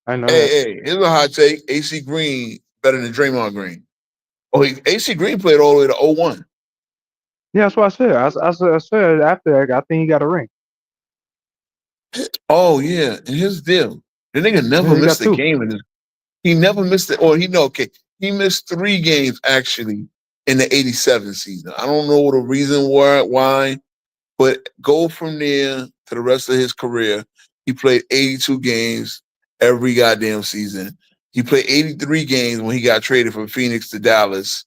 I know that. Hey, here's a hot take. AC Green better than Draymond Green. AC Green played all the way to 01. Yeah, that's what I said. I said after that, I think he got a ring. Oh yeah, and here's the deal: the nigga Yeah, never he got missed a two. game he never missed it. Or he missed 3 games actually in the '87 season. I don't know the reason why, but go from there to the rest of his career. He played 82 games every goddamn season. He played 83 games when he got traded from Phoenix to Dallas.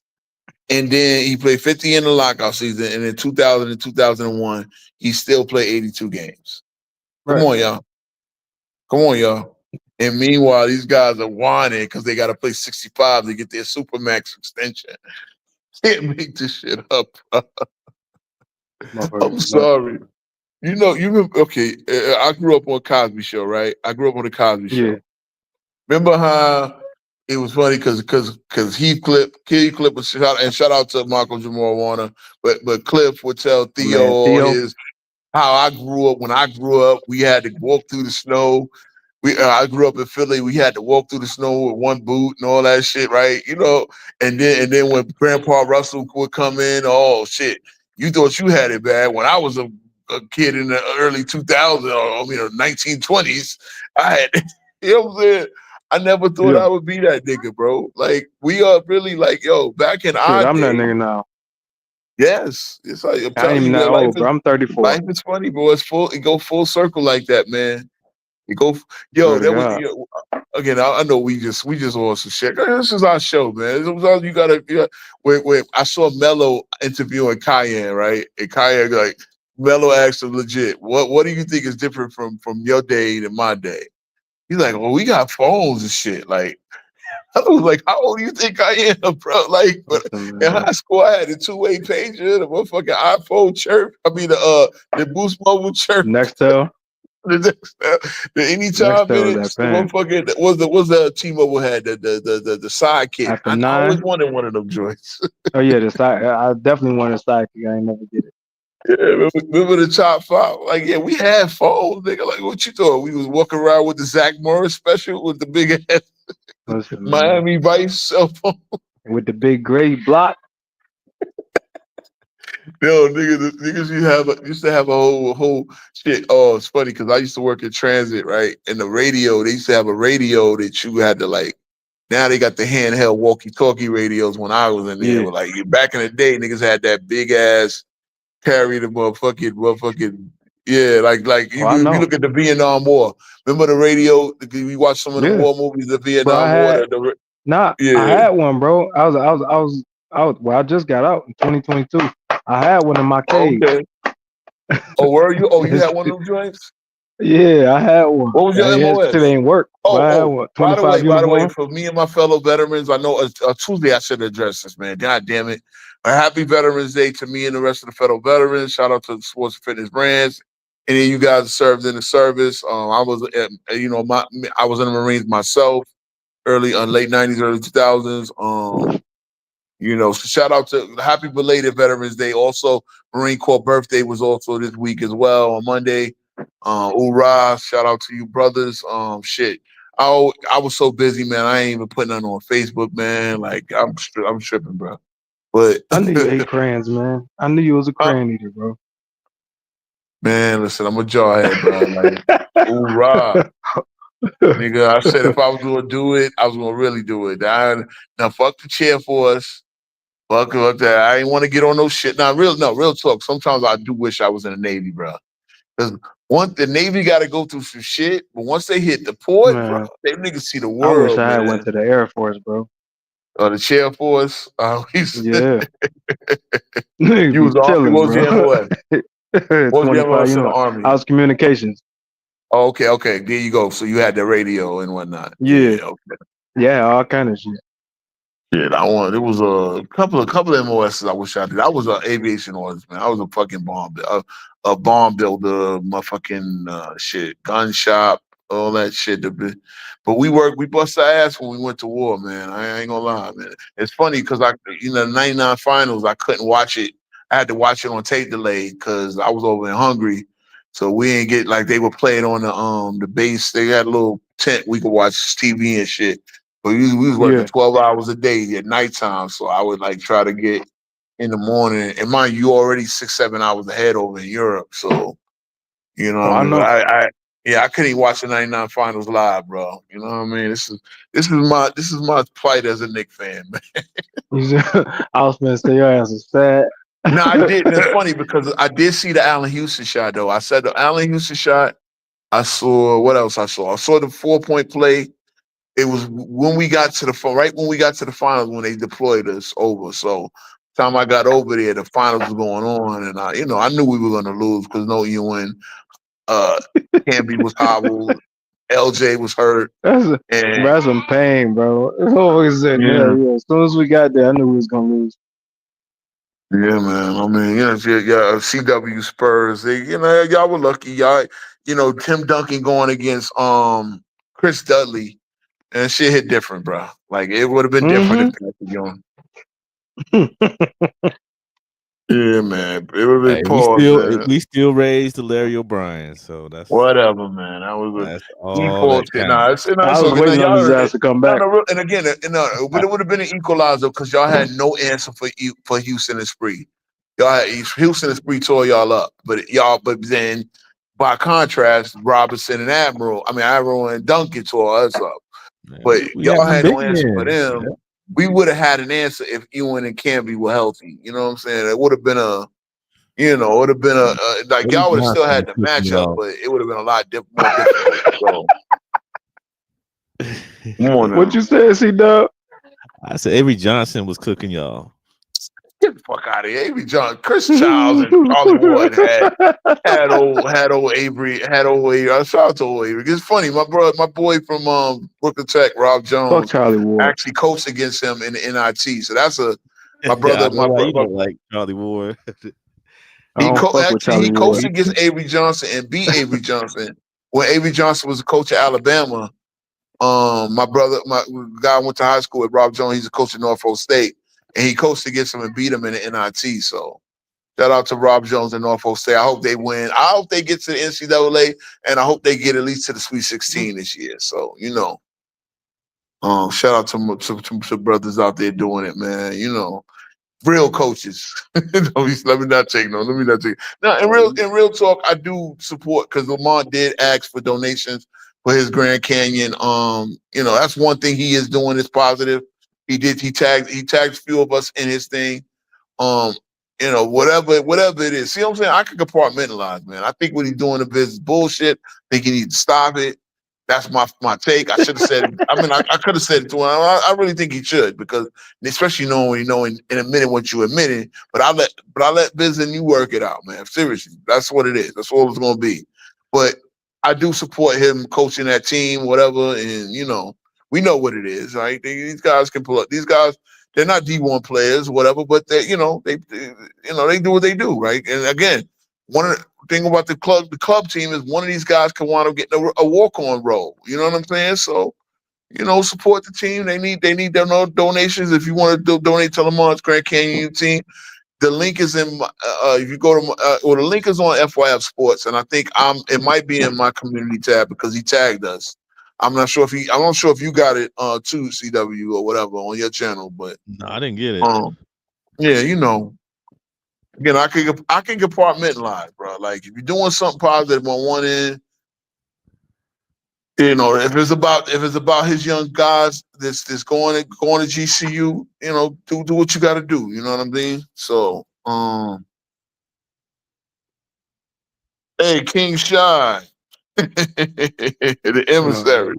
And then he played 50 in the lockout season. And in 2000 and 2001, he still played 82 games. Come Right. on, y'all. Come on, y'all. And meanwhile, these guys are whining because they got to play 65 to get their Supermax extension. Can't make this shit up. I'm sorry. Okay. I grew up on Cosby Show, right? I grew up on the Cosby Show. Yeah. Remember how it was funny because Cliff was shout out to Michael Jamal Warner, but Cliff would tell Theo Man, all Theo. his how I grew up. When I grew up, we had to walk through the snow. I grew up in Philly. We had to walk through the snow with one boot and all that shit, right? And then when Grandpa Russell would come in, oh shit, you thought you had it bad. When I was a kid in the early 2000s, or 1920s, I had, you know what I'm saying? I never thought Yeah. I would be that nigga, bro. Like we are really like, yo, back in Shit, our I'm that day, nigga now. yes, it's like I'm I ain't telling even you, that man, old, bro. I'm 34. life is funny, bro. It go full circle like that, man. It go, yo, Swear to that was God. again. I know we just on some shit. This is our show, man. This was all you gotta. Wait. I saw Mello interviewing Cayenne, right? And Cayenne like Mello asked him legit, what do you think is different from your day to my day? He's like, well, we got phones and shit. Like, I was like, how old do you think I am, bro? Like, but Listen, in man. high school, I had a two-way pager, the motherfucking iPhone chirp. I mean, the Boost Mobile chirp. Nextel. The anytime Nextel is minutes, that the pen. motherfucking was the T-Mobile had the sidekick. After I 9. always wanted one of them joints. Oh yeah, the side. I definitely want a sidekick. I ain't never get it. Yeah, remember the top five? Like, yeah, we had phones, nigga. Like, what you thought? We was walking around with the Zach Morris special with the big ass Listen, man. Miami Vice cell phone. With the big gray block. Yo, niggas used to have a whole shit. Oh, it's funny because I used to work in transit, right? And the radio, they used to have a radio that you had to like. Now they got the handheld walkie-talkie radios. When I was in there, Yeah. but like back in the day, niggas had that big ass carry the motherfucking yeah. Like Oh, I if you know. look at the Vietnam War, remember the radio? We watched some of the Yeah. war movies, the Bro, I Vietnam War. had I Yeah. had one, bro. I was out. Well, I just got out in 2022. I had one in my cage. Okay. Oh, where are you? Oh, you It's- had one of them joints? yeah, I had one. What was your Shit MOS? ain't work. But I had Oh, one. by the 25 way, uniform. for me and my fellow veterans, I know Tuesday I should address this, man. God damn it. A happy Veterans Day to me and the rest of the federal veterans. Shout out to the sports and fitness brands. Any of you guys that served in the service. I was, I was in the Marines myself, late 90s, early 2000s. So shout out to happy belated Veterans Day. Also, Marine Corps birthday was also this week as well on Monday. Hoorah! Shout out to you, brothers. Shit. I was so busy, man. I ain't even putting nothing on Facebook, man. Like I'm tripping, bro. But I knew you ate crayons, man. I knew you was a crayon eater, bro. man, listen, I'm a jawhead, bro. Like, hoorah. Nigga, I said if I was gonna do it, I was gonna really do it. Now fuck the chair force. Fuck that. I ain't want to get on no shit. Now, real talk. Sometimes I do wish I was in the Navy, bro. Because the Navy got to go through some shit, but once they hit the port, bro, Man, they niggas see the I wish world, I had man. went to the Air Force, bro. The chair force. Yeah. You was Niggas Army. chilling, What was your bro. MOS? What was your 25, MOS in the Army? I was communications. Oh, okay. There you go. So you had the radio and whatnot. Yeah. Okay. Yeah, all kind of shit. Shit, It was a couple of MOSs I wish I did. I was an aviation orders, man. I was a fucking a bomb builder, motherfucking shit, gun shop, all that shit. But we bust our ass when we went to war, man. I ain't gonna lie, man. It's funny because the '99 finals, I couldn't watch it. I had to watch it on tape delay because I was over in Hungary. So we ain't get like they were playing on the base. They had a little tent we could watch TV and shit. But we was working 12 hours a day at nighttime, so I would like try to get in the morning. And mind you, already 6-7 hours ahead over in Europe, so you know what I mean. know. But I couldn't even watch the '99 finals live, bro. You know what I mean? This is my plight as a Knicks fan, man. I was gonna say your ass is fat. No, I didn't. It's funny because I did see the Allen Houston shot though. I said the Allen Houston shot. I saw what else I saw. I saw the 4-point play. It was when we got to the finals when they deployed us over. So time I got over there, the finals was going on, and I knew we were gonna lose because no Ewan, Camby was hobbled, LJ was hurt, and That's some pain, bro. Yeah. As soon as we got there, I knew we was gonna lose. yeah, man. I mean, CW Spurs. Y'all were lucky. Y'all, Tim Duncan going against Chris Dudley. And shit hit different, bro. Like it would have been different if Patrick Ewing. Yeah, man. It would have Hey, been pause, man. we still raised the Larry O'Brien, so Whatever, man. That was that's a all default that shit. Nah, counts. I it's was okay. Now, waiting on y'all his heard ass it. to come No, back. no, and again, but it would have been an equalizer because y'all had no answer for Houston and Spree. Y'all had Houston and Spree tore y'all up, but then by contrast, Robinson and Admiral and Duncan tore us up. Man, But we had y'all some had big no answer for men. them. Yeah. We would have had an answer if Ewan and Camby were healthy. You know what I'm saying? It would have been it would have been like Eddie y'all would have still Johnson had was the cooking matchup, y'all. but it would have been a lot more difficult. So come on now. What you said, C-Dub? I said Avery Johnson was cooking y'all. Get the fuck out of here. Avery John, Chris Childs and Charlie Ward had old Avery. Shout out to old Avery. It's funny, my boy from Brooklyn Tech, Rob Fuck Jones, Charlie Ward. actually coached against him in the NIT. So that's my I brother. know why you don't like Charlie Ward. I don't fuck with Charlie He Ward. coached against Avery Johnson and beat Avery Johnson when Avery Johnson was a coach at Alabama. My guy I went to high school with, Rob Jones. He's a coach at Norfolk State, and he coached against him and beat him in the NIT. So shout out to Rob Jones and Norfolk State. I hope they win. I hope they get to the NCAA, and I hope they get at least to the Sweet 16 this year. So shout out to brothers out there doing it, man. Real coaches. Let me not take no. Let me not take. No, in real talk, I do support because Lamont did ask for donations for his Grand Canyon. That's one thing he is doing is positive. He did. He tagged a few of us in his thing. Whatever it is. See what I'm saying? I can compartmentalize, man. I think what he's doing is bullshit. I think he needs to stop it. That's my take. I should have said it. I could have said it to him. I really think he should because especially knowing in a minute what you admitted. But I let Biz and you work it out, man. Seriously, that's what it is. That's what it's gonna be. But I do support him coaching that team, whatever, and we know what it is, right? These guys can pull up. These guys, they're not D1 players, whatever, but they do what they do, right? And again, one of the thing about the club team is one of these guys can wind up getting a walk-on role. You know what I'm saying? So, support the team. They need their donations. If you want to donate to Lamont's Grand Canyon team, the link is in. If you go to, the link is on FYF Sports, and I think it might be in my community tab because he tagged us. I'm not sure if you got it too, CW or whatever on your channel, but No, I didn't get it. yeah, again, I can compartmentalize, bro. Like if you're doing something positive on one end, if it's about his young guys that's going to GCU, do what you got to do. You know what I mean? So, hey, King Shy, the emissary.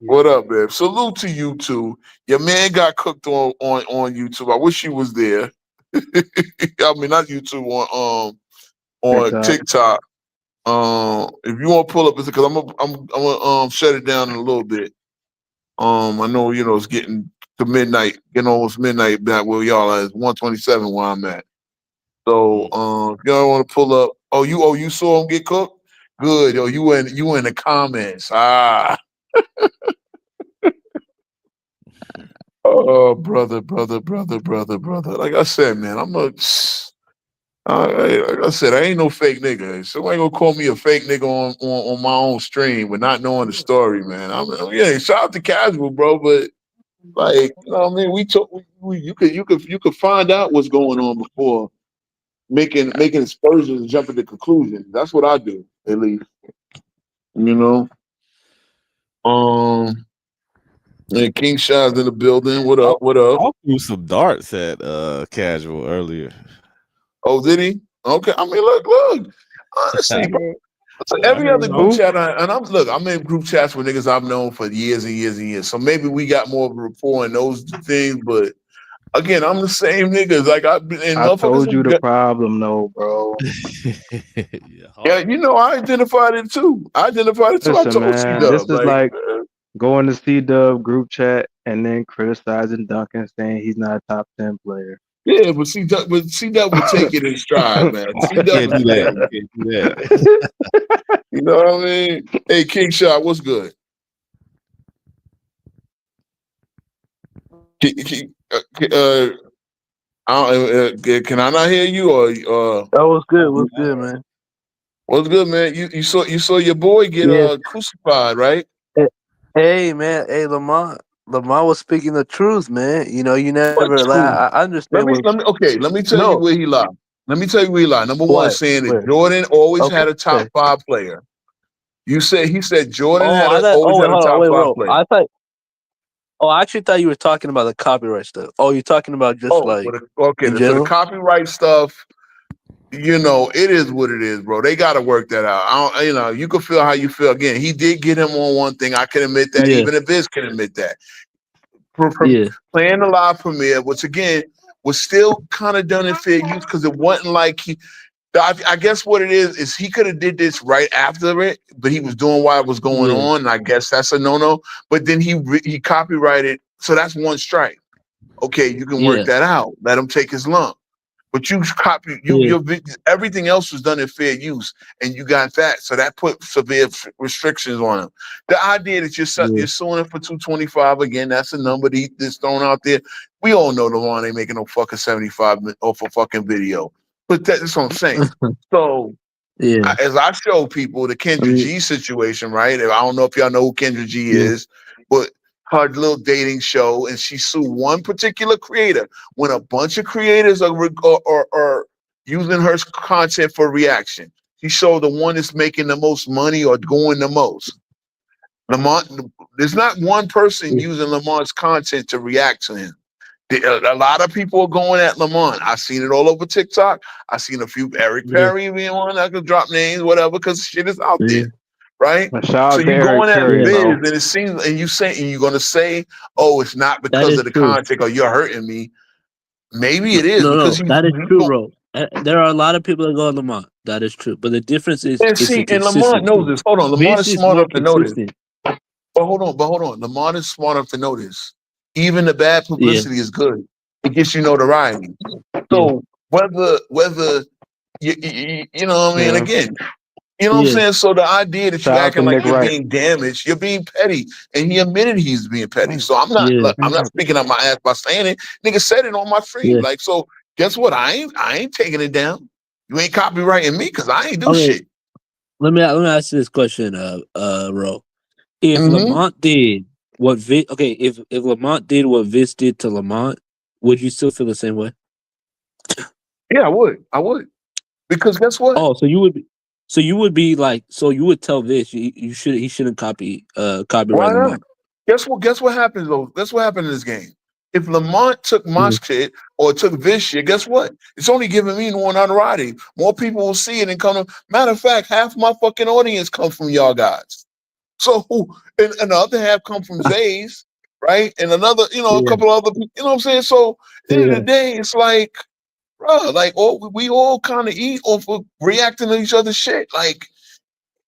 What up, man? Salute to you too. Your man got cooked on YouTube. I wish he was there. I mean, not YouTube on TikTok. If you want to pull up, it's because I'm gonna shut it down in a little bit. I know it's getting to midnight, getting almost midnight back where y'all are. It's 1:27 where I'm at. So if y'all want to pull up, you saw him get cooked? Good. You in the comments. Oh, brother. Like I said, man, like I said, I ain't no fake nigga. Somebody gonna call me a fake nigga on my own stream with not knowing the story, man. Shout out to Casual, bro, but like, what I mean? You could find out what's going on before making aspersions and jumping to conclusions. That's what I do, at least. And King Shy's in the building. What up? I threw some darts at Casual earlier. Oh, did he? Okay. I mean, look. Honestly, bro. So every other group chat, I'm in group chats with niggas I've known for years and years and years. So maybe we got more of a rapport in those things. But again, I'm the same niggas. Like I told you the problem, though, bro. Yeah, I identified it too. Listen, I told man, C-Dub. this is like going to C-Dub group chat and then criticizing Duncan, saying he's not a top 10 player. Yeah, but C-Dub would take it in stride, man. C-Dub Can't do that. Can't do that. You know what I mean? Hey, King Shot, what's good? Can I not hear you? Or That was good. Was good, man. what's good, man? You saw your boy get Yeah. crucified, right? Hey, man. Hey, Lamont. Lamont was speaking the truth, man. You know, you never What like. truth? I understand. Let me tell you No. where he lied. Let me tell you where he lied. Number one, What? saying that Where? Jordan always Okay. had a top 5 player. He said Jordan Oh, I thought. always Oh, wait, had a hold on. top Wait, 5 bro. player. I actually thought you were talking about the copyright stuff. Oh, you're talking about just Oh, like okay. in So the general. copyright stuff, it is what it is, bro. They got to work that out. You can feel how you feel. Again, he did get him on one thing. I can admit that. Yeah. Even if Biz can admit that. Yeah. Playing the live premiere, which again was still kind of done in fair use because it wasn't like I guess what it is he could have did this right after it, but he was doing while it was going Yeah. on, and I guess that's a no-no. But then he copyrighted, so that's one strike. Okay, you can work that out. Let him take his lump. But you copy Yeah. everything else was done in fair use, and you got that. So that put severe restrictions on him. The idea that you're suing him for $225 again, that's a number that's thrown out there. We all know the law ain't making no fucking 75 off a fucking video. But that's what I'm saying. So Yeah. as I show people the Kendra G situation, right? I don't know if y'all know who Kendra G is, but her little dating show, and she sued one particular creator when a bunch of creators are using her content for reaction. She showed the one that's making the most money or going the most. Lamont, there's not one person using Lamont's content to react to him. A lot of people are going at Lamont. I've seen it all over TikTok. I've seen a few Eric Perry being one. I could drop names, whatever, because shit is out there, right? Shout out So to you Eric going at Perry, Biz, bro. and it seems, and you're gonna say, "Oh, it's not because of the content, or you're hurting me." Maybe it is because that is true, bro. There are a lot of people that go on Lamont. That is true, but the difference is And see, and Lamont knows this. Hold on, Lamont is smart enough to know this. But hold on, Lamont is smart enough to know this. Even the bad publicity is good. It gets you notoriety. So whether you know what I mean, again, you know what I'm saying? So the idea that you're acting like you're being damaged, you're being petty. And he admitted he's being petty. So I'm not speaking on my ass by saying it. Nigga said it on my stream. Like, so guess what? I ain't taking it down. You ain't copywriting me because I ain't do shit. Let me ask you this question, Ro. If Lamont did what if Lamont did what Vince did to Lamont, would you still feel the same way? Yeah, I would. Because guess what? Oh, so you would be like, so you would tell Vince he shouldn't copyright Lamont. Guess what happens though? Guess what happened in this game? If Lamont took my shit or took this shit, guess what? It's only giving me more notoriety. More people will see it and come. Matter of fact, half my fucking audience come from y'all guys. So, and the other half come from Zay's, right? And another, a couple other people, you know what I'm saying? So, at the end of the day, it's like, bro, like, we all kind of eat off of reacting to each other's shit. Like,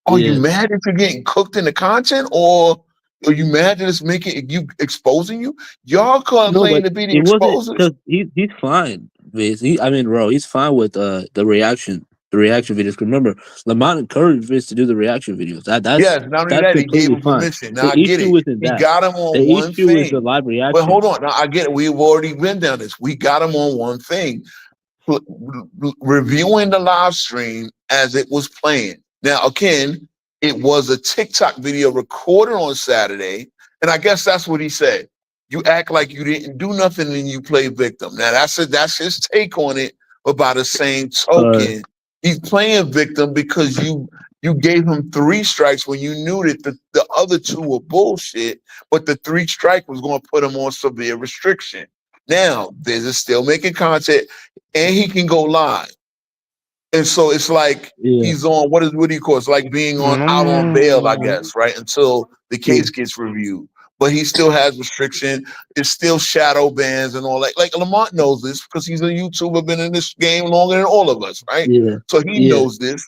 are you mad that you're getting cooked in the content, or are you mad that it's making you exposing you? Y'all claim to be the exposers. He's fine, Viz. Bro, he's fine with the reaction videos. Remember, Lamont encouraged Viz to do the reaction videos. Not only that, he gave him permission. Now I get it. He got him on the one issue thing. Is the live reaction. But hold on, now I get it. We've already been down this. We got him on one thing, reviewing the live stream as it was playing. Now, again, it was a TikTok video recorded on Saturday, and I guess that's what he said. You act like you didn't do nothing and you play victim. Now that's his take on it, but by the same token, he's playing victim because you gave him 3 strikes when you knew that the other 2 were bullshit, but the 3 strike was going to put him on severe restriction. Now, Biz is still making content, and he can go live. And so it's like he's on what do you call it? It's like being out on bail, I guess, right? Until the case gets reviewed. But he still has restriction. It's still shadow bans and all that. Like Lamont knows this because he's a YouTuber, been in this game longer than all of us, right? Yeah. So he knows this,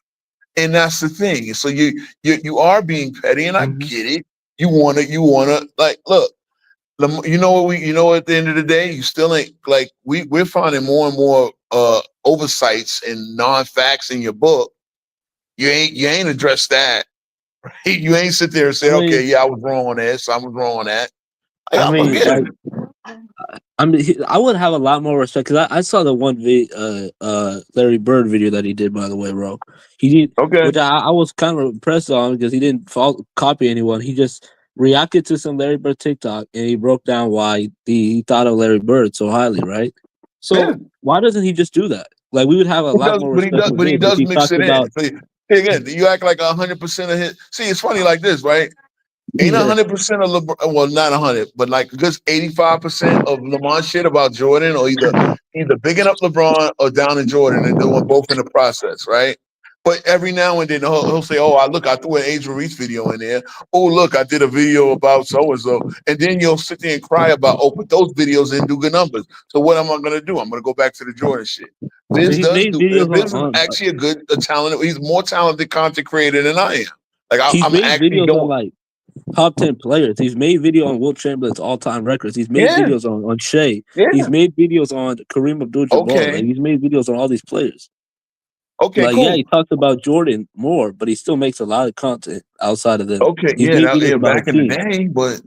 and that's the thing. So you are being petty, and I get it. You wanna like look. You know what? At the end of the day, you still ain't like we're finding more and more oversights and non-facts in your book. You ain't addressed that. Right? You ain't sit there and say, okay, I was wrong on this, I was wrong on that. I mean, I would have a lot more respect because I saw the one Larry Bird video that he did. By the way, bro, he did, Okay. which I was kind of impressed on because he didn't copy anyone. He just reacted to some Larry Bird TikTok and he broke down why he thought of Larry Bird so highly, right? So Yeah. why doesn't he just do that? Like we would have a He lot does, more but he respect does, for but he him if does he mix talked it in. about. See, again, you act like 100% of his. See, it's funny like this, right? Ain't Yeah. 100% of LeBron, well, not 100, but like just 85% of Lamont shit about Jordan, or either bigging up LeBron or down in Jordan, and doing both in the process, right? But every now and then he'll say, "Oh, I threw an Angel Reese video in there. Oh, look, I did a video about so and so," and then you'll sit there and cry about, "Oh, but those videos didn't do good numbers. So what am I gonna do? I'm gonna go back to the Jordan shit." Biz He's does made do. videos Biz is on actually a talented. He's more talented content creator than I am. Like he's I'm made actually videos on doing. like top 10 players. He's made video on Wilt Chamberlain's all-time records. He's made Yeah, videos on Shea. yeah. He's made videos on Kareem Abdul-Jabbar. Like Okay. he's made videos on all these players. Okay, Like yeah, he cool. talks about Jordan more, but he still makes a lot of content outside of them. Okay, He's yeah, made videos yeah, about back his in the team. day, but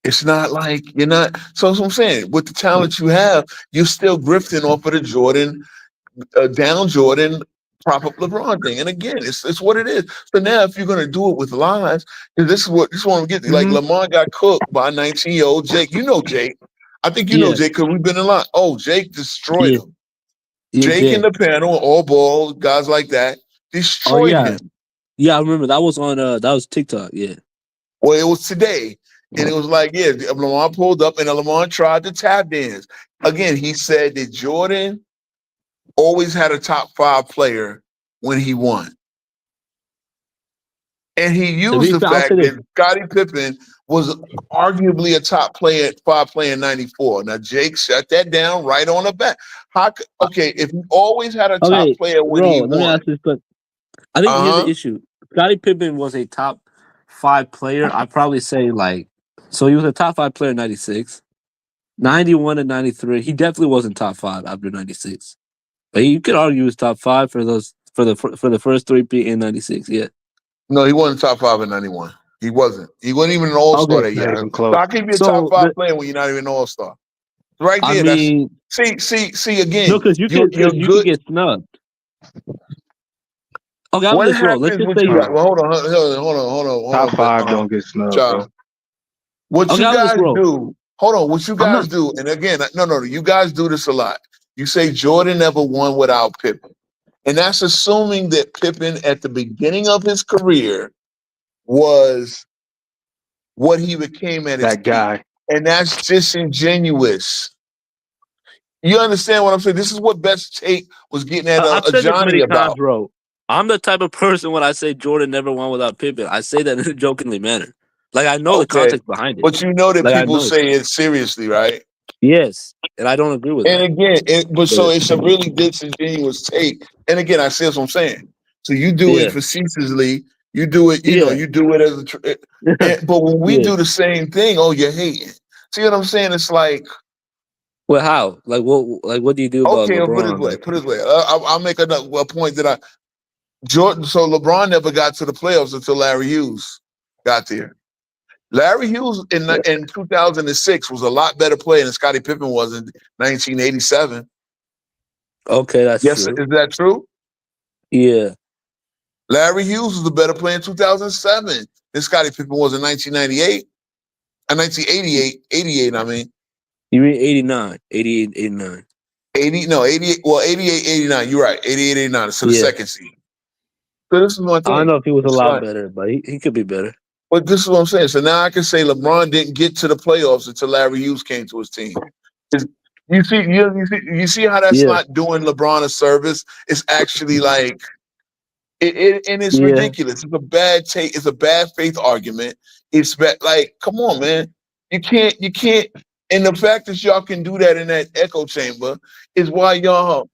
it's not like you're not. So that's what I'm saying. With the talent you have, you're still grifting off of the Jordan, down Jordan, prop up LeBron thing. And again, it's what it is. So now, if you're gonna do it with lies, and this is what I'm getting. Like Mhm. Lamar got cooked by 19-year-old Jake. You know Jake. I think you know Yeah, Jake because we've been in line. Oh, Jake destroyed yeah, him. yeah, Jake in Jay. the panel, all ball, guys like that, Oh destroyed yeah, him. yeah. I remember that was on that was TikTok. Yeah, Well, it was today. And it was like, yeah, Lamar pulled up and Lamar tried to tap dance. Again, he said that Jordan always had a top 5 player when he won. And he to used be the fair, I'll say fact this. that Scottie Pippen was arguably a top player, 5 player in 94. Now, Jake shut that down right on the back. Okay, if he always had a top Okay, player when bro. he Let me won, ask this question. I think here's the uh-huh. issue. Scottie Pippen was a top 5 player. I'd probably say so he was a top 5 player in 96, 91 and 93. He definitely wasn't top 5 after 96. But you could argue he was top 5 for the first 3P in 96. Yeah. No, he wasn't top 5 in 91. He wasn't. He wasn't even an all-star Okay. that Not year. even So close. how can you be a top So 5 player when you're not even an all-star? Right I there, that's mean, see no, again. because You're you could good. get snubbed. Okay, I'm What this role. Let's happens just with say you you. guys? Well, hold Top on, but five don't get snubbed, bro. Charles. What Okay, you I'm this guys role. do? Hold on. What you I'm guys not. do? And again, no. You guys do this a lot. You say Jordan never won without Pippen, and that's assuming that Pippen at the beginning of his career was what he became at his That peak, guy. and that's disingenuous. You understand what I'm saying? This is what Best Take was getting at I've a said this Johnny many times, about. bro. I'm the type of person when I say Jordan never won without Pippen, I say that in a jokingly manner. Like I know the Okay, context behind it. but you know that Like I people know it. say it seriously, right? Yes, and I don't agree with And that. again, so But it's a really disingenuous take. And again, I see what I'm saying. So you do it yeah, facetiously. You do it, yeah, you do it as but when we yeah. do the same thing, oh, you're hating. See what I'm saying? It's like, Well, how? Like what? Like what do you do about okay, I'll put it this LeBron? way. Like Put it this way. I'll make a point that Jordan. So LeBron never got to the playoffs until Larry Hughes got there. Larry Hughes in 2006 was a lot better player than Scottie Pippen was in 1987. okay, that's Yes, true. is that true? Yeah, Larry Hughes was a better player in 2007 than Scottie Pippen was in 1998. 88, I mean. you mean 89, 88, 89. 88, well, 88, 89, you're right, 88, 89, so the Yeah, second seed. So this is my I don't thing. know if he was a It's lot like, better, but he could be better. but this is what I'm saying. So now I can say LeBron didn't get to the playoffs until Larry Hughes came to his team. You see how that's Yeah, not doing LeBron a service? It's actually like and it's yeah. ridiculous. It's a bad take. It's a bad faith argument. It's like, come on, man. You can't. And the fact that y'all can do that in that echo chamber is why y'all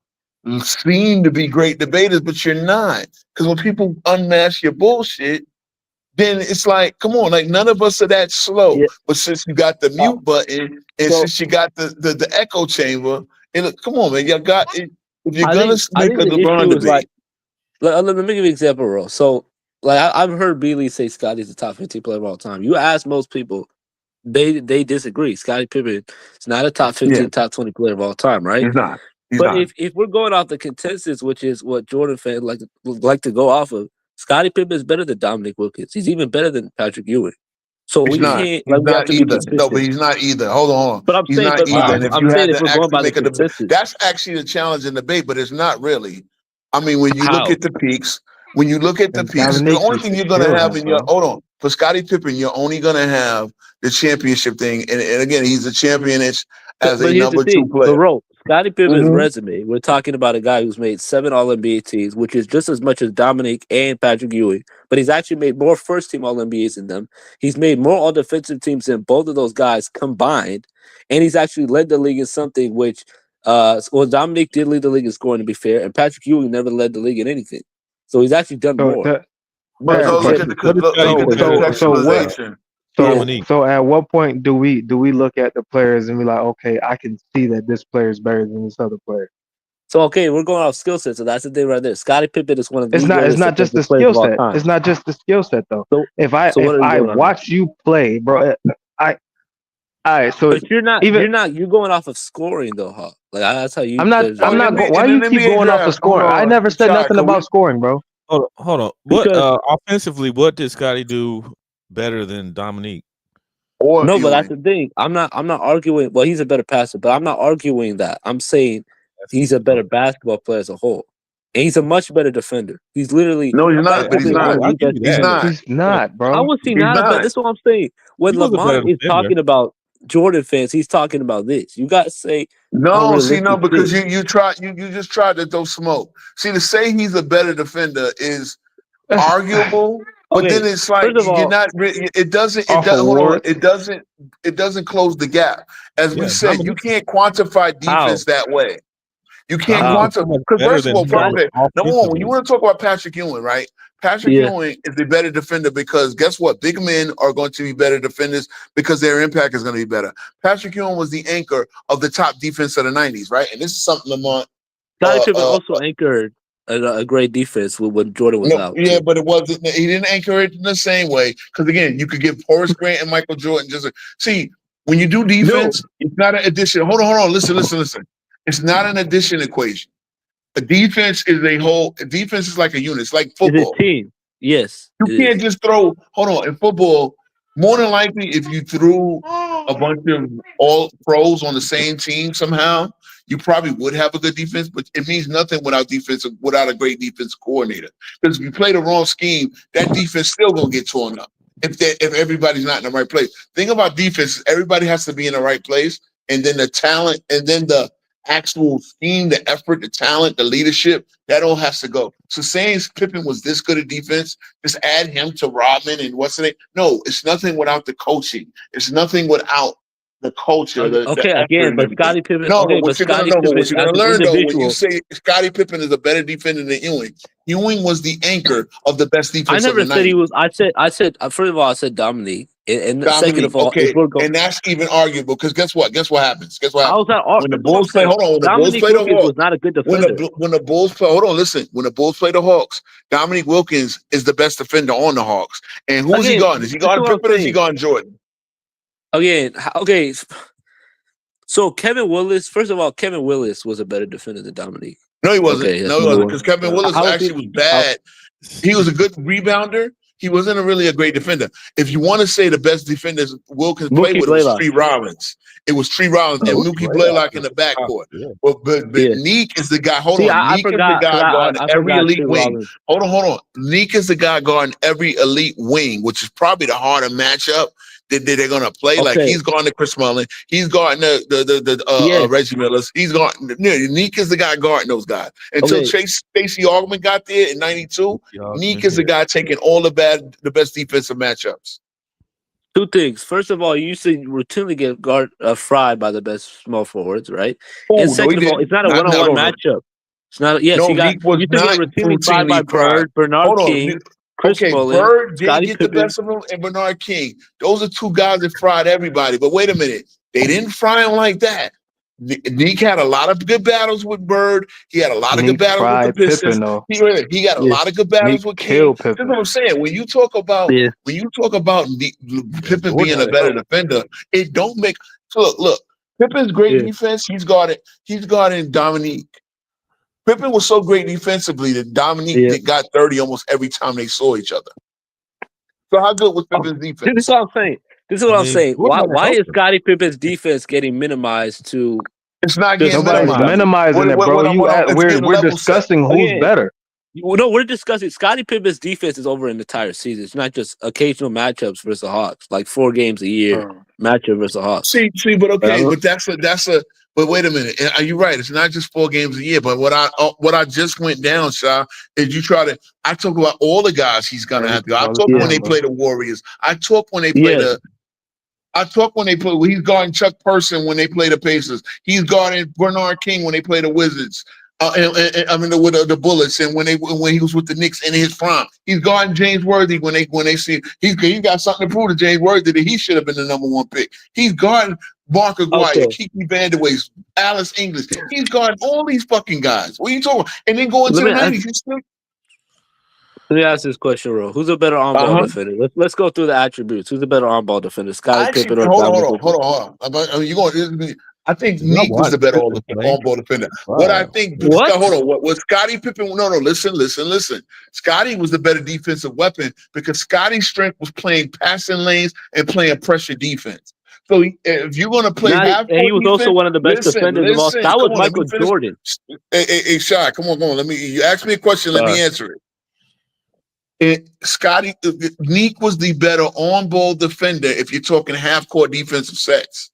seem to be great debaters, but you're not. Because when people unmask your bullshit, then it's like, come on, like none of us are that slow. Yeah. But since you got the mute button and So since you got the echo chamber, and look, come on, man, y'all got it. If you're gonna I make think a the LeBron issue is debate, let me give you an example, bro. So, like, I've heard Beasley say Scotty's the top 15 player of all time. You ask most people, They disagree. Scottie Pippen is not a top 15, Yeah, top 20 player of all time, right? he's not. He's But not. if we're going off the consensus, which is what Jordan fans like to go off of, Scottie Pippen is better than Dominique Wilkins. He's even better than Patrick Ewing. So He's we not. can't He's we have not to be either. No, but consistent. he's not either. Hold on. But I'm He's saying, not but either. And if I'm you saying had if to we're going actually by the make a debate, consensus, that's actually the challenge in debate, but it's not really. I mean, when you look how? at the peaks, when you look at the And peaks, the Dominique only used thing to you're gonna kill have him, in your bro. hold on for Scottie Pippen, you're only gonna have the championship thing, and again, he's a championish as a But here's the number two thing, the player. role. Scottie Pippen's Mhm. resume, we're talking about a guy who's made 7 All-NBA teams, which is just as much as Dominique and Patrick Ewing. But he's actually made more first-team All-NBAs than them. He's made more All-Defensive teams than both of those guys combined. And he's actually led the league in something which, Dominique did lead the league in scoring, to be fair, and Patrick Ewing never led the league in anything. So he's actually done So more. that But fair, look but at the What is Scottie look at the Pippen better than what contextualization. Dominique? so at what point do we look at the players and be like, okay, I can see that this player is better than this other player? So, okay, we're going off skill set. So that's the thing right there. Scottie Pippen is one of the It's greatest not just the defensive players skill of all set. time. It's not just the skill set though. So, If I so what are you going on? watch you play, bro, all right. So But you're even going off of scoring though, huh? Like that's how you. I'm not. there's- I'm not. in Why the you keep NBA going off of draft, scoring? hold I on, never said Shaq, nothing could we- about scoring, bro. Hold on. What Because- offensively? What did Scotty do better than Dominique? Or No, but that's Ewing. the thing. I'm not arguing. Well, he's a better passer, but I'm not arguing that. I'm saying he's a better basketball player as a whole, and he's a much better defender. He's literally No, he's not. Scottie But he's Pippen is one not. of the I'll give best you that. He's not. He's not, bro. How was he He's not? not. This is what I'm saying. When He was a better Lamont is defender. talking about Jordan fans, he's talking about this. You got to say No, see, no, realistic because thing. you just tried to throw smoke. See, to say he's a better defender is arguable, but Okay, then it's like first of all- you're not. It doesn't. It Off doesn't. Hold on. awards. It doesn't. It doesn't close the gap. As we Yeah, said, you Dominique- can't quantify defense that way. You can't How? quantify because Better first of than all, him number one, when offensively. you want to talk about Patrick Ewing, right? Patrick Yeah. Ewing is the better defender because guess what? Big men are going to be better defenders because their impact is going to be better. Patrick Ewing was the anchor of the top defense of the '90s, right? And this is something Lamont. Scottie Pippen also anchored a great defense when Jordan was No, out. yeah, but it wasn't. He didn't anchor it in the same way because again, you could give Horace Grant and Michael Jordan see when you do defense, it's not an addition. Hold on. Listen. It's not an addition equation. A defense is a whole. A defense is like a unit. It's like It's football. a team. Yes. You it can't is. just throw. Hold on. In football, more than likely, if you threw a bunch of all pros on the same team somehow, you probably would have a good defense. But it means nothing without a great defense coordinator. Because if you play the wrong scheme, that defense still gonna get torn up. If everybody's not in the right place. Thing about defense is everybody has to be in the right place, and then the talent, and then the actual scheme, the effort, the talent, the leadership, that all has to go. So saying Pippen was this good at defense, just add him to Rodman and what's the name? No, it's nothing without the coaching. It's nothing without the culture. The Okay, effort again, and but everything. Scottie Pippen. No, okay, but but what you're gonna Scottie know, Pippen what you're gonna as an learn though, when individual. you say Scottie Pippen is a better defender than Ewing, Ewing was the anchor of the best I defense never of the said he 90s. was. I said. First of all, I said Dominique, and second Dominique, of all, okay, if we're going, and that's even arguable because guess what? Guess what happens? Guess what how happens? was that? When the Bulls play, hold on. When the Bulls Dominique play the Wilkins Hawks, was not a good when defender. the Bulls play, hold on, listen. When the Bulls play the Hawks, Dominique Wilkins is the best defender on the Hawks. And who is he Again, guarding? Is he this is guarding what I'm Pippen or is he saying. guarding Jordan? Again, okay. So Kevin Willis. First of all, Kevin Willis was a better defender than Dominique. No, he wasn't. Okay, that's No, he number wasn't. one. Because Kevin Willis How is actually he- was bad. He was a good rebounder. He wasn't really a great defender. If you want to say the best defenders Wilkins played Mookie with, it was Blaylock. Tree Rollins. It was Tree Rollins and Mookie Mookie Blaylock Blaylock in the backcourt. Yeah. But Yeah. Neek is the guy. Hold See, on. I Neek is the forgot. guy guarding I every forgot elite Trey wing. Rollins. Hold on. Neek is the guy guarding every elite wing, which is probably the harder matchup that they're gonna play. Like Okay. he's guarding Chris Mullin, he's guarding Yes. Reggie Millers. He's guarding. Neek is the guy guarding those guys. Until Okay. Stacey Augmon got there in '92, Neek is the guy taking all the best defensive matchups. Two things. First of all, you used to routinely get fried by the best small forwards, right? Oh, And no, second he of all, didn't. it's not a Not- one-on-one no. matchup. It's not. Yes, No, you got. Neek was You used to get not routinely fried by routinely fried. Bernard Hold on. King, Chris Okay, Mullin, Bird did Scottie get the Pippen. best of him, and Bernard King. Those are two guys that fried everybody. But wait a minute, they didn't fry him like that. Neek had a lot of good battles with Bird. He had a lot of good Neek battles with fried the Pistons. Pippen though. He got a Yeah. lot of good battles Neek with King. killed That's Pippen. what I'm saying. When you talk about Yeah. Pippen being a better defender, it don't make look. Pippen's great Yeah. defense. He's guarding Dominique. Pippen was so great defensively that Dominique got 30 almost every time they saw each other. So how good was Pippen's defense? This is what I'm saying. I'm saying. Why is Scottie Pippen's defense getting minimized to? It's not getting Nobody's minimizing it, bro. We're discussing who's better. No, we're discussing Scottie Pippen's defense is over an entire season. It's not just occasional matchups versus the Hawks, like 4 games a year matchup versus the Hawks. See, but okay, but that's a. But wait a minute, are you right? It's not just 4 games a year. But what I just went down, Sha, is I talk about all the guys he's gonna have to go. I talk when they play the Warriors. I talk when they play he's guarding Chuck Person when they play the Pacers. He's guarding Bernard King when they play the Wizards. With the Bullets, and when he was with the Knicks in his prime, he's guarding James Worthy when they see he's got something to prove to James Worthy that he should have been the number 1 pick. He's guarding Mark Aguirre, Kiki Vanderways, Alice English. He's guarding all these fucking guys. What are you talking about? And then going to the 90s. Let me ask this question, Ro. Who's a better on-ball defender? Let's go through the attributes. Who's a better on-ball defender? Scottie Pippen or Hold on. I think Neek was the better on-ball defender. Wow. What I think, hold on. What Scottie Pippen? No. Listen. Scottie was the better defensive weapon because Scottie's strength was playing passing lanes and playing pressure defense. So if you're going to play half, and he was also one of the best defenders of all. That was Michael Jordan. Hey, Shy, come on. You ask me a question. Let me answer it. Neek was the better on-ball defender if you're talking half-court defensive sets.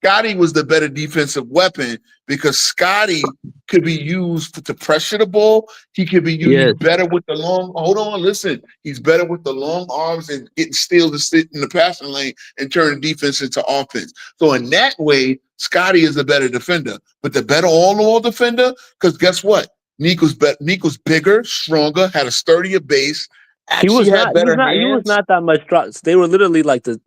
Scottie was the better defensive weapon because Scottie could be used to pressure the ball. He could be used better with the long. Hold on, listen. He's better with the long arms and getting steals to sit in the passing lane and turn defense into offense. So in that way, Scottie is a better defender, but the better on-ball defender. Because guess what? Neek was bigger, stronger, had a sturdier base. He was not that much strong. They were literally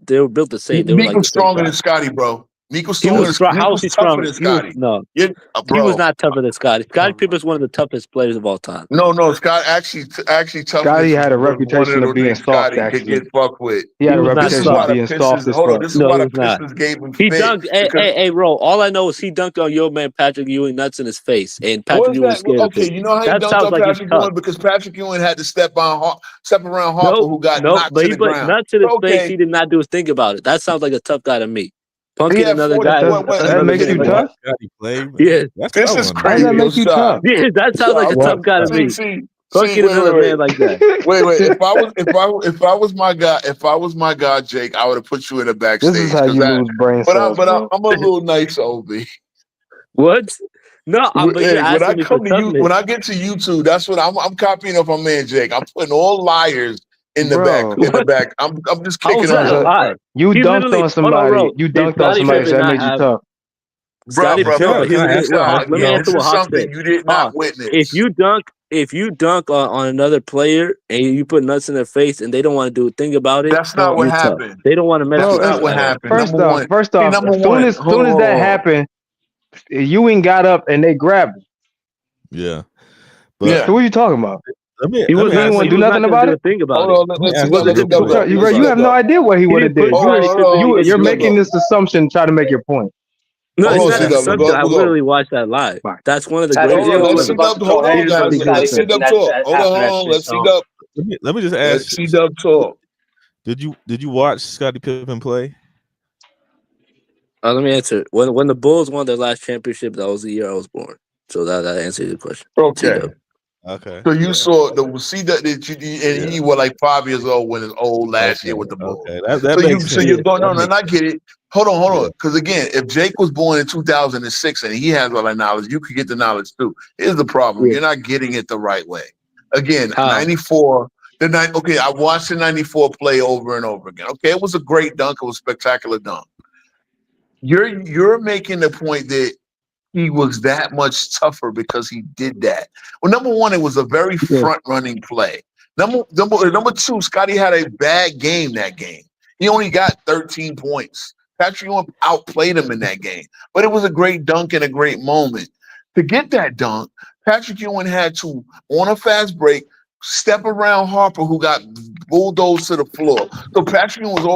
they were built the same. They Neek was stronger than Scottie, bro. Neek was stronger. How was he stronger than Scottie? He was not tougher than Scottie. Scottie Pippen is one of the toughest players of all time. No, Scott actually tough. Scottie had a reputation of being soft. Actually, get fucked with. He had a reputation of being soft. This is why the Pistons gave him. He dunked. Hey, Ro. All I know is he dunked on your man Patrick Ewing nuts in his face, and Patrick Ewing was scared. Okay, you know how he dunked on Patrick Ewing because Patrick Ewing had to step around Harper, who got knocked to the ground. Nuts in his face. He did not do a thing about it. That sounds like a tough guy to me. Punking another guy. That makes you tough? Yeah. This is crazy. That makes you tough? Yeah, that sounds like a tough guy to me. Punking another man like that. Wait. If I was my guy, Jake, I would have put you in the backstage. This is how you lose brain cells. But I'm a little nice, OB. What? No, when I get to YouTube, that's what I'm copying off my man Jake. I'm putting all liars in the back. I'm just kicking on. You dunked on somebody. You dunked on somebody, so that made you tough. Bro, let me answer what Hawk said. You did not witness. If you dunk on another player and you put nuts in their face and they don't want to do a thing about it, that's not what happened. They don't want to mess with That's not what happened. First off, as soon as that happened, Ewing got up and they grabbed him. Yeah. So what are you talking about? He didn't want to do nothing about it. Think about it. You have no idea what he would have did. You're making this assumption, trying to make your point. No, it's not something. I literally watched that live. That's one of the greatest. Let's see Dub. Let me just ask. Let's see Dub talk. Did you watch Scottie Pippen play? Let me answer. When the Bulls won their last championship, that was the year I was born. So that answers your question. Okay. So you saw and he was like 5 years old when his last year with the Bulls. Okay. You're going on, and I get it. Hold on. Because again, if Jake was born in 2006 and he has all that knowledge, you could get the knowledge too. Here's the problem: you're not getting it the right way. Again, 94. I watched the 94 play over and over again. Okay, it was a great dunk. It was a spectacular dunk. You're making the point that he was that much tougher because he did that. Well, number one, it was a very front-running play. Number two, Scottie had a bad game that game. He only got 13 points. Patrick Ewing outplayed him in that game. But it was a great dunk and a great moment. To get that dunk, Patrick Ewing had to, on a fast break, step around Harper, who got bulldozed to the floor. So Patrick Ewing was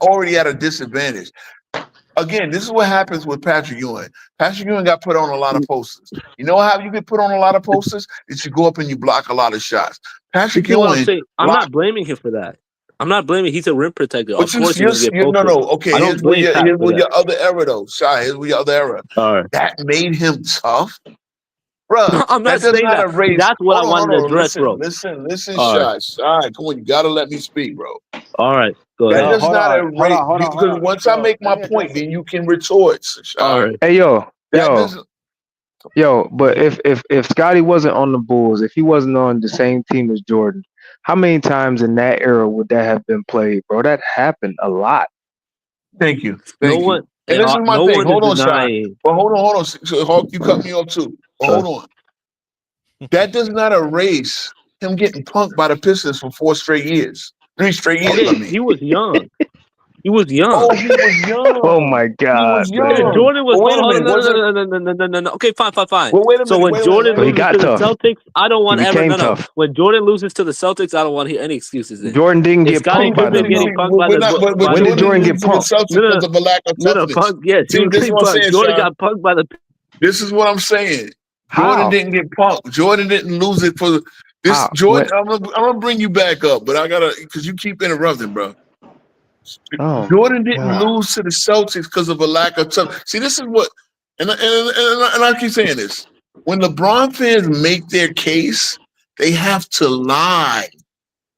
already at a disadvantage. Again, this is what happens with Patrick Ewing. Patrick Ewing got put on a lot of posters. You know how you get put on a lot of posters? Is you go up and you block a lot of shots. Patrick You know what I'm Ewing, saying? I'm not blaming him for that. I'm not blaming. He's a rim protector. Of but course, he's gonna get no. posted. Okay, I don't here's blame Pat for where that. your other error, though. Shy, here's where your other error. All right. That made him tough. Bro, I'm not that does saying not that. erase. That's what I wanted to address, listen, bro. Listen, All Shy. right. Shy, come on, you gotta let me speak, bro. All right. Go That ahead. does hold not on, erase, hold on. because once I Yo, make my let me point, address then it. you can retort, Shy. All right. Hey That doesn't. but if Scotty wasn't on the Bulls, if he wasn't on the same team as Jordan, how many times in that era would that have been played, bro? That happened a lot. Thank you. No Thank you. one. And this is my No thing. one Hold is on, Shy. denying. Well, hold on. So, Hawk, you cut me off too. But hold on. That does not erase him getting punked by the Pistons for 3 straight years. Okay, I mean. he was young. He was young. Oh, he was young. Oh my God, He was man. young. Jordan was. But wait a Hold on, minute. no. Okay, fine. Well, wait a So minute. when Wait a Jordan minute. So he loses got to the tough. Celtics, I don't want He ever. became No. tough. When Jordan loses to the Celtics, I don't want to hear any excuses. Then. Jordan didn't If get Scottie punked by Pippen them getting though. punked by the But When did Jordan get lose to the punked? Celtics because of a lack of toughness. punk. Yes, he See, was this is getting what I'm punked. saying, Jordan Sean. got punked by the. This is what I'm saying. How? Jordan didn't get punked. Jordan didn't lose it for this. How? Jordan, I'm gonna bring you back up, but I gotta, because you keep interrupting, bro. Oh, Jordan didn't God. lose to the Celtics because of a lack of tough. See, this is what, and I keep saying this. When LeBron fans make their case, they have to lie.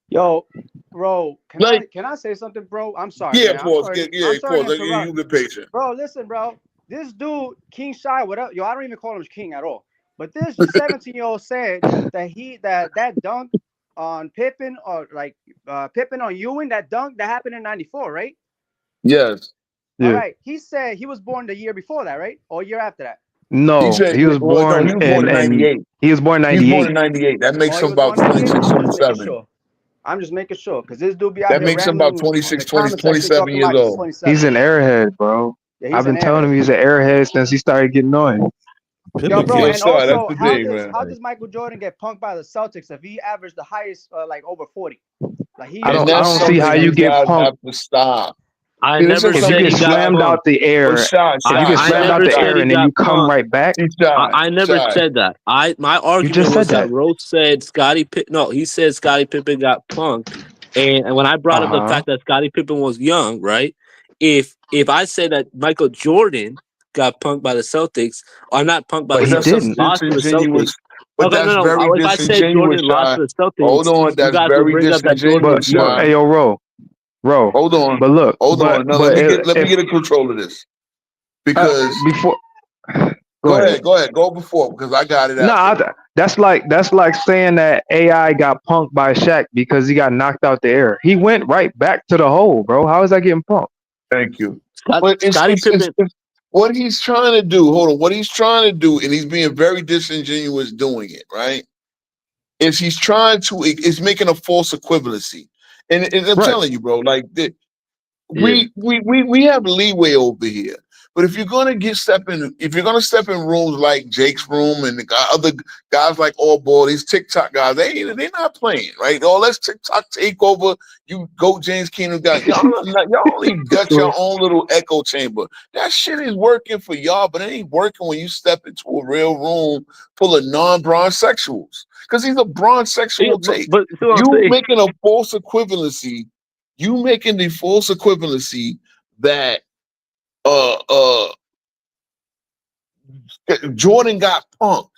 Yo, bro, Like- can I say something, bro? I'm sorry. Yeah, man. I'm pause. sorry. Yeah, I'm sorry pause. to interrupt. You've been patient. Bro, listen, bro. This dude, King Shy, whatever. Yo, I don't even call him King at all. But this 17-year-old said that that dunk on Pippen or Pippen on Ewing, that dunk that happened in '94, right? Yes. Yeah. All right. He said he was born the year before that, right? Or year after that. No, He said he was born in in 98. He was born in He was born in 98. 98. That makes Oh, he him was about born in 98? 26, I'm just making 27. sure. I'm just making sure because this dude be out That here makes him about rambling 26, on the 20, comment section 27 talking years about he's old. 27. He's an airhead, bro. Yeah, he's I've been an telling airhead. him he's an airhead since he started getting on. Yo, bro, Yeah, and sorry, that's also, the thing, man. how does Michael Jordan get punked by the Celtics if he averaged the highest, like over 40? Like he. I And don't that's see something how you get guys punked. have to stop. I See, this never is If you said get he got slammed punked. out the air, But Shy, if you get I slammed out never the said air he and then got you come punked. right back, I never said that. My argument said was that that. Rose said Scottie Pippen. No, he said Scottie Pippen got punked, and when I brought up the fact that Scottie Pippen was young, right? If I say that Michael Jordan got punked by the Celtics, or not punked by But the he Celtics, didn't. lost to the Celtics. disingenuous. But Okay, that's no. very If I said disingenuous, Jordan lost Shy. to the Celtics, Hold on, you that's guys would very bring up that Jordan but was disingenuous, young. Shy. hey, yo, Ro. Hold on. But look, Hold on. Now let me get in control of this. Because before. go ahead. Go before because I got it after. Nah, that's like saying that AI got punked by Shaq because he got knocked out the air. He went right back to the hole, bro. How is that getting punked? Thank you. Scottie Pippen. What he's trying to do, hold on, what he's trying to do, and he's being very disingenuous doing it, right? Is he's trying to, it's making a false equivalency. And I'm telling you, bro, like, we have leeway over here. But if you're gonna step in rooms like Jake's room and the other guys like All Ball, these TikTok guys, they're not playing, right? Oh, let's TikTok take over. You go, James Keenan guys. Y'all only got your own little echo chamber. That shit is working for y'all, but it ain't working when you step into a real room full of non-bronze sexuals. Because he's a bronze sexual take. But You making a false equivalency. You making the false equivalency that Jordan got punked.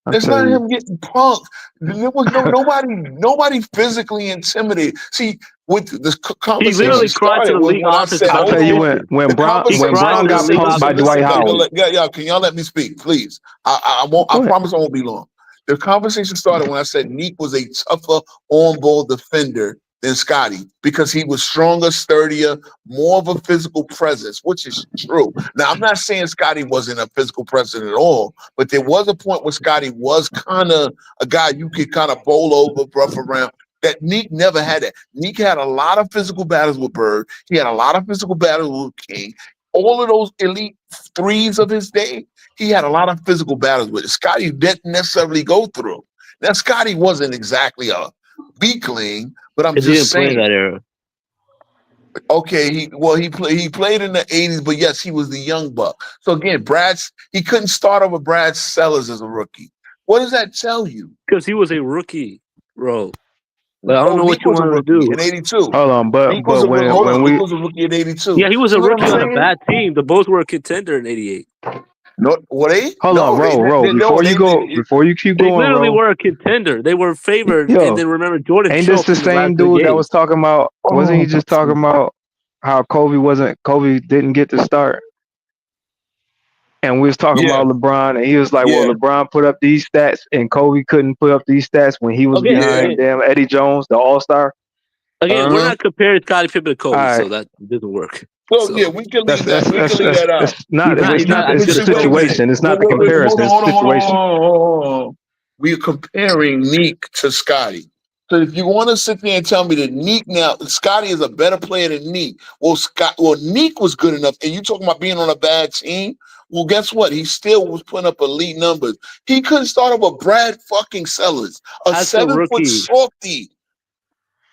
It's not him getting punked. There was nobody physically intimidated. See, with this conversation, he literally cried to the league office. I'll tell you when Brown got punked by Dwight Howard. Yeah, can y'all let me speak, please? I won't. I promise I won't be long. The conversation started when I said Neek was a tougher on-ball defender than Scotty because he was stronger, sturdier, more of a physical presence, which is true. Now, I'm not saying Scotty wasn't a physical presence at all, but there was a point where Scotty was kind of a guy you could kind of bowl over, rough around. That Neek never had that. Neek had a lot of physical battles with Bird. He had a lot of physical battles with King. all of those elite threes of his day, he had a lot of physical battles with it. Scotty didn't necessarily go through. Now, Scotty wasn't exactly a weakling, but I'm He didn't just play in saying. that era. Okay, he played in the 80s, but yes, he was the young buck. So again, he couldn't start over Brad Sellers as a rookie. What does that tell you? Because he was a rookie, bro. But I don't know Neek what you was a wanted to rookie do. in 82. Hold on, but Neek was when Neek was a rookie in 82. Yeah, he was See a what I'm rookie on a saying? bad team. The Bulls were a contender in '88. No, what they? hold on, Ro, before you keep They going, literally Ro. were a contender. They were favored, Yo, and then remember Jordan ain't this choked the in the last same three dude that games. was talking about? Wasn't he just talking about how Kobe didn't get to start? And we was talking Yeah. about LeBron, and he was like, Yeah. "Well, LeBron put up these stats, and Kobe couldn't put up these stats when he was Okay, behind damn Eddie Jones, the All Star." Again, we're Uh-huh. not comparing Scottie Pippen to Kobe, All right. so that doesn't work. So yeah, we can leave that. We can leave that out. It's not. He's not as It's good the as Kobe. situation. It's not the Wait, comparison. It's the situation. Hold on. We're comparing Neek to Scotty. So if you want to sit there and tell me that Scotty is a better player than Neek, well, Neek was good enough, and you talking about being on a bad team. Well, guess what? He still was putting up elite numbers. He couldn't start up with Brad fucking Sellers, a As a 7-foot rookie. softy,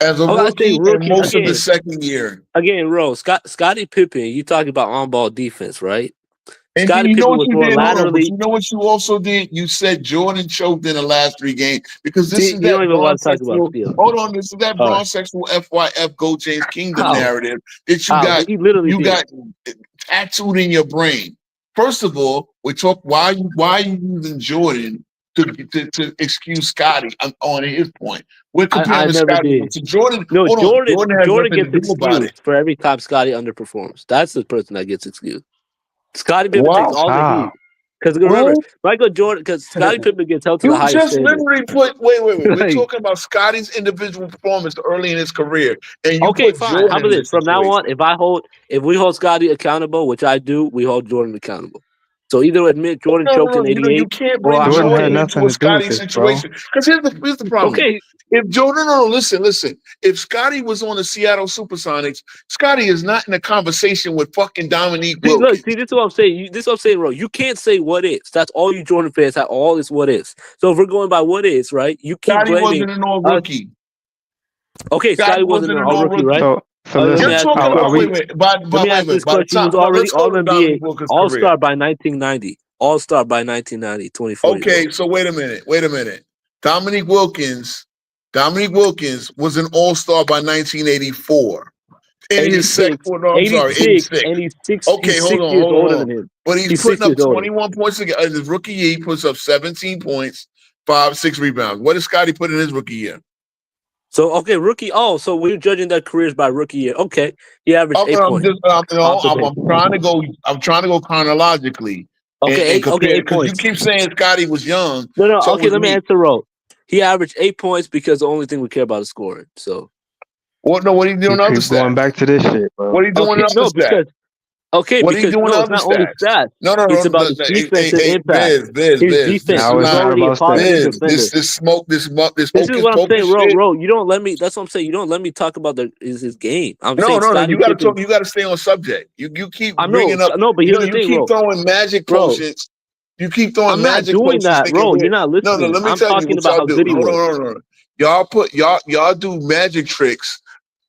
as a I say rookie and most of again. the second year. Again, Rose, Scottie Pippen, you talking about on-ball defense, right? And Scottie you know Pippen what was you more did? Hold on, but laterally. you know what you also did? You said Jordan choked in the last 3 games because this See, is you don't that even want to talk bronze-sexual. about Steele. Hold on, this is that All right. bronze-sexual FYF Go James Kingdom How? narrative that you How? got. He literally You did. got tattooed in your brain. First of all, we talk. Why are you using Jordan to excuse Scotty on his point? We're I comparing never Scotty did. to Jordan. No, Hold on, Jordan has Jordan nothing to gets do about excused it. for every time Scotty underperforms. That's the person that gets excused. Scottie Pippen Wow. takes all the heat. Because remember, Michael Jordan, because Scottie Pippen gets held to the You highest just standard. literally put wait. We're Like- talking about Scotty's individual performance early in his career, and you Okay, put fine. Jordan How about in this? From now on, if we hold Scotty accountable, which I do, we hold Jordan accountable. So either admit Jordan choked in '88. You can't or bring I'm Jordan not had Jordan saying- nothing into a to do with Scotty this, bro. situation. Because here's the problem. Okay, If Jordan, listen. If Scotty was on the Seattle Supersonics, Scotty is not in a conversation with fucking Dominique see, Wilkins. look, this is what I'm saying. This is what I'm saying, bro. You can't say what ifs. That's all you Jordan fans have. All is what ifs. So if we're going by what ifs, right? You keep Scotty blaming. wasn't an all rookie. Okay, Scotty wasn't an all rookie, right? So let listen, me You're ask talking you a about question. Let me ask this question. He was already All-NBA, All-Star by 1990. All-Star by 1990, 24 years Okay, old. so wait a minute. Dominique Wilkins was an all-star by 1984. In his second, 86. And he's six. Okay, he's hold 6 on, years hold older on. than him. But he's He's putting 6 up years older. 21 points in his rookie year. He puts up 17 points, 6 rebounds. What did Scotty put in his rookie year? So okay, rookie. Oh, so we're judging their careers by rookie year. Okay, he averaged 8 points. I'm trying to go chronologically. Okay, and compare, 8 because you points. keep saying Scotty was young. No. So Okay, was let me Neek. answer Ro. He averaged 8 points because the only thing we care about is scoring. So What are you doing? you Other keep going stats? back to this shit, bro. What are you doing? okay, Other no, stats? because What are you doing? it's not only stats. No. It's about his defense and impact. Biz. His This defense. Now He was it's not already a about positive stats. defender. This smoke. This This is hocus what I'm pocus saying, shit. Ro. You don't let me. That's what I'm saying. You don't let me talk about his game. I'm saying No. Scottie You got to Pippen- talk. You got to stay on subject. You keep I know, bringing up. no, but here's the thing, you keep Ro. throwing magic Bro, potions. You keep throwing I'm not magic doing potions. that, thinking Ro. we're- You're not listening. No. Let me I'm tell you talking what about y'all how do. good he was. Hold on. Y'all do magic tricks.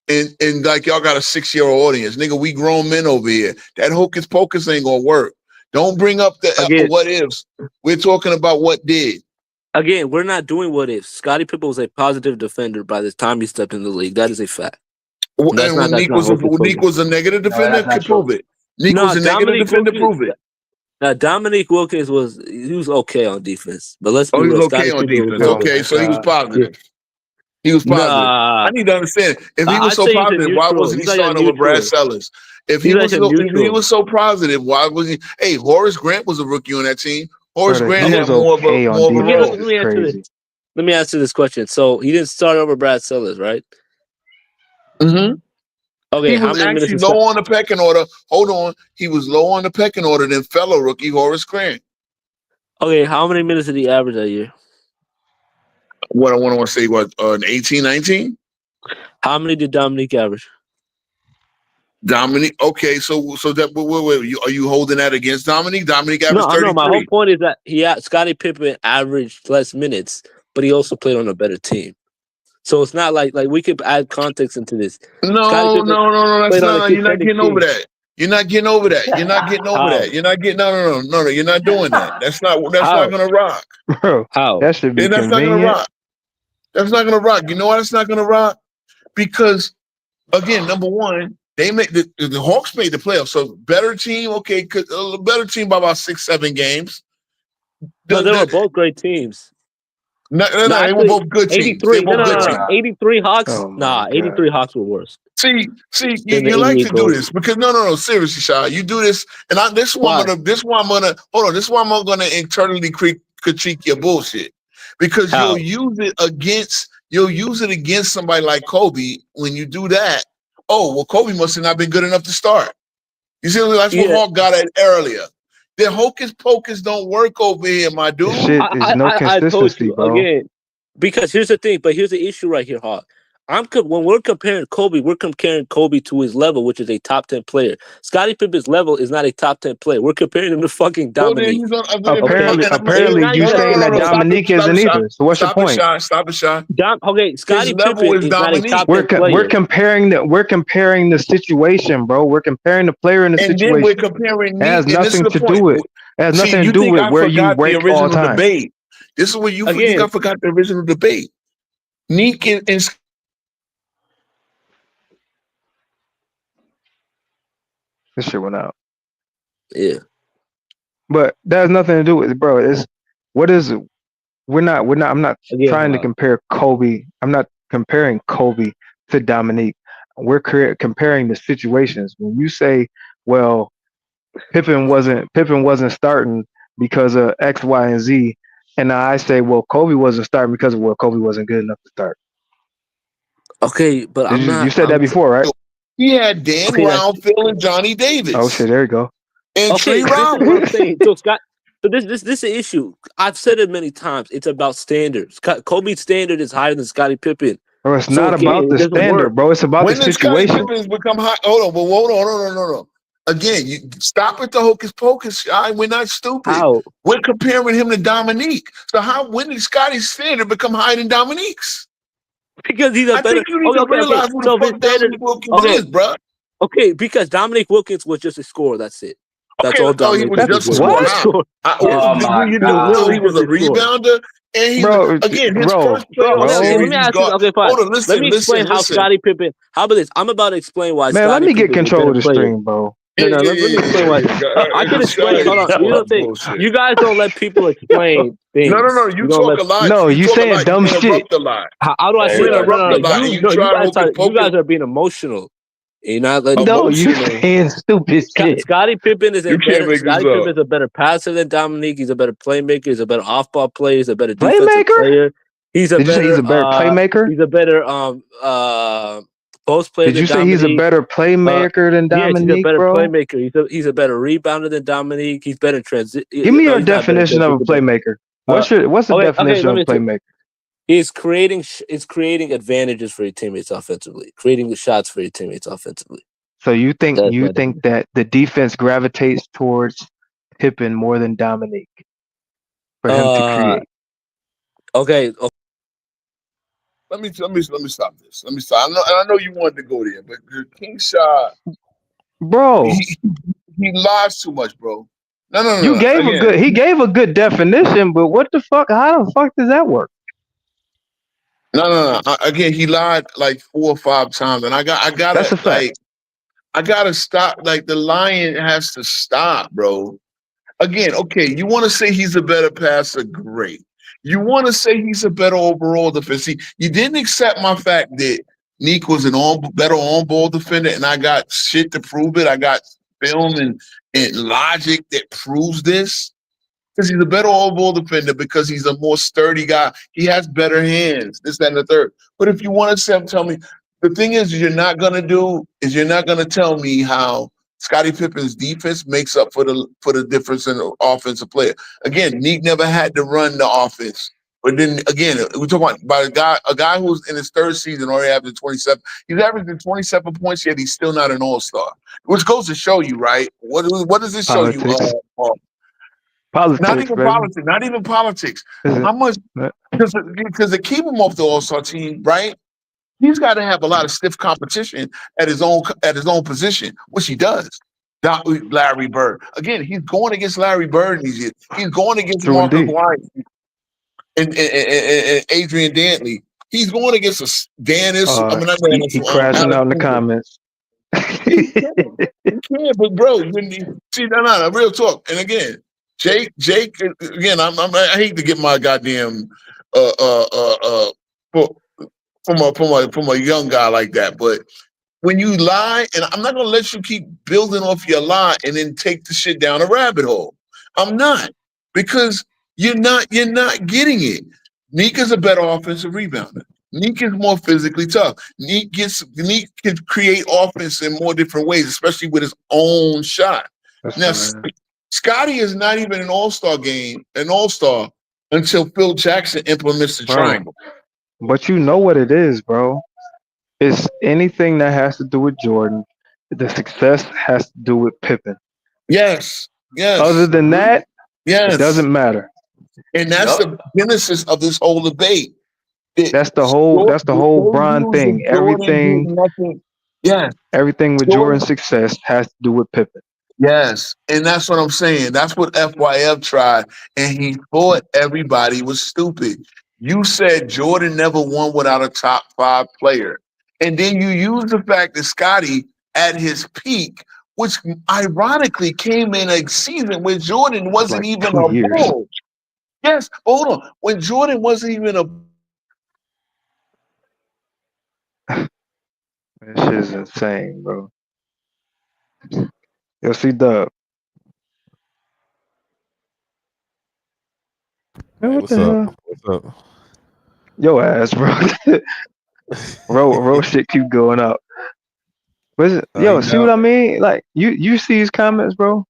And like y'all got a 6-year-old audience, nigga. We grown men over here. That hocus pocus ain't gonna work. Don't bring up the Again. what ifs. We're talking about what did. Again, we're not doing what ifs. Scottie Pippen was a positive defender by the time he stepped in the league. That is a fact. That's And not- when that's Neek not was hocus pocus. Neek was a negative defender, that's not can prove it. Neek No, was a negative Dominique defender, Wilkins- prove it. Now, Dominique Wilkins was okay on defense, but let's be Oh, he real. was okay Scottie on Pippen was defense. good. Okay, so he was positive. He was positive. Nah, I need to understand. If he I'd was so say he's a positive, why neutral. wasn't he He's like a starting over Brad neutral. Sellers? If He's he like a was neutral. so positive, why was he? Hey, Horace Grant was a rookie on that team. Horace Brother, Grant he had was more of okay a on more of a defense. role. Let me answer Crazy. this. Let me answer this question. So he didn't start over Brad Sellers, right? Mm-hmm. Okay, He how was many minutes? actually low on the pecking order. Hold on, he was low on the pecking order than fellow rookie Horace Grant. Okay, how many minutes did he average that year? What I want to say, what an 18, 19? How many did Dominique average? Dominique. Okay, so that wait, are you holding that against Dominique? Dominique No, averaged I know. My whole 33. point is that Scottie Pippen averaged less minutes, but he also played on a better team. So it's not like we could add context into this. Scottie No. Pippen That's played on a not. You're not contending getting over team. that. You're not getting over that. You're not getting over How? that. You're not getting. No. You're not doing that. That's not How? gonna rock. Bro, How? that should be Yeah, that's not gonna convenient. rock. That's not gonna rock. You know why it's not gonna rock? Because again, number one, they make the Hawks made the playoffs. So better team, okay, a better team by about 6-7 games. No, they were both great teams. No, they were actually, both good teams. 83. They were both good teams. 83 Hawks. Oh my 83 Hawks were worse. See, Than the you like to 88 do goals. this because no, seriously, Shy, you do this, and this is why I'm gonna internally critique your bullshit because How? you'll use it against somebody like Kobe when you do that. Oh, well, Kobe must have not been good enough to start. You see, that's what Yeah. Hawk got at earlier. The hocus pocus don't work over here, my dude. This shit is no I told consistency, you bro. again because here's the thing. But here's the issue right here, Hawk. When we're comparing Kobe to his level, which is a top 10 player. Scottie Pippen's level is not a top 10 player. We're comparing him to fucking Dominique. Apparently, you saying that Dominique isn't either. So what's your point? Stop it, Shy. Scottie level Pippen is is not a Dominique. top 10 player. We're comparing the situation, bro. We're comparing the player in the And then we're situation. comparing It has Nick, and this is nothing the to point. do with. It has nothing to do think with I where you forgot the rank all original time. debate. This is where you Again. I forgot the original debate. Nick and This shit went out. Yeah. But that has nothing to do with it, bro. I'm not Again, trying to compare Kobe. I'm not comparing Kobe to Dominique. We're comparing the situations. When you say, well, Pippen wasn't starting because of X, Y, and Z, and I say, well, Kobe wasn't starting because Kobe wasn't good enough to start. Okay, but You said that before, right? he had Dan Brown, Phil, and Johnny Davis. Oh shit, there you go. And Okay, Tree this is what I'm Roberts. saying. So this is the issue. I've said it many times. It's about standards. Kobe's standard is higher than Scottie Pippen. Bro, it's So not again, about it the doesn't standard, work. bro. It's about When the did Scottie situation. Pippen become high? Hold on. No. Again, you stop with the hocus pocus. We're not stupid. How? We're comparing him to Dominique. So when did Scottie's standard become higher than Dominique's? Because he's a I better. think you need to realize who So the his fuck standard. Dominique Wilkins is, bro. Okay, because Dominique Wilkins was just a scorer. That's it. That's all he Dominique was just a was. scorer. What? You know he was a rebounder, and his first playoff Let series. me ask you. Okay, fine. Hold on, listen. Let me explain how Scottie Pippen. How about this? I'm about to explain why. Man, let Scottie me get Pippen is a control of better the player. stream, bro. No, let me explain why. I can explain. Hold on. You don't think you guys don't let people explain things. No. You talk a lot. No, you talk a saying lot, dumb you shit. interrupt a lot. How do I say You that? interrupt a lot. You guys are being emotional. You're not letting. No, you saying stupid shit. Scottie Pippen is You can't make this up. Pippen is a better passer than Dominique. He's a better playmaker. He's a better off-ball player. He's a better defensive Playmaker? player. He's a Did you say he's a better playmaker? He's a better post player. Did you say he's a better playmaker than Dominique, he's a better bro? playmaker. He's a better rebounder than Dominique. He's better transition. Give me your definition of a playmaker. What's the definition of a playmaker? He's creating advantages for your teammates offensively, creating the shots for your teammates offensively. So you think that the defense gravitates towards Pippen more than Dominique for him to create? Okay. Let me stop this. Let me stop. I know you wanted to go there, but King Shah, bro, he lies too much, bro. No. You gave he gave a good definition, but what the fuck? How the fuck does that work? No. Again, he lied like 4 or 5 times, and I gotta. That's a fact. I gotta stop. Like the lying has to stop, bro. Again, okay, you want to say he's a better passer, great. You want to say he's a better overall defense. You didn't accept my fact that Nick was better on-ball defender, and I got shit to prove it. I got film and logic that proves this. Because he's a better on-ball defender, because he's a more sturdy guy. He has better hands, this, that, and the third. But if you want to tell me, the thing is, you're not going to tell me how Scottie Pippen's defense makes up for the difference in the offensive player. Again, Nick never had to run the offense. But then again, we're talking about a guy who's in his third season already having 27. He's averaging 27 points, yet he's still not an all-star. Which goes to show you, right? What does this show you? Politics. Not Politics, even baby. politics. Not even politics. Is it? How much? Because to keep him off the all-star team, right? He's got to have a lot of stiff competition at his own position, which he does. Larry Bird. Again, he's going against Larry Bird these years. He's going against True Mark indeed. McGuire and Adrian Dantley. He's going against He crashing out in the comments. He can, but bro, no, real talk. And again, Jake, again, I hate to get my goddamn from a young guy like that, but when you lie, and I'm not gonna let you keep building off your lie and then take the shit down a rabbit hole. I'm not, because you're not getting it. Neek is a better offensive rebounder. Neek is more physically tough. Neek can create offense in more different ways, especially with his own shot. Now, Scotty is not even an all-star until Phil Jackson implements the triangle. But you know what it is, bro. It's anything that has to do with Jordan. The success has to do with Pippen. Yes. Other than that, it doesn't matter. And that's the genesis of this whole debate. That's the whole Bron thing. Everything with Jordan's success has to do with Pippen. Yes, and that's what I'm saying. That's what FYF tried, and he thought everybody was stupid. You said Jordan never won without a top 5 player. And then you use the fact that Scotty at his peak, which ironically came in a season when Jordan wasn't Like even 2 a years. Bull. Yes, hold on. When Jordan wasn't even a This shit is insane, bro. Yo, C-Dub. Hey, What what's the hell? up? What's up? Yo ass, bro. Roll shit keep going up. But yo, see what I mean? Like you see his comments, bro.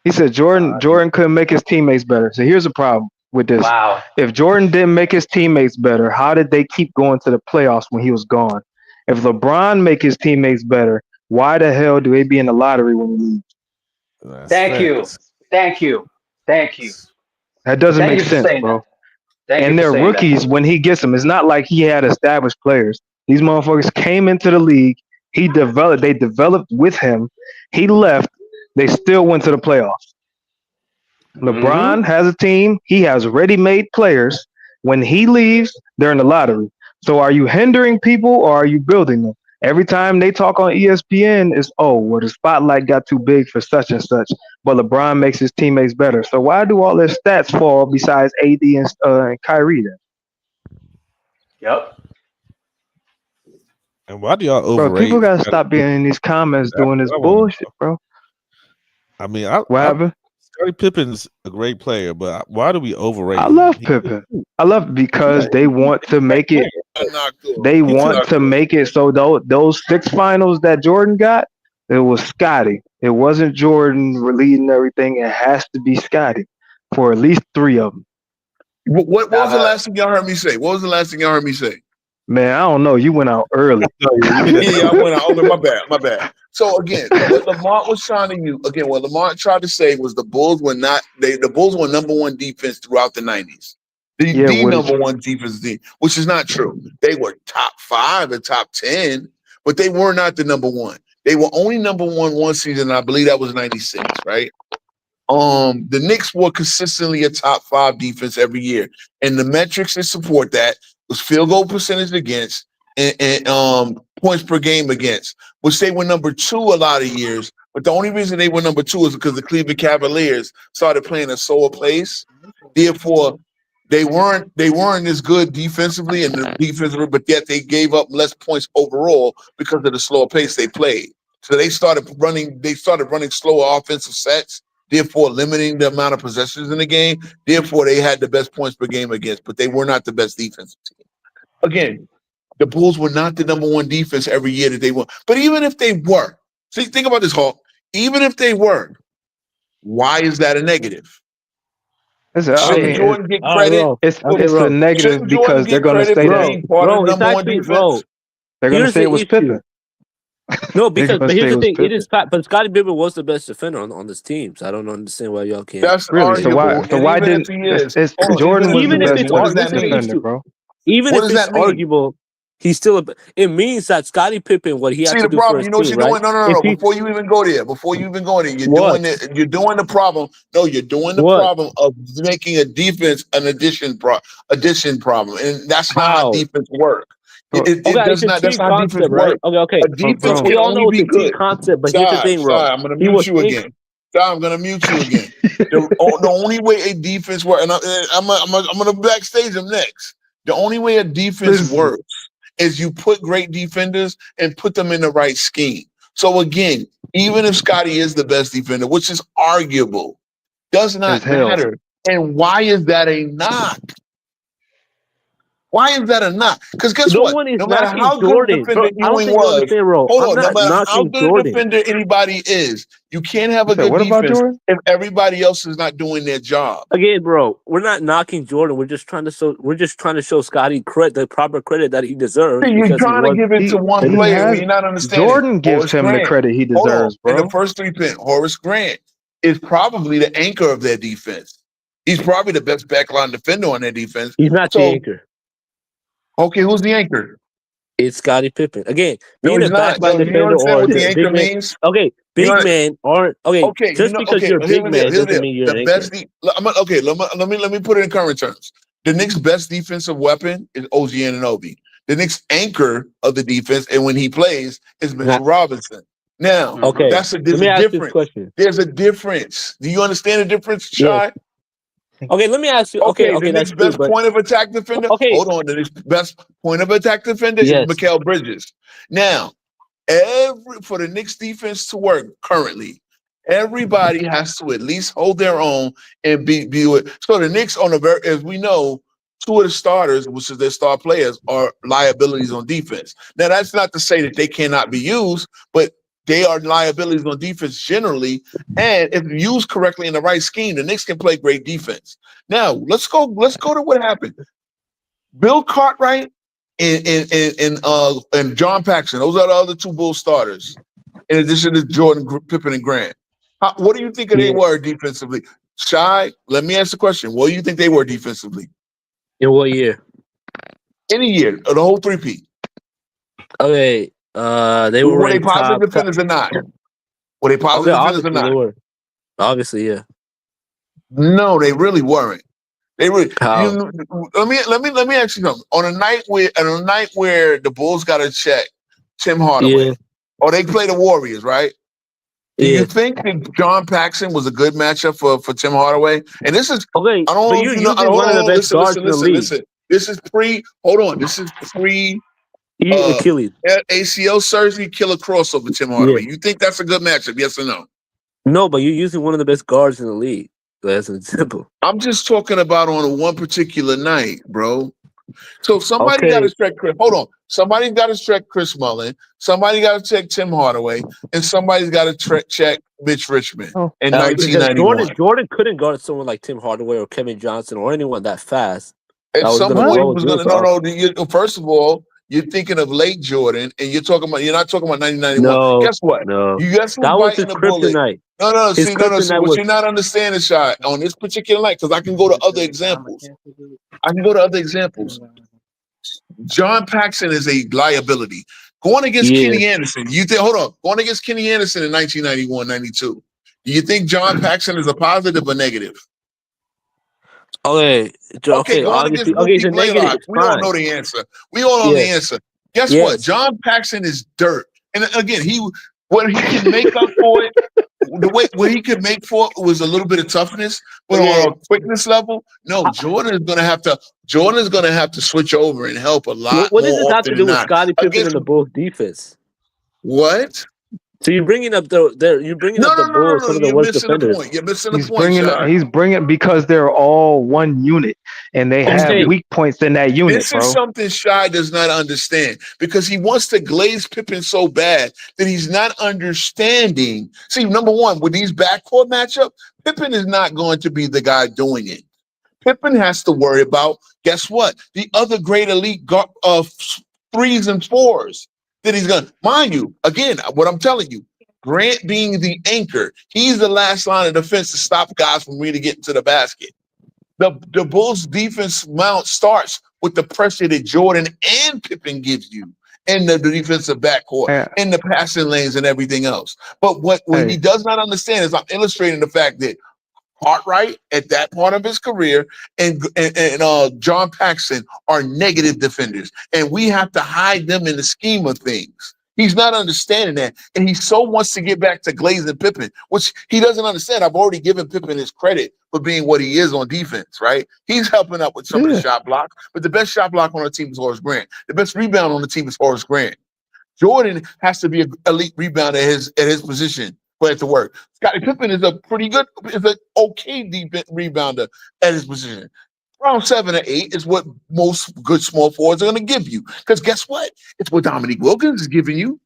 He said Jordan couldn't make his teammates better. So here's the problem with this. Wow. If Jordan didn't make his teammates better, how did they keep going to the playoffs when he was gone? If LeBron make his teammates better, why the hell do they be in the lottery when he leaves? Thank you. That doesn't Thank make you for sense, saying bro. that. Thank And you for they're saying rookies that. when he gets them. It's not like he had established players. These motherfuckers came into the league. They developed with him. He left. They still went to the playoffs. LeBron has a team. He has ready-made players. When he leaves, they're in the lottery. So are you hindering people or are you building them? Every time they talk on ESPN, it's, the spotlight got too big for such and such. But LeBron makes his teammates better. So why do all their stats fall besides AD and Kyrie then? Yep. And why do y'all Bro, overrate? people gotta stop being in these comments doing this I wanna bullshit, bro. I mean, What happened? Scottie Pippen's a great player, but why do we overrate I him? love Pippen. I love it because they want to make it. They want to make it so those 6 finals that Jordan got, it was Scotty. It wasn't Jordan leading everything. It has to be Scotty for at least 3 of them. What was the last thing y'all heard me say? What was the last thing y'all heard me say? Man, I don't know. You went out early. Yeah, I went out. Okay, my bad. So again, what Lamont was trying to use, what Lamont tried to say was the Bulls were the Bulls were number 1 defense throughout the 90s. The number 1 defense team, which is not true. They were top 5 and top 10, but they were not the number 1. They were only number 1 season, and I believe that was 96, right? The Knicks were consistently a top 5 defense every year, and the metrics that support that was field goal percentage against and points per game against, which they were number 2 a lot of years. But the only reason they were number 2 is because the Cleveland Cavaliers started playing a slower pace. Therefore, they weren't as good defensively but yet they gave up less points overall because of the slower pace they played. So they started running slower offensive sets, therefore limiting the amount of possessions in the game. Therefore, they had the best points per game against, but they were not the best defensive team. Again, the Bulls were not the number 1 defense every year that they won. But even if they were, see, think about this, Hawk. Even if they were, why is that a negative? Listen, I Shouldn't mean, Jordan get All right, credit? bro. it's Okay, it's a bro. negative Shouldn't Jordan because they're get gonna credit say for that being part of Bro, the it's number one actually, defense? they're gonna here's say the it was issue. Pippen. No, They're because gonna but say here's it the was thing. It Pippen. is fact, but Scottie Pippen was the best defender on this team. So I don't understand why y'all can't. That's Really? So arguable. why? So And why even if didn't? he is, It's hold on, even Jordan if was he the Even if is, best it's what does that listen to the mean? defender, issue. bro. Even What if does it's that mean? arguable, he's still a. It means that Scottie Pippen, what he had See to the do for problem. his You know what team, you're right? doing? No. If he Before you even go there, you're what doing it. You're doing the problem. No, you're doing the what problem of making a defense an addition problem, and that's not how how defense work. So, It okay, does it's a not. That's team not how defense concept, right? work. Okay. A defense bro, We can all only know it's be a team good. concept, but here's the Stop. thing, bro. I'm gonna He mute was you again. Stop. I'm gonna mute you again. The only way a defense works, and I'm gonna backstage him next. The only way a defense listen, works is you put great defenders and put them in the right scheme. So again, even if Scotty is the best defender, which is arguable, does as not hell. matter. And why is that a knock? Why is that a knock? Because guess No what? one is No matter knocking how good a Jordan, bro. defender I don't Ewing think you was, understand, bro. hold I'm on, no not matter how knocking good a Jordan. defender anybody is, you can't have You a said good what about defense Jordan? if everybody else is not doing their job. Again, bro, we're not knocking Jordan. We're just trying to show. We're just trying to show Scotty credit, the proper credit that he deserves See, you're because he trying to was. give it to He one And he player when has you're not understanding. Jordan gives Horace him the Grant. credit he Hold on. deserves, In the bro. first 3 pin, Horace Grant is probably the anchor of their defense. He's probably the best backline defender on their defense. he's not the So, anchor. okay, who's the anchor? It's Scottie Pippen. Again, No, being he's a not. backline No, do you defender understand or what the anchor big man. means? Okay, You big know, men aren't. Okay, okay, just because you're a here big it is. man Here it doesn't is. mean you're The an best. anchor. Let me put it in current terms. The Knicks' best defensive weapon is OG Anunoby. The Knicks' anchor of the defense, and when he plays, is Mitchell Not, Robinson. Now, okay, there's let a me ask you this difference. question. There's a difference. Do you understand the difference, Yes. Shy? Okay, let me ask you. Okay, Okay, the that's Knicks' true. best But point of attack defender. okay, Hold on, the Knicks' best point of attack defender is yes. Mikal Bridges. Now, for the Knicks defense to work currently, everybody has to at least hold their own and be with. So the Knicks as we know, 2 of the starters, which is their star players, are liabilities on defense. Now that's not to say that they cannot be used, but they are liabilities on defense generally. And if used correctly in the right scheme, the Knicks can play great defense. Now let's go to what happened. Bill Cartwright and John Paxson. Those are the other 2 Bulls starters. In addition to Jordan, Pippen, and Grant. What do you think they Yeah. were defensively? Shy, let me ask the question. What do you think they were defensively? In what year? Any year, the whole 3P. Okay, they were Were they ranked positive top. defenders or not? Were they Okay, positive defenders or obviously they not? were. Obviously, yeah. No, they really weren't. They were. How? Let me ask you something. On a night where the Bulls got to check Tim Hardaway, Yeah, or they play the Warriors, right? Do yeah. you think that John Paxson was a good matchup for Tim Hardaway? And this is Okay, I don't but know you're if you know. using Hold one of the on, best guards in the league. listen. This is pre. Hold on. This is pre Achilles. ACL surgery, killer crossover. Tim Yeah. Hardaway. You think that's a good matchup? Yes or no? No, but you're using one of the best guards in the league. That's an example. I'm just talking about on one particular night, bro. So somebody got Okay. to check Chris. Hold on. Somebody's got to check Chris Mullin. Somebody got to check Tim Hardaway, and somebody's got to check Mitch Richmond Oh, in Because 1991. Jordan couldn't guard someone like Tim Hardaway or Kevin Johnson or anyone that fast. At That was some gonna point, he close was real going to. fast. No. First of all, you're thinking of late Jordan, and you're not talking about 1991. No, Guess what? no. You guess who's That was his biting the bullet? kryptonite. No. His See, no. See, kryptonite what was you're not understanding, Shot, on this particular night, because I can go to other examples. John Paxson is a liability. Going against Kenny Anderson, going against Kenny Anderson in 1991, 92. Do you think John Paxson is a positive or negative? Okay, Going obviously. against Okay, it's Mookie a negative. Blaylock. It's We all fine. know the answer. Guess what? Yes. John Paxson is dirt. And again, what he can make up for it, what he could make for it was a little bit of toughness, but on a quickness level, no, Jordan is gonna have to switch over and help a lot What does this more have to often do than with not. Scottie Pippen Against and the Bulls defense? what? So you're bringing up the Bulls, some of the You're worst missing the defenders. point. You're missing the point, Shai. He's bringing because they're all one unit and they have Okay. weak points in that unit, This bro. is something Shai does not understand because he wants to glaze Pippen so bad that he's not understanding. See, number one, with these backcourt matchup, Pippen is not going to be the guy doing it. Pippen has to worry about, guess what? The other great elite threes and fours that he's going to, mind you, again, what I'm telling you, Grant being the anchor, he's the last line of defense to stop guys from really getting to the basket. The Bulls defense mount starts with the pressure that Jordan and Pippen gives you and the defensive backcourt and the passing lanes and everything else. But what he does not understand is I'm illustrating the fact that Cartwright at that part of his career and John Paxson are negative defenders, and we have to hide them in the scheme of things. He's not understanding that, and he so wants to get back to glazing Pippen, which he doesn't understand. I've already given Pippen his credit for being what he is on defense, right? He's helping up with some of the shot blocks, but the best shot block on the team is Horace Grant. The best rebound on the team is Horace Grant. Jordan has to be an elite rebounder at his position for it to work. Scottie Pippen is an okay defense rebounder at his position. Around 7 or 8 is what most good small forwards are going to give you. Because guess what? It's what Dominique Wilkins is giving you.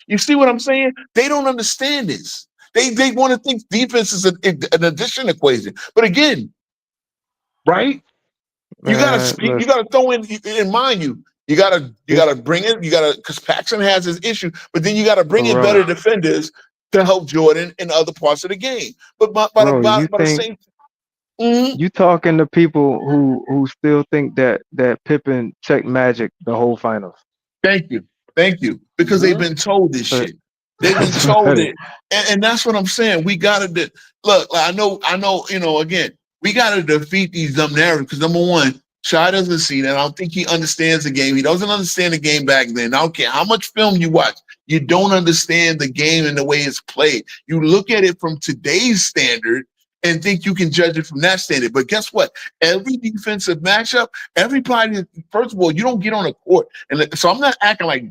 You see what I'm saying? They don't understand this. They want to think defense is an addition equation. But again, right? You gotta throw in mind you gotta bring in, because Paxson has his issue, but then you gotta bring in better defenders to help Jordan in other parts of the game. But by the same. Mm-hmm. You talking to people who still think that Pippen checked Magic the whole finals. Thank you. Because they've been told this shit. They've been told it, and that's what I'm saying. We gotta look. I know. Again, we gotta defeat these dumb narratives. Because number one, Shai doesn't see that. I don't think he understands the game. He doesn't understand the game back then. I don't care how much film you watch. You don't understand the game and the way it's played. You look at it from today's standard and think you can judge it from that standard. But guess what? Every defensive matchup, everybody, first of all, you don't get on a court. And so I'm not acting like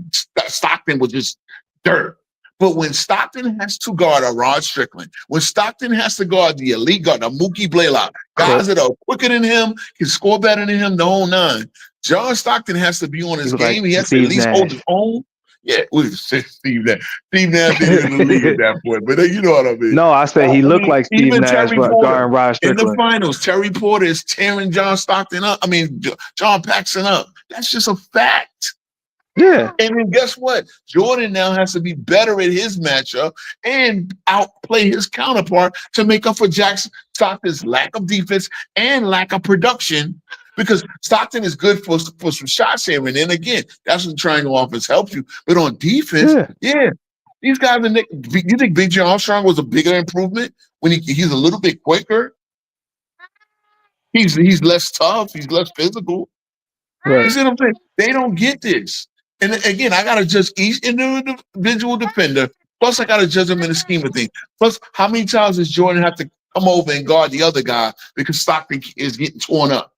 Stockton was just dirt. But when Stockton has to guard a Rod Strickland, when Stockton has to guard the elite guard, the Mookie Blaylock, guys that are quicker than him, can score better than him, the whole nine, John Stockton has to be on his game. He has to at least hold his own. Yeah, Steve Nash. Steve Nash is in the league at that point, but you know what I mean. No, I said he looked like Steve Nash, but guarding Rod Strickland. In the finals, Terry Porter is tearing John Stockton up. I mean, John Paxson up. That's just a fact. Yeah. And then guess what? Jordan now has to be better at his matchup and outplay his counterpart to make up for Jackson Stockton's lack of defense and lack of production. Because Stockton is good for some shots here and then. Again, that's what triangle offense helps you. But on defense, these guys are. You think Big J Armstrong was a bigger improvement when he's a little bit quicker? He's less tough. He's less physical. Right. You see what I'm saying? They don't get this. And again, I got to judge each individual defender. Plus, I got to judge them in the scheme of things. Plus, how many times does Jordan have to come over and guard the other guy because Stockton is getting torn up?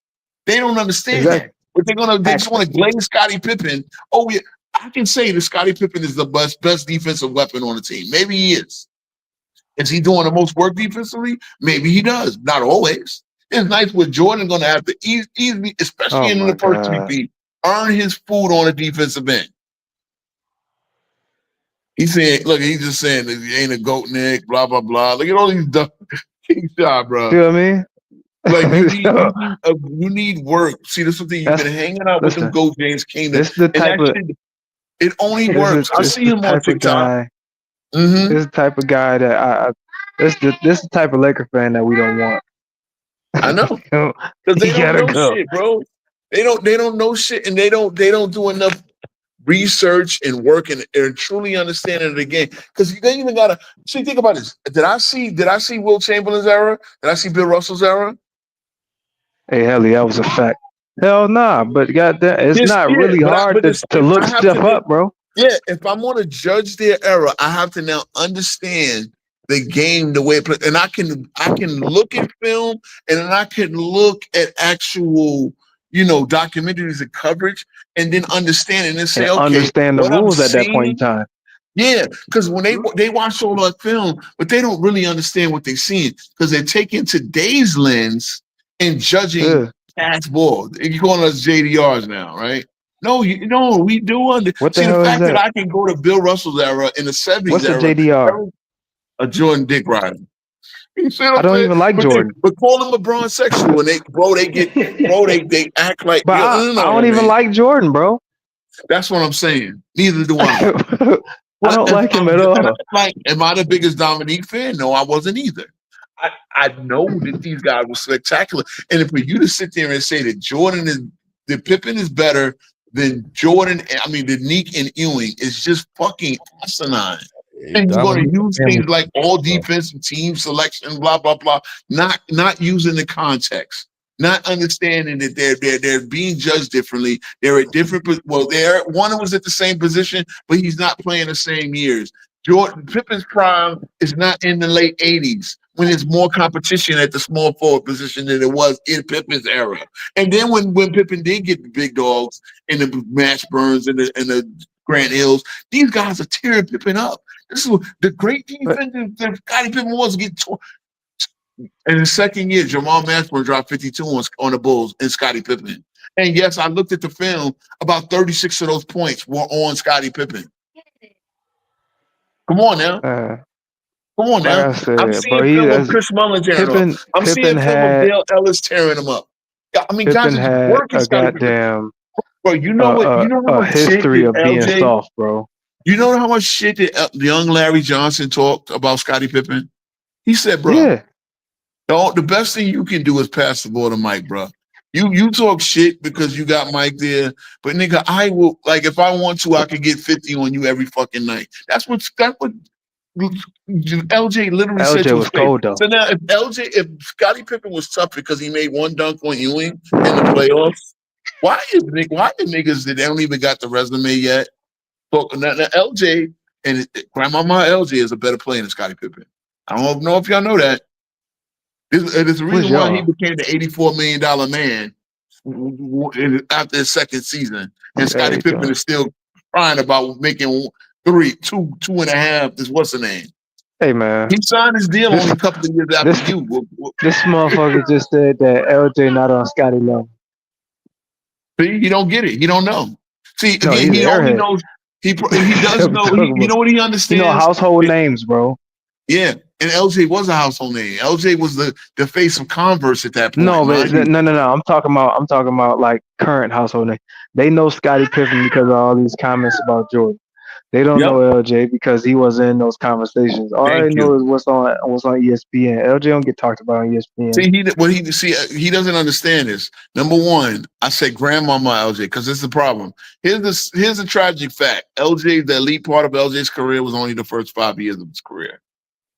They don't understand that. But they just want to glaze Scottie Pippen. Oh, yeah. I can say that Scottie Pippen is the best defensive weapon on the team. Maybe he is. Is he doing the most work defensively? Maybe he does. Not always. It's nice with Jordan going to have to easily, especially in the first 3 feet, earn his food on the defensive end. He's saying, look, he's just saying that he ain't a goat, Nick, blah, blah, blah. Look at all these dumb King shot, bro. You know what I mean? Like you need work. See, this is the thing. You've been hanging out with them Go James Kingdom. This the type of it only works. I see him on TikTok. This is the type of guy that this the type of Laker fan that we don't want. I know. Because they don't know shit, bro. They don't know shit, and they don't do enough research and work and truly understanding the game. Because you ain't even gotta see. Think about this. Did I see Will Chamberlain's era? Did I see Bill Russell's era? Hey, Helly, that was a fact. Hell nah, but goddamn, it's not really hard to look stuff up, bro. Yeah, if I'm going to judge their era, I have to now understand the game the way it plays, and I can look at film, and then I can look at actual, documentaries and coverage, and then understand and then say, okay, understand the rules at that point in time. Yeah, because when they watch all that film, but they don't really understand what they're seeing because they're taking today's lens and judging past ball. You're calling us JDRs now, right? No, we do What the see hell the fact is that? that I can go to Bill Russell's era in the 70s What's a era. JDR? A Jordan Dick rider. You see what I I'm don't saying? even like But, Jordan. but call them LeBron sexual, and they act like. But I don't even man. like Jordan, bro. That's what I'm saying. Neither do I. I don't like him at all. Am I the biggest Dominique fan? No, I wasn't either. I know that these guys were spectacular, and for you to sit there and say that Pippen is better than Jordan, I mean, the Neek and Ewing is just fucking asinine. And you're going to use things like all defensive team selection, blah blah blah, not using the context, not understanding that they're being judged differently. They're at different. Well, one was at the same position, but he's not playing the same years. Pippen's prime is not in the late 80s when there's more competition at the small forward position than it was in Pippen's era. And then when Pippen did get the big dogs and the Mash Burns and the Grant Hills, these guys are tearing Pippen up. This is the great defense that Scottie Pippen was getting torn. In the second year, Jamal Mashburn dropped 52 on the Bulls and Scottie Pippen. And yes, I looked at the film. About 36 of those points were on Scottie Pippen. Come on now. Come on now. Like I said, I'm seeing film of Chris Mullin tearing him up. I'm seeing film of Dale Ellis tearing him up. I mean, guys Pippen are had working a Scottie goddamn bro, you know what? You know how much history shit of being LJ, soft, bro. You know how much shit that young Larry Johnson talked about Scottie Pippen? He said, bro, yeah. the best thing you can do is pass the ball to Mike, bro. You talk shit because you got Mike there, but nigga, I will, like, if I want to, I could get 50 on you every fucking night. That's what LJ literally said to LJ was cold though. So now if Scottie Pippen was tough because he made one dunk on Ewing in the playoffs, why the niggas that they don't even got the resume yet? So now LJ and Grandmama LJ is a better player than Scottie Pippen. I don't know if y'all know that. There's a reason why he became the $84 million man after his second season, and Scottie Pippen is still crying about making 2.5. What's the name? Hey man, he signed his deal only a couple of years after you. This motherfucker just said that LJ not on Scottie level. See, he don't get it. He don't know. See, No, again, he only knows. He does know. You know what he understands? You know household names, bro. Yeah, and LJ was a household name. LJ was the face of Converse at that point. No, but no. I'm talking about like current household name. They know Scottie Pippen because of all these comments about Jordan. They don't know LJ because he was in those conversations. All they know is what's on ESPN. LJ don't get talked about on ESPN. He doesn't understand this. Number one, I say grandmama LJ because it's the problem. Here's the tragic fact. LJ, the elite part of LJ's career was only the first 5 years of his career.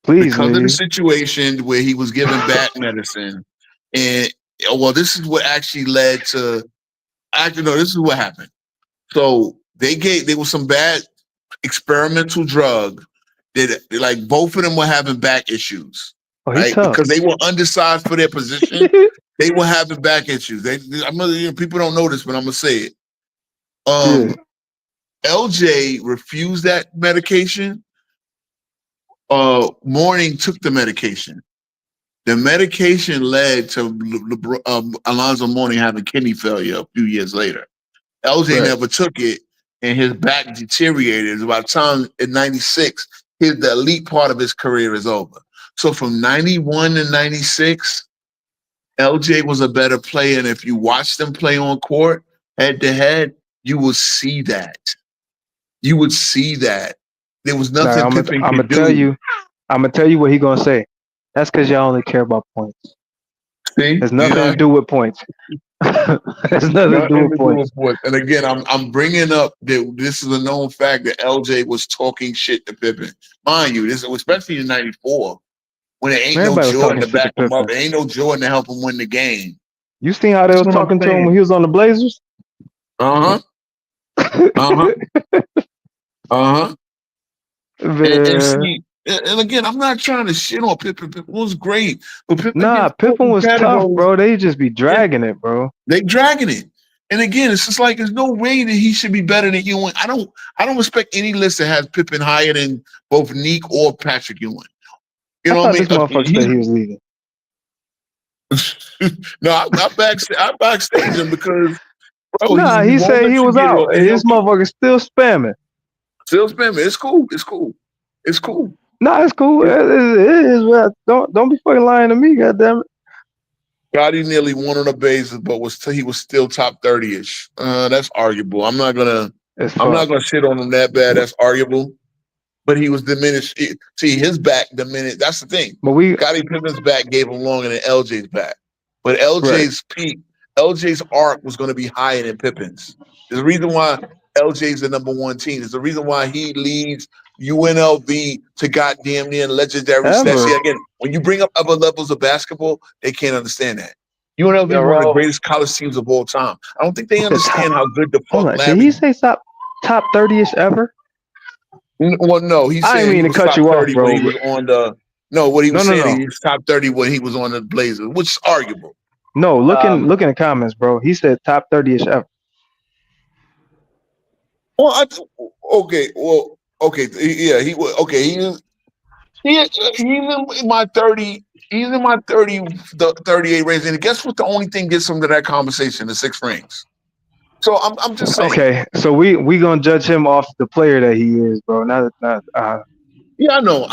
Because of the situation where he was given back medicine, and this is what actually led to. This is what happened. So there was some bad experimental drug that, like, both of them were having back issues, right? Because they were undersized for their position. They were having back issues. People don't know this, but I'm gonna say it. LJ refused that medication. Mourning took the medication. The medication led to Alonzo Mourning having kidney failure a few years later. LJ never took it, and his back deteriorated. By the time in 96, the elite part of his career is over. So from 91 to 96, LJ was a better player. And if you watch them play on court head to head, you will see that. You would see that. There was nothing Pippen could do. I'm gonna tell you what he gonna say. That's because y'all only care about points. See, there's nothing to do with points. There's nothing to do with points. And again, I'm bringing up that this is a known fact that LJ was talking shit to Pippen. Mind you, this especially in '94 when there ain't no Jordan to back him up. There ain't no Jordan to help him win the game. You seen how they was talking to him when he was on the Blazers? And again, I'm not trying to shit on Pippen. Pippen was great, but Pippen was tough, bro. They just be dragging it, bro. They dragging it, and again, it's just like there's no way that he should be better than Ewing. I don't respect any list that has Pippen higher than both Neek or Patrick Ewing. You know what I mean? This motherfucker said he was leaving. No, I backstage him because. Bro, he said he was out, and this motherfucker still spamming. Still spamming. It's cool. It's cool. It's cool. No, it's cool. It is. Well, don't be fucking lying to me, goddamn it. Gotti nearly won on the bases, but he was still top 30-ish. That's arguable. I'm not gonna shit on him that bad. That's arguable. But he was diminished. See, his back diminished. That's the thing. But Scottie Pippen's back gave him longer than LJ's back. But right. LJ's arc was going to be higher than Pippen's. There's a reason why LJ's the number one team. There's a reason why he leads UNLV to goddamn near legendary stats. See, again, when you bring up other levels of basketball, they can't understand that. UNLV is one of the greatest college teams of all time. I don't think they understand how good the fuck Did he say top 30-ish ever? Well, no, he said I didn't mean to cut you off, bro. When he was on the what he was saying. He was top 30 when he was on the Blazers, which is arguable. No, look in the comments, bro. He said top 30-ish ever. Well, yeah, he was okay. He's in my 30. He's in my 38 range, and guess what? The only thing gets him to that conversation: the 6 rings. So I'm just saying. Okay, so we gonna judge him off the player that he is, bro. Yeah, I know.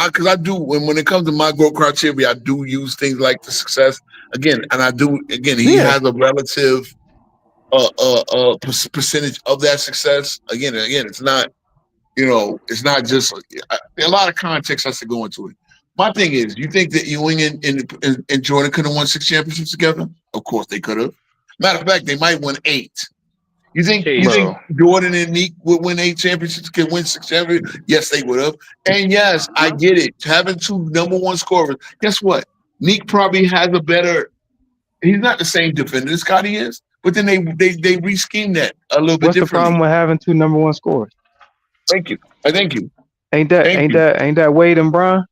Because I do when it comes to my growth criteria, I do use things like the success again, and I do again. He has a relative percentage of that success. Again, it's not. It's not just a lot of context has to go into it. My thing is, you think that Ewing and Jordan could have won 6 championships together? Of course they could have. Matter of fact, they might win 8. You think Jordan and Neek would win 8 championships, could win 6 championships? Yes, they would have. And yes, I get it. Having 2 number 1 scorers. Guess what? Neek probably has a better. He's not the same defender as Scottie is, but then they reschemed that a little bit. What's the problem with having 2 number 1 scorers? Thank you. Thank you. Ain't that Wade and Bron?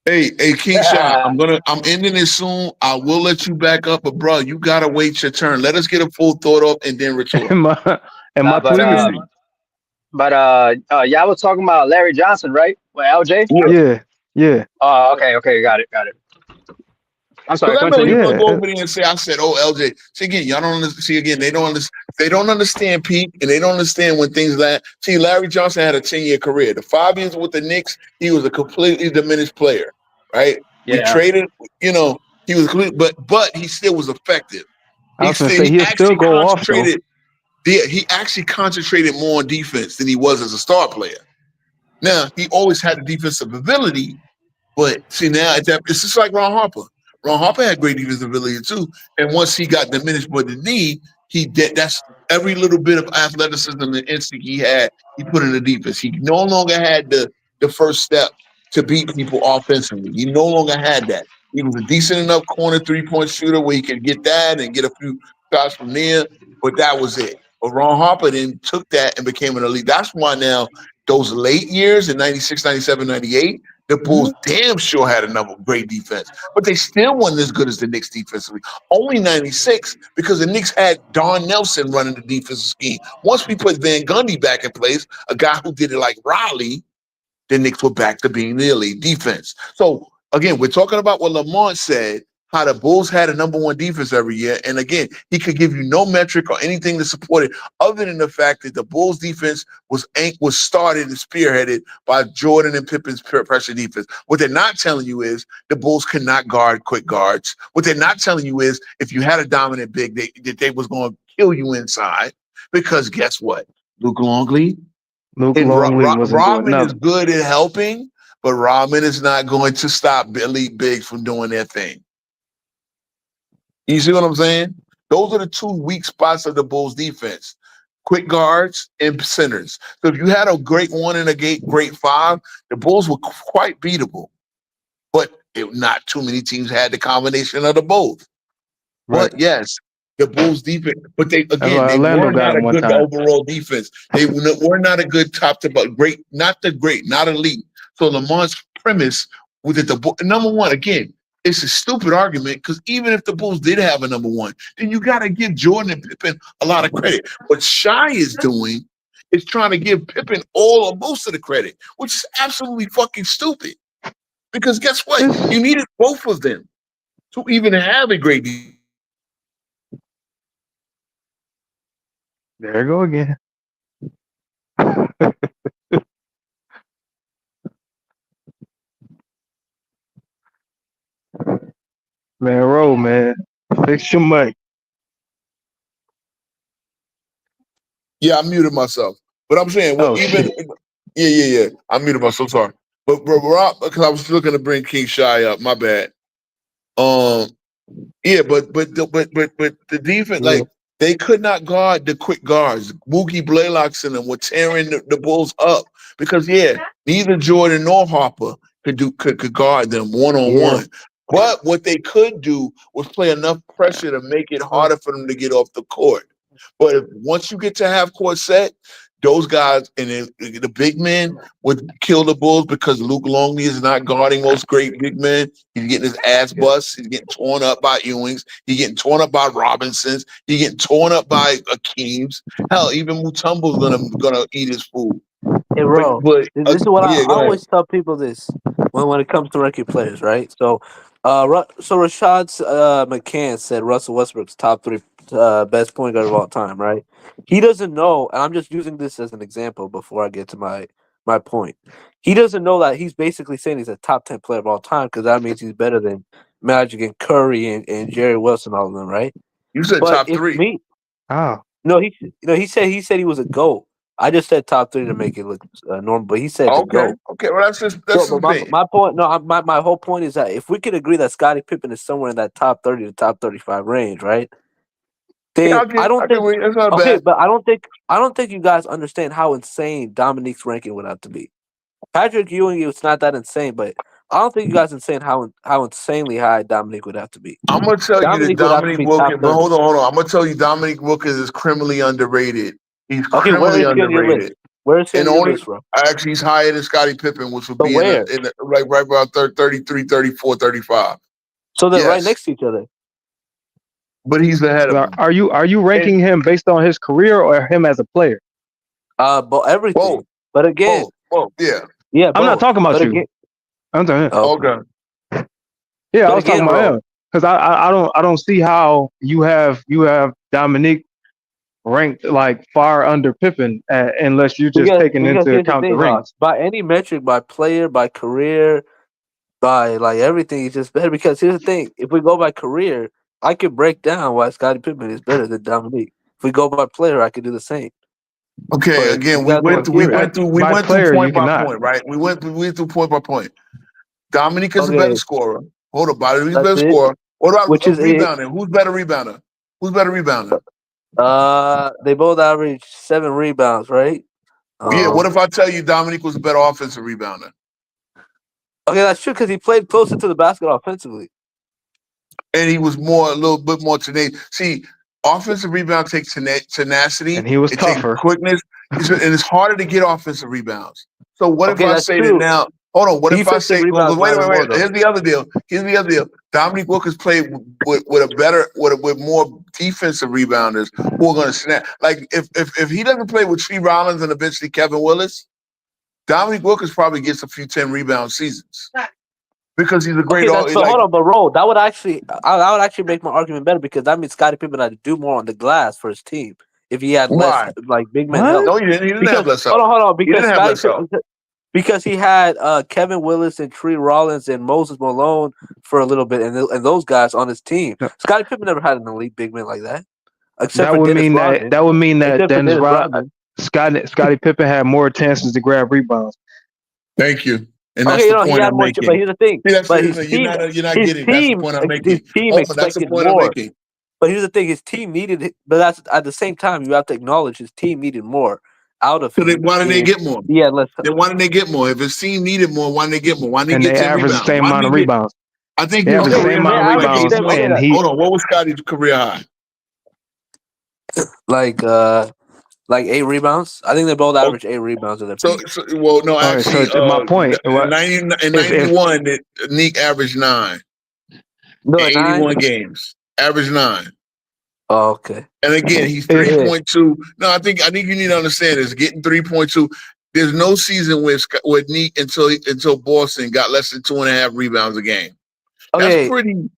Hey, King Shot, I'm ending it soon. I will let you back up, but bro, you gotta wait your turn. Let us get a full thought up and then retort. But y'all was talking about Larry Johnson, right? With LJ? Yeah. Oh, okay, got it. I'm sorry. I know you're gonna go over there and say I said, "Oh, LJ." See again, y'all don't understand. See again, they don't understand. They don't understand Pete, and they don't understand when things like. See, Larry Johnson had a 10-year career. The 5 years with the Knicks, he was a completely diminished player, right? Yeah. We traded, he was, but he still was effective. He'll still go off. He actually concentrated more on defense than he was as a star player. Now he always had the defensive ability, but see now it's just like Ron Harper. Ron Harper had great defensive ability too, and once he got diminished by the knee, that's every little bit of athleticism and instinct he had, he put in the defense. He no longer had the first step to beat people offensively. He no longer had that. He was a decent enough corner 3-point shooter where he could get that and get a few shots from there, but that was it. But Ron Harper then took that and became an elite. That's why now those late years in 96, 97, 98, the Bulls damn sure had another great defense, but they still weren't as good as the Knicks defensively. Only 96 because the Knicks had Don Nelson running the defensive scheme. Once we put Van Gundy back in place, a guy who did it like Riley, the Knicks were back to being the elite defense. So again, we're talking about what Lamont said, how the Bulls had a number 1 defense every year. And again, he could give you no metric or anything to support it other than the fact that the Bulls defense was started and spearheaded by Jordan and Pippen's pressure defense. What they're not telling you is the Bulls could not guard quick guards. What they're not telling you is if you had a dominant big, they was going to kill you inside because guess what? Luke Longley Rodman is good at helping, but Rodman is not going to stop elite bigs from doing their thing. You see what I'm saying? Those are the 2 weak spots of the Bulls defense. Quick guards and centers. So if you had a great 1 and a great 5, the Bulls were quite beatable. But not too many teams had the combination of the both. Right. But yes, the Bulls defense, but they were not a good overall defense. They were not a good top to bottom, great, not elite. So Lamont's premise was that the number 1, again, it's a stupid argument because even if the Bulls did have a number 1, then you got to give Jordan and Pippen a lot of credit. What Shai is doing is trying to give Pippen all or most of the credit, which is absolutely fucking stupid. Because guess what? You needed both of them to even have a great defense. There you go again. Man, roll, man. Fix your mic. Yeah, I muted myself. But I'm saying, well, Oh even shit. yeah. I muted myself. Sorry, but Rob, because I was looking to bring King Shy up. My bad. Yeah, but the defense, Yeah. like they could not guard the quick guards. Mookie Blaylock's and them were tearing the Bulls up because neither Jordan nor Harper could guard them one on Yeah. one. But what they could do was play enough pressure to make it harder for them to get off the court. But once you get to half court set, those guys and then the big men would kill the Bulls because Luke Longley is not guarding most great big men. He's getting his ass bust. He's getting torn up by Ewings. He's getting torn up by Robinsons. He's getting torn up by Akeems. Hell, even Mutombo's gonna eat his food. Hey, bro, But this is what I go ahead. always tell people this when it comes to rookie players, right? So, so Rashad McCann said Russell Westbrook's top 3 best point guard of all time, right? He doesn't know, and I'm just using this as an example before I get to my point. He doesn't know that he's basically saying he's a top 10 player of all time because that means he's better than Magic and Curry and Jerry Wilson, all of them, right? You said But top if 3. me, Oh. no, he said he was a GOAT. I just said top 3 to make it look normal, but he said the GOAT. Okay. Well, that's So, but my point, no, my whole point is that if we could agree that Scottie Pippen is somewhere in that top 30 to top 35 range, right? Then I don't think. That's not Okay, bad. but I don't think you guys understand how insane Dominique's ranking would have to be. Patrick Ewing, it's not that insane, but I don't think you guys understand how insanely high Dominique would have to be. I'm gonna tell you that Dominique would have to Dominique be top Wilkins. But 30. hold on. I'm gonna tell you Dominique Wilkins is criminally underrated. He's Okay, where criminally is he on your list? underrated. Where is he on And your only list, bro? actually he's higher than Scottie Pippen, which would So be where? in a, like right about 33, 34, 35. So they're right Yes, next to each other. but he's ahead of him. Are you ranking him based on his career or him as a player? But everything. Both. But again, Yeah. yeah. I'm not both. talking about But you. again, I'm talking him. Okay. Yeah, But I was talking again, about bro. him because I don't see how you have Dominique ranked like far under Pippen unless you're just taking Because into here's the account the thing, Ross. rings. By any metric, by player, by career, by like everything, he's just better. Because here's the thing: if we go by career, I could break down why Scottie Pippen is better than Dominique. If we go by player, I could do the same. Okay. But Again, you we guys went want to through. We hear it. went through. We By went through player, you point by cannot. point, right? We went through point by point. Dominique is a better Okay, scorer. Hold up, buddy. He's a that's better it. scorer. What about Which is it. rebounding? Who's better rebounder? Who's better rebounder? They both average 7 rebounds, right? Yeah. What if I tell you Dominique was a better offensive rebounder? Okay, that's true because he played closer to the basket offensively. And he was a little bit more tenacious. See, offensive rebound takes tenacity. And he was It tougher. takes quickness, and it's harder to get offensive rebounds. So what Okay, if I that's say that true. now? Hold on. What if I Defensive say? rebounds Wait. matter more, though. Here's the other deal. Dominique Wilkins played with more defensive rebounders who are going to snap. Like if he doesn't play with Tree Rollins and eventually Kevin Willis, Dominique Wilkins probably gets a few 10 rebound seasons because he's a great. Okay, so hold on, but Ro, that would actually make my argument better because that means Scottie Pippen had to do more on the glass for his team if he had less Why? like big men What? help. No, he didn't. He didn't have less help. Hold on, He because didn't have Scottie less help. Pippen, because he had Kevin Willis and Tree Rollins and Moses Malone for a little bit, and those guys on his team. Yeah. Scottie Pippen never had an elite big man like that, except That for would Dennis mean Rodman. that would mean that Except for Dennis Dennis Rodman, Scottie Pippen had more chances to grab rebounds. Thank you. And that's Okay, the he point had I'm more. making. But here's the thing. See, that's But the his thing. team, You're not his getting. That's the team, point I'm his making. team Hold on, that's the expected point I'm more. making. But here's the thing: his team needed it. But that's at the same time, you have to acknowledge his team needed more out of So him. why didn't they get more? Yeah, let's. Then why didn't they get more? If his team needed more, why didn't they get more? Why didn't And they they get 10 average the rebounds? same Why amount didn't of they get? rebounds. I think They he have was the Okay, same they amount of average the rebounds, same. Okay, and hold on. What was Scotty's career high? like 8 rebounds. I think they both average 8 rebounds in their So, peak. well, no, all right. actually, So my point, in 91, Nick averaged 9 No, in 9. 81 games. Averaged 9. Oh, okay. And again, he's Yeah. 3.2. No, I think you need to understand this. Getting 3.2. There's no season with Nick until Boston got less than 2.5 rebounds a game. Okay. That's pretty.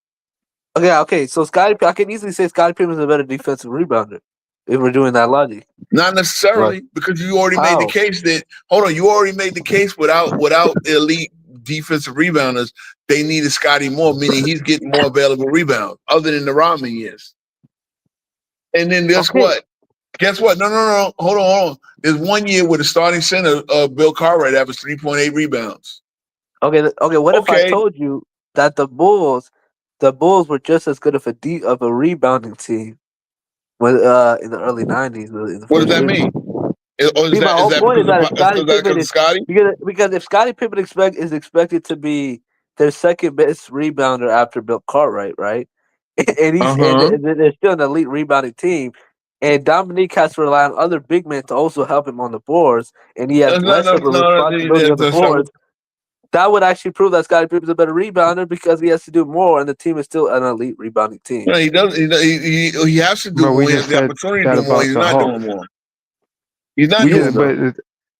Okay. So I can easily say Scottie Pippen is a better defensive rebounder if we're doing that logic. Not necessarily, because you already made How? the case that. Hold on, you already made the case without elite defensive rebounders, they needed Scotty more, meaning he's getting more available rebounds, other than the Rodman years. And then guess what? Guess what? No. Hold on. There's 1 year where the starting center, Bill Cartwright, averaged 3.8 rebounds. Okay. What if I told you that the Bulls were just as good of a rebounding team when in the early '90s? What does that mean? My whole point is that Scottie Pippen is Scotty? because if Scottie Pippen is expected to be their second best rebounder after Bill Cartwright, right? And they're still an elite rebounding team. And Dominique has to rely on other big men to also help him on the boards, and he has less of a responsibility on the boards. That would actually prove that Scottie Pippen's a better rebounder because he has to do more, and the team is still an elite rebounding team. No, he does. He has to do more. He has the opportunity to do more. He's not doing more. He's not doing more.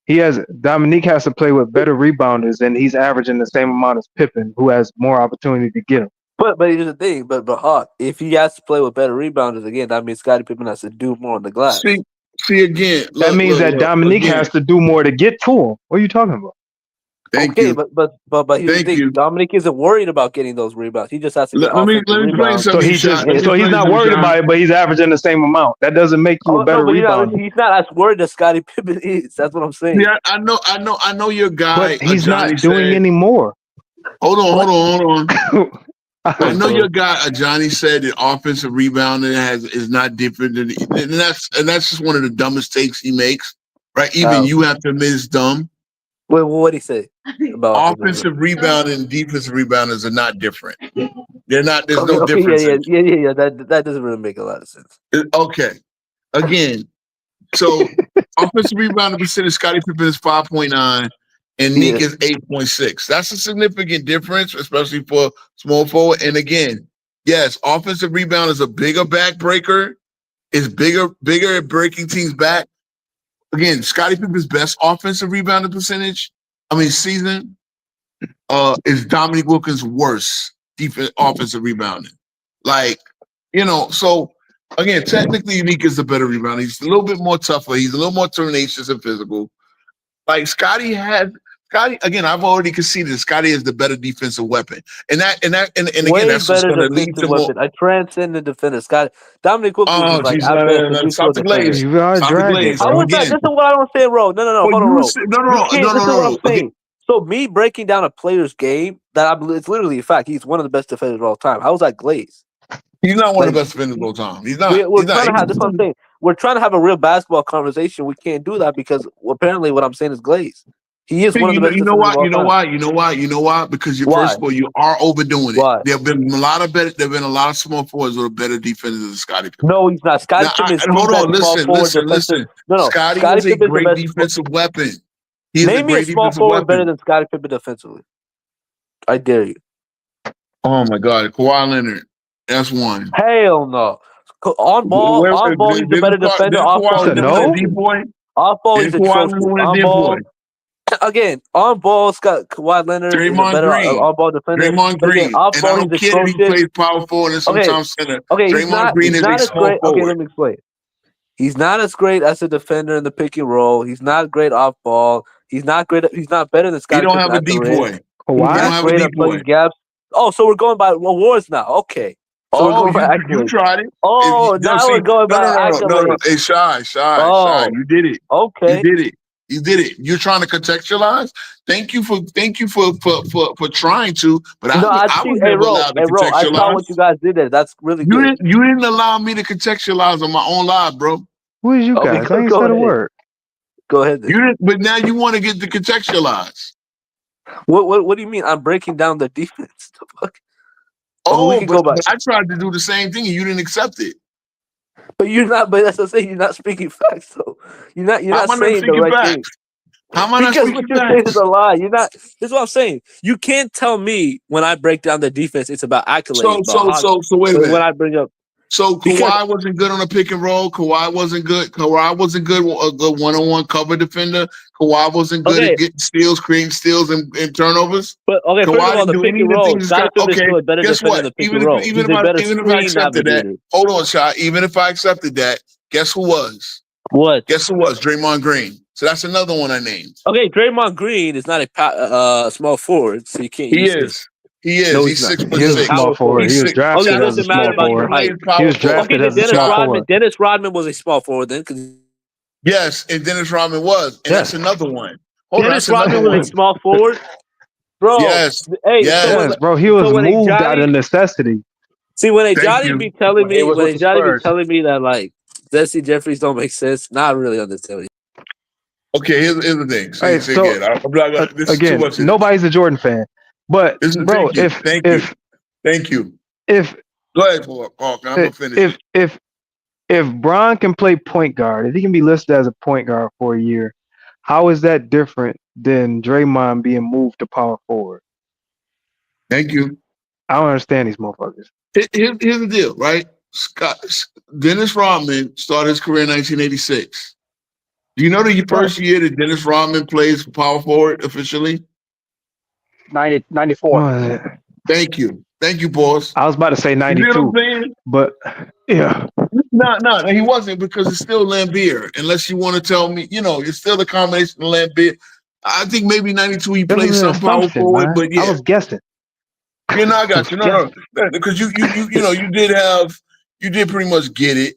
But Dominique has to play with better rebounders, and he's averaging the same amount as Pippen, who has more opportunity to get him. But here's the thing. But Hawk, if he has to play with better rebounders again, that means Scottie Pippen has to do more on the glass. See again. That means that Dominique has to do more to get to him. What are you talking about? Thank you. But here's the thing. Dominique isn't worried about getting those rebounds. He just has to get let me explain something. So he's not worried about it, but he's averaging the same amount. That doesn't make you a better rebounder. He's not as worried as Scottie Pippen is. That's what I'm saying. Yeah, I know your guy. But he's not doing any more. Hold on. I know your guy, Johnny, said that offensive rebounding is not different than, and that's just one of the dumbest takes he makes, right? Even you have to admit it's dumb. Wait, what did he say about offensive rebounding and defensive rebounders are not different? They're not. There's no difference. Yeah. That doesn't really make a lot of sense. Okay, again, so offensive rebounding percentage, Scottie Pippen is 5.9. And Nick is 8.6. That's a significant difference, especially for small forward. And again, yes, offensive rebound is a bigger backbreaker. Is bigger at breaking teams back. Again, Scottie Pippen's best offensive rebounding season, is Dominique Wilkins' worst offensive rebounding. So again, technically Nick is the better rebounder. He's a little bit more tougher. He's a little more tenacious and physical. Scotty, again, I've already conceded Scotty is the better defensive weapon. And again, that's what's going to lead to more. I transcend the defender. Dominique Wilkins is like Stop the glaze. This is what I don't say, Ro. No, hold on, Ro. No. Okay. So me breaking down a player's game, it's literally a fact. He's one of the best defenders of all time. How is that glaze? He's not one of the best defenders of all time. He's not. That's what I'm saying. We're trying to have a real basketball conversation. We can't do that because apparently what I'm saying is glaze. He is one of the best. You know why? Because first of all, you are overdoing it. Why? There have been a lot of small forwards who are better defenders than Scottie Pippen. No, he's not. Scottie Pippen is hold on, listen. No. Scottie is a great defensive weapon. Name me a small forward better than Scottie Pippen defensively. I dare you. Oh my God, Kawhi Leonard. That's one. Hell no. On ball, he's a better defender. Off ball, he's a trophy. Again, on ball, Scott Kawhi Leonard is a better on-ball defender. Draymond Green. Off ball, and I don't care if he plays power forward and sometimes center. Draymond Green is a small forward. Okay, let me explain. He's not as great as a defender in the pick and roll. He's not great off ball. He's not great. He's not better than Scott. He don't have a deep boy. Kawhi don't have a deep boy. Gaps. Oh, so we're going by awards now. Okay. So you tried it. Oh, now we're going by accolades. No. Hey, Shy. You did it. Okay. You did it. You're trying to contextualize. Thank you for trying to, but I was never allowed to contextualize. I saw what you guys did there. That's really good. You didn't allow me to contextualize on my own live, bro. Who is you guys? I ain't said a word. Go ahead. You didn't, but now you want to get to contextualize. What do you mean? I'm breaking down the defense. The fuck? But I tried to do the same thing and you didn't accept it. But you're not. But that's what I'm saying. You're not speaking facts, though. You're not saying the right thing. How am I not speaking facts? Because what you're saying is a lie. You're not. This is what I'm saying. You can't tell me when I break down the defense, it's about accolades. So wait a minute. When I bring up. So Kawhi wasn't good on a pick and roll. Kawhi wasn't good. A good one-on-one cover defender. Kawhi wasn't good at getting steals, creating steals, and turnovers. But okay, Kawhi first of all, the pick and roll. Guess what? Even if I accepted that, hold on, Shai. Even if I accepted that, guess who was? What? Guess who was? Draymond Green. So that's another one I named. Okay, Draymond Green is not a small forward, so you can't He use it. is. He is. No, He's he's not. 6 He foot is a 6. small Power forward. He's He was six. Okay, drafted it as a doesn't matter small about your forward. Plays height. power He was forward. Okay, drafted then as a Dennis small Rodman. forward. Dennis Rodman was a small forward then. 'Cause Yes, and Dennis Rodman was, and that's Yes. another one. Hold on, Dennis that's another Rodman was a one. small forward, bro. Yes, Hey, yes. so Yes, bro. He was when a moved out Johnny of necessity. when a Thank Johnny you. be telling When he me was with the Spurs. that like Jesse Jeffries don't make sense, not really understanding. Okay, here's the thing. Hey, See so again, I'm not gonna, this is too again, much. nobody's a Jordan fan, but This is, bro, thank you. Thank you. if Go ahead, Hawk. I'm gonna finish. if Bron can play point guard, if he can be listed as a point guard for a year, how is that different than Draymond being moved to power forward? Thank you. I don't understand these motherfuckers. Here's the deal, right? Dennis Rodman started his career in 1986. Do you know the first year that Dennis Rodman plays for power forward officially? 94. What is it? Thank you. Thank you, boss. I was about to say You know 92, what I'm saying? but yeah, No, he wasn't, because it's still Lambeer. Unless you want to tell me, it's still the combination of Lambeer. I think maybe 92 he this played is an some power assumption, forward, man. but yeah. I was guessing. I got you. No, because you did pretty much get it,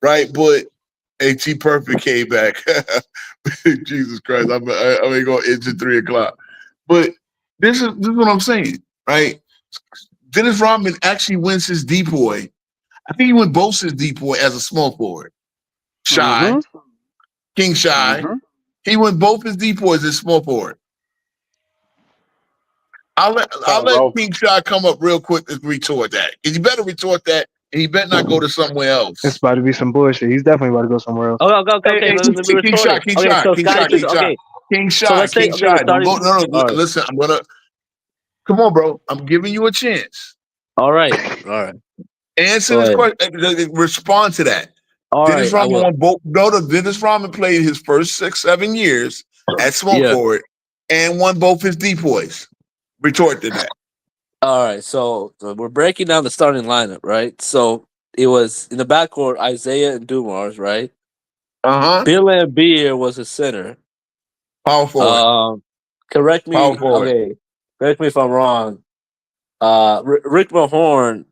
right? But T Perfect came back. Jesus Christ, I ain't gonna itch at 3:00. But this is what I'm saying, right? Dennis Rodman actually wins his depoy. I think he went both his depoy as a small forward. Shy, King Shy. He went both his depoys as small forward. I'll let King Shy come up real quick and retort that. You better retort that, and he better not go to somewhere else. It's about to be some bullshit. He's definitely about to go somewhere else. Okay. Let me King Shy, retort King it. Shy, So King Scotty Shy, King says, Shy, okay. King So Shy, let's say, King Shy. Don't go. No, all right. listen. I'm gonna. Come on, bro. I'm giving you a chance. All right. Answer this question. Respond to that. All Dennis right. Rodman won both. Dennis Rodman played his first 6-7 years at small forward and won both his depoys. Retort to that. All right. So we're breaking down the starting lineup, right? So it was in the backcourt, Isaiah and Dumars, right? Bill Lambier was a center. Power forward. Correct me. Power forward. Okay. Correct me if I'm wrong. Rick Mahorn.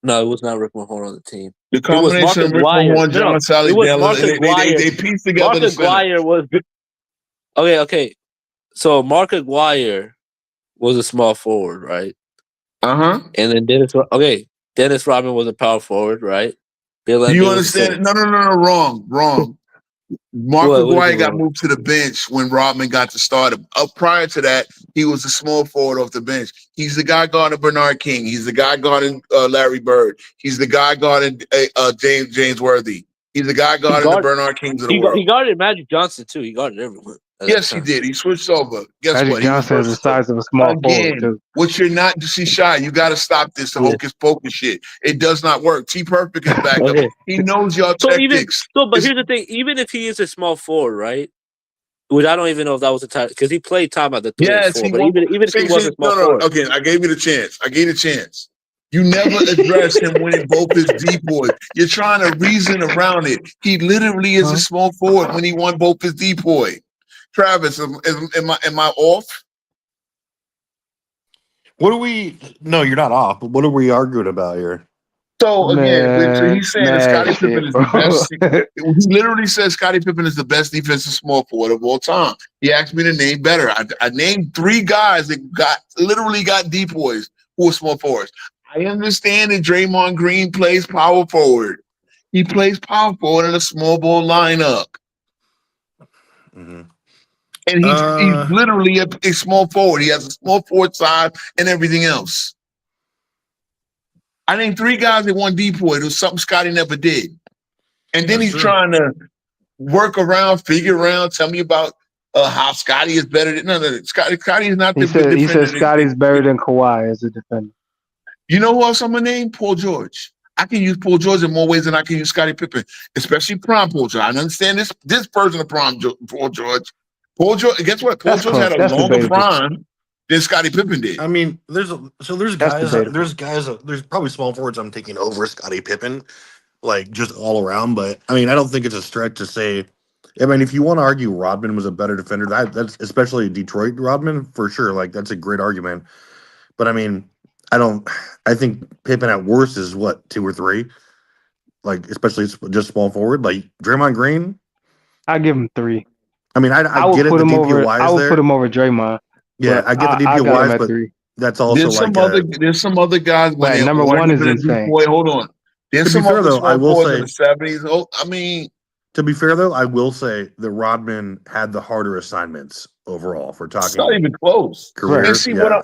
No, it was not Rick Mahorn on the team. The combination of Rick Mahorn, John Sally, it was Mark Aguirre. they pieced together Mark Aguirre was. Okay. So Mark Aguirre was a small forward, right? And then Dennis Rodman was a power forward, right? Do you understand it? No, wrong. Mark Aguirre got moved to the bench when Rodman got to start him. Up prior to that, he was a small forward off the bench. He's the guy guarding Bernard King. He's the guy guarding Larry Bird. He's the guy guarding James Worthy. He's the guy guarding the Bernard Kings of the world. He guarded Magic Johnson too. He guarded everyone. Yes, he did. He switched over. Guess Magic what? Johnson is the size of a small forward too. What you're not to see shy. You got to stop this hocus pocus shit. It does not work. T Perfect is back up. He knows your tactics. But here's the thing: even if he is a small forward, right? Which I don't even know if that was a time because he played time at the 3 and 4. But even if he wasn't small forward, okay, I gave you the chance. You never addressed him winning both his depoys. You're trying to reason around it. He literally is a small forward when he won both his depoy. Travis, am I off? No, you're not off. But what are we arguing about here? So again, he's saying that Scottie Pippen is the best. He literally says Scottie Pippen is the best defensive small forward of all time. He asked me to name better. I named 3 guys that literally got depoys who were small forwards. I understand that Draymond Green plays power forward. He plays power forward in a small ball lineup. And he's literally a small forward. He has a small forward side and everything else. I named 3 guys that won depoy. It was something Scotty never did. And then he's trying to work around, figure around, tell me about how Scotty is better than Scotty is not the defender. He said Scotty's better than Kawhi as a defender. You know who else I'm gonna name? Paul George. I can use Paul George in more ways than I can use Scottie Pippen, especially prime Paul George. I understand this version of prime Paul George. Paul George, guess what? Paul George had a longer prime than Scottie Pippen did. I mean, there's probably small forwards I'm taking over Scottie Pippen, like just all around. But I mean, I don't think it's a stretch to say I mean, if you want to argue Rodman was a better defender, that's especially Detroit Rodman for sure. Like that's a great argument. But I mean, I think Pippen at worst is what 2 or 3. Like especially just small forward. Like Draymond Green. I give him 3. I mean, I would get it. put The him over. DPOY I is would there. put him over Draymond. Yeah, but I get the I got him DPOYs, at but 3. that's also like There's some other guys when Right, they number when one they is been a insane. boy. Hold on. There's To be some fair, other though, I small will boys say- in the 70s. Oh, I mean, To be fair, though, I will say that Rodman had the harder assignments overall. If we're it's talking not even close. career, And see yeah.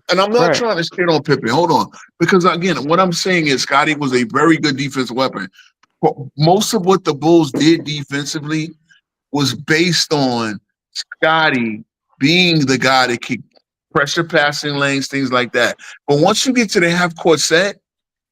and I'm not Right. trying to shit on Pippen. Hold on, because again, what I'm saying is Scotty was a very good defensive weapon. But most of what the Bulls did defensively was based on Scotty being the guy that could pressure passing lanes, things like that. But once you get to the half court set,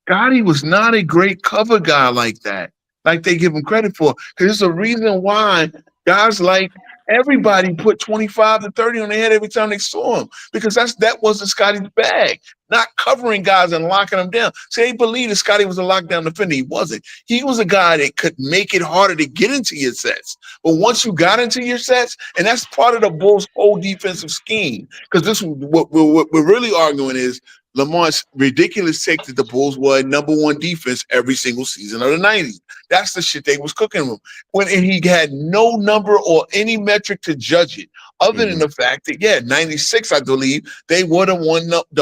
Scotty was not a great cover guy like that, like they give him credit for. Because there's a reason why guys like everybody put 25 to 30 on their head every time they saw him, because that wasn't Scotty's bag. Not covering guys and locking them down. See, they believe that Scotty was a lockdown defender. He wasn't. He was a guy that could make it harder to get into your sets. But once you got into your sets, and that's part of the Bulls' whole defensive scheme, because this what we're really arguing is Lamar's ridiculous take that the Bulls were number 1 defense every single season of the 90s. That's the shit they was cooking with. And he had no number or any metric to judge it, other than the fact that, 96, I believe, they were the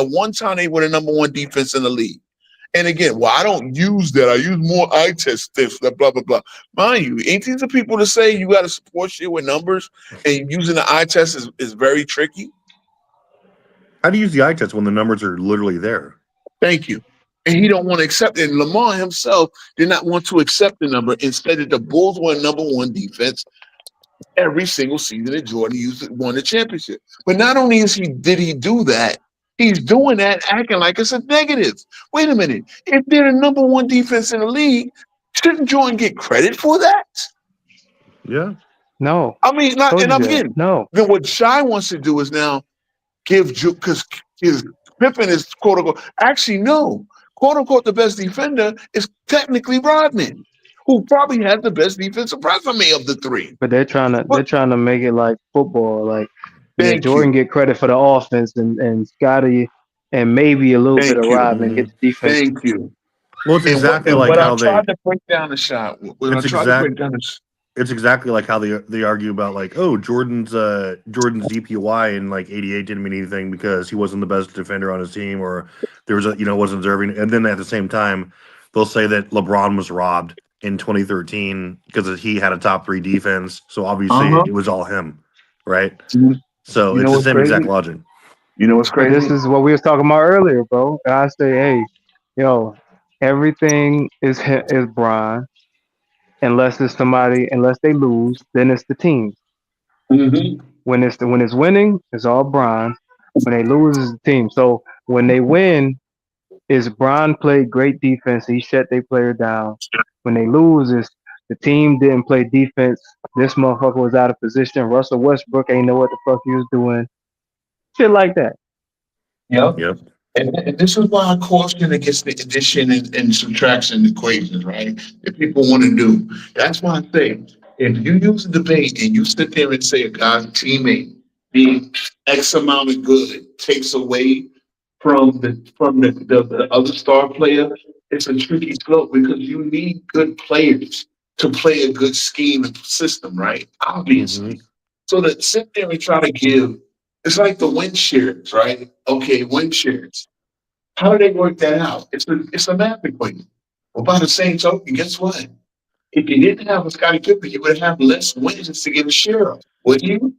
one time they were the number 1 defense in the league. And again, I don't use that. I use more eye test stuff, blah, blah, blah. Mind you, ain't these the people to say you got to support shit with numbers, and using the eye test is very tricky? How do you use the eye test when the numbers are literally there? Thank you. And he don't want to accept it. And Lamar himself did not want to accept the number. Instead, that the Bulls were number 1 defense every single season that Jordan won the championship. But not only did he do that, he's doing that acting like it's a negative. Wait a minute. If they're the number 1 defense in the league, shouldn't Jordan get credit for that? Yeah. No. I mean, No. Then what Shy wants to do is now give because Pippen is quote unquote. Actually, no. Quote unquote, the best defender is technically Rodman, who probably has the best defensive resume of the 3. But they're trying to make it like football. Like Jordan get credit for the offense, and Scotty and maybe a little bit of Rodman get the defense. Thank you. Well, it's exactly like how they tried to break down the shot. It's exactly like how they argue about like, oh, Jordan's DPOY in like '88 didn't mean anything because he wasn't the best defender on his team, or there was wasn't deserving. And then at the same time, they'll say that LeBron was robbed in 2013 because he had a top 3 defense. So obviously it was all him, right? So it's the same exact logic. You know what's crazy? This is what we was talking about earlier, bro. I say, hey, everything is Bron. Unless they lose, then it's the team. Mm-hmm. When it's winning, it's all Bron. When they lose, it's the team. So when they win, is Bron played great defense. He shut their player down. When they lose, is the team didn't play defense. This motherfucker was out of position. Russell Westbrook ain't know what the fuck he was doing. Shit like that. Yep. And this is why I caution against the addition and subtraction equations, right? That people want to do. That's why I say, if you use a debate and you sit there and say a guy's teammate being X amount of good takes away from the other star player, it's a tricky slope because you need good players to play a good scheme and system, right? Obviously. So to sit there and try to give, it's like the win shares, right? Okay, win shares. How do they work that out? It's a math equation. Well, by the same token, guess what? If you didn't have a Scottie Pippen, you would have less wins to get a share of, wouldn't you?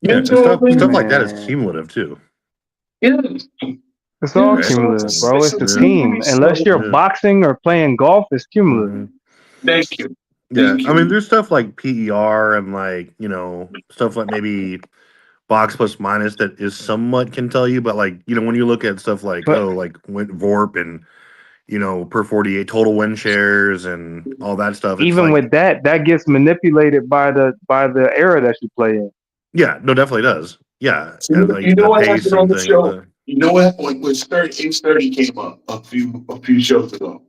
Yeah, stuff like that is cumulative too. Yeah. It's all cumulative, bro. It's the team. Unless you're boxing or playing golf, it's cumulative. Thank you. Yeah, I mean, there's stuff like PER and like stuff like maybe box plus minus that is somewhat can tell you, but like when you look at stuff like VORP and per 48 total win shares and all that stuff. Even with that gets manipulated by the era that you play in. Yeah, no, definitely does. Yeah, So and like you know the what pace happened on and the things. show? You know what? When H30 came up a few shows ago,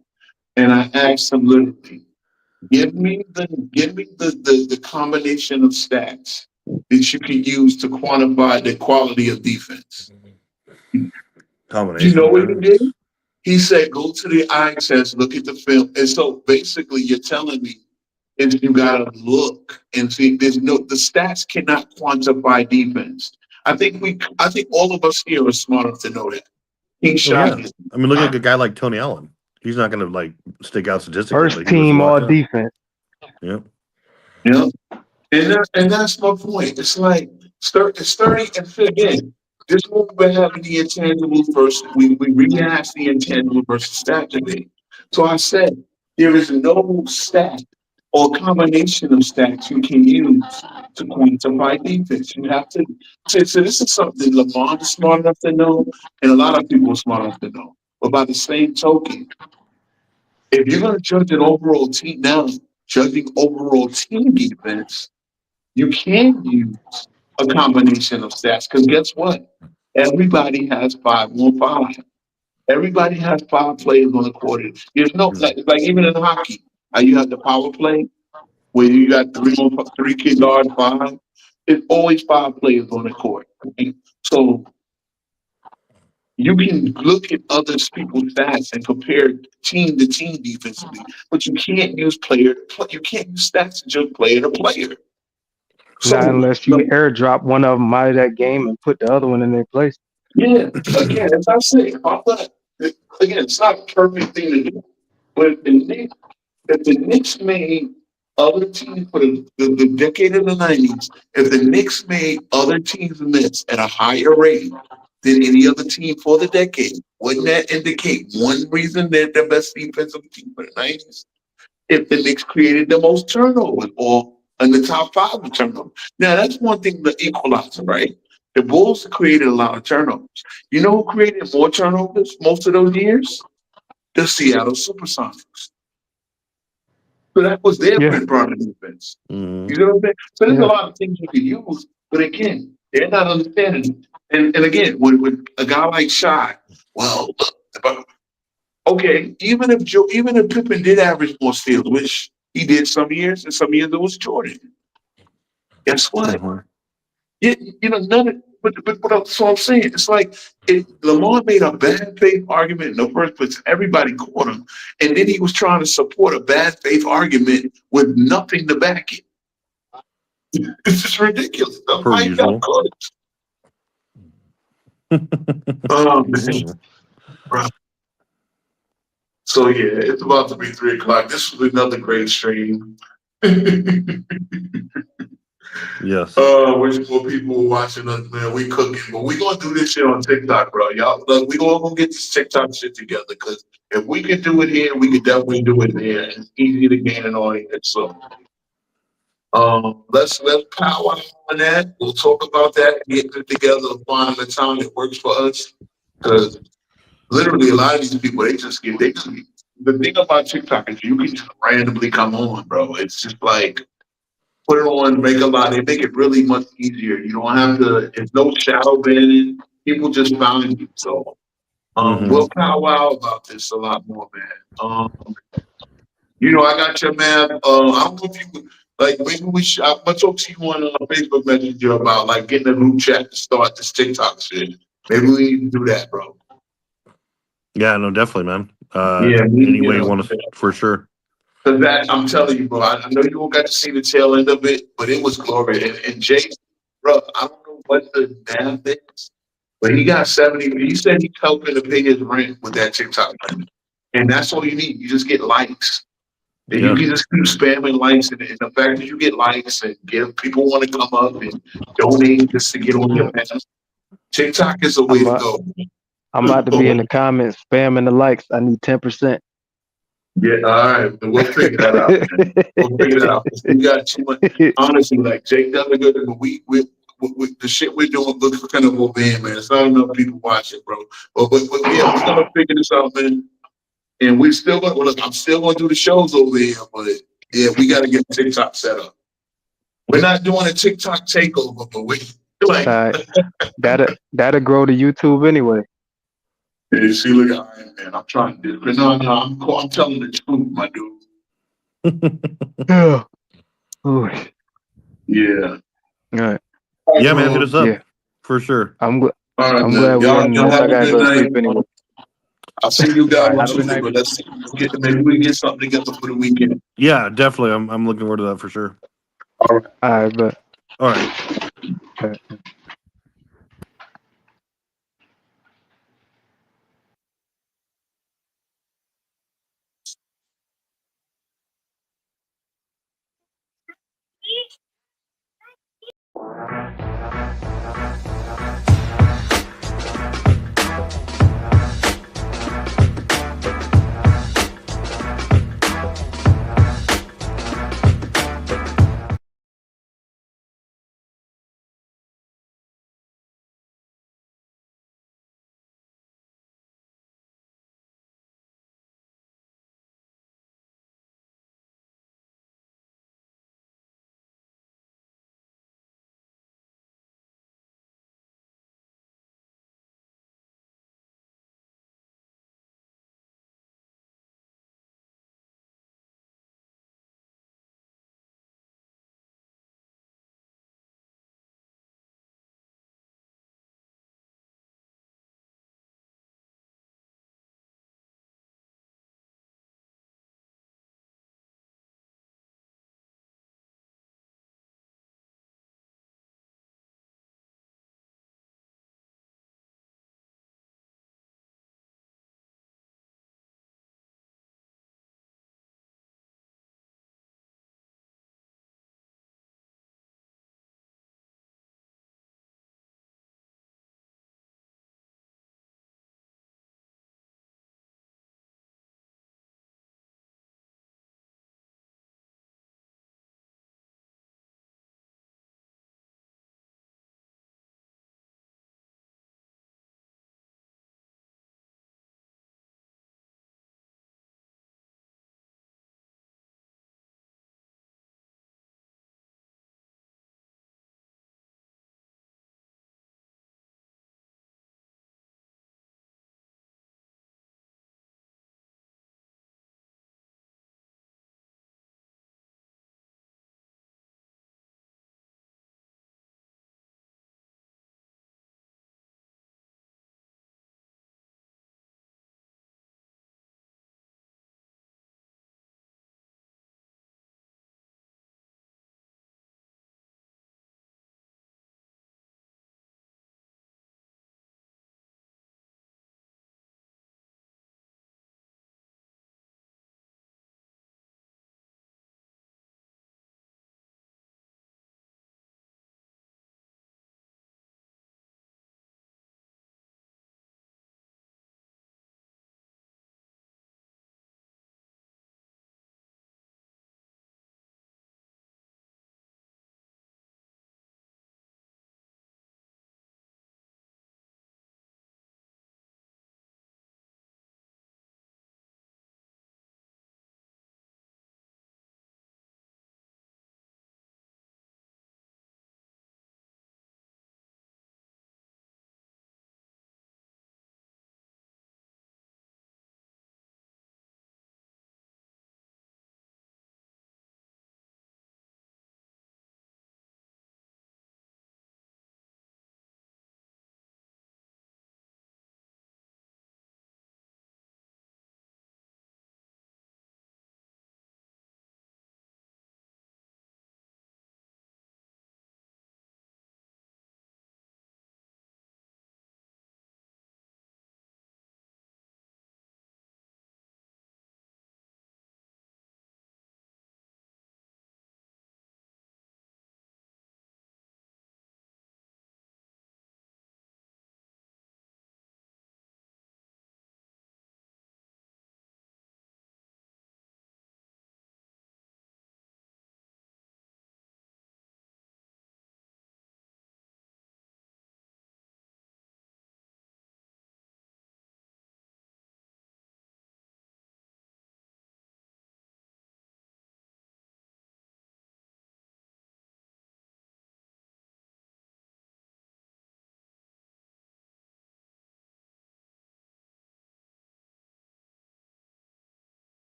and I asked him literally, Give me the combination of stats that you can use to quantify the quality of defense. You Combination. know what he Man. did? He said, go to the eye test, look at the film. And so basically you're telling me is you gotta look and see the stats cannot quantify defense. I think all of us here are smart enough to know that. King Oh, shot yeah. is I mean, look at a guy like Tony Allen. He's not going to like stick out statistically. First Like, he was team all locked up. defense. Yeah. yeah. And that's my point. It's like it's 30 and again, this is what we're having the intangibles versus we rehash the intangible versus stat debate. So I said there is no stat or combination of stats you can use to quantify defense. You have to so this is something Lamar is smart enough to know, and a lot of people are smart enough to know. But by the same token, if you're gonna judge an overall team now, judging overall team defense, you can use a combination of stats because guess what? Everybody has 5-on-5. Everybody has 5 players on the court. There's no like even in hockey, how you have the power play where you got 3 kid guard 5. It's always 5 players on the court. Right? So you can look at other people's stats and compare team to team defensively, but you can't use you can't use stats to judge player to player. Not So unless you airdrop one of them out of that game and put the other one in their place. yeah, again, as I say, it's not a perfect thing to do. But if the Knicks made other teams for the decade of the 90s, if the Knicks made other teams miss at a higher rate than any other team for the decade, wouldn't that indicate one reason they're the best defensive team for the 90s? If the Knicks created the most turnovers or in the top 5 of turnovers. Now, that's one thing, the equalizer, right? The Bulls created a lot of turnovers. You know who created more turnovers most of those years? The Seattle Supersonics. So that was their Yeah. part of defense. Mhm. You know what I'm saying? So there's Yeah. a lot of things you can use, but again, they're not understanding it. And again, with a guy like Shai, well, okay, even if Pippen did average more steals, which he did some years, and some years it was Jordan. Guess what? Mhm. None of but so I'm saying it's like Lamar made a bad faith argument in the first place. Everybody caught him, and then he was trying to support a bad faith argument with nothing to back it. It's just ridiculous. Per Why you got usual. caught? Oh man. Right. So yeah, it's about to be 3:00. This was another great stream. Yes. Wish more people were watching us, man. We cooking, but we gonna do this shit on TikTok, bro. Y'all, look, we all gonna get this TikTok shit together because if we can do it here, we can definitely do it there. It's easy to gain an audience. So, let's power on that. We'll talk about that, getting it together, finding the time that works for us. Because literally, a lot of these people, the thing about TikTok is you can just randomly come on, bro. It's just like. Put it on, make they make it really much easier. You don't have to, it's no shadow banning. People just found you. So Mhm. we'll powwow about this a lot more, man. I got your man. I don't know if you like maybe I'm gonna talk to you on Facebook Messenger about like getting a group chat to start this TikTok shit. Maybe we need to do that, bro. Yeah, no, definitely, man. Yeah, Any way you want to, for sure. Cause that I'm telling you, bro. I know you don't got to see the tail end of it, but it was glorious. And Jay, bro, I don't know what the math is, but he got 70. He said he's helping to pay his rent with that TikTok money, and that's all you need. You just get likes, and you Yeah. can just keep spamming likes, and the fact that you get likes and give people want to come up and donate just to get on your page. TikTok is the way to go. I'm about to be in the comments spamming the likes. I need 10%. Yeah, all right. We'll figure that out, man. We'll figure that out. We got too much. Honestly, like Jake does a good, but we the shit we're doing looks kind of over here, man. It's not enough people watching, bro. But yeah, we're gonna figure this out, man. And we're still gonna look. I'm still gonna do the shows over here, but yeah, we got to get TikTok set up. We're not doing a TikTok takeover, but we like that'll grow to YouTube anyway. Yeah, see, look, man, I'm trying to do it. No, I'm telling the truth, my dude. Yeah. Ooh. Yeah. All right. Yeah, man, hit us up Yeah. for sure. I'm glad. All right, I'm man. glad we Y'all ended this. have I a gotta good go night. sleep anyway. I'll see you All guys right. on Have a good Tuesday, night. but maybe we get something together for the weekend. Yeah, definitely. I'm looking forward to that for sure. All right. All right, but All right. all right.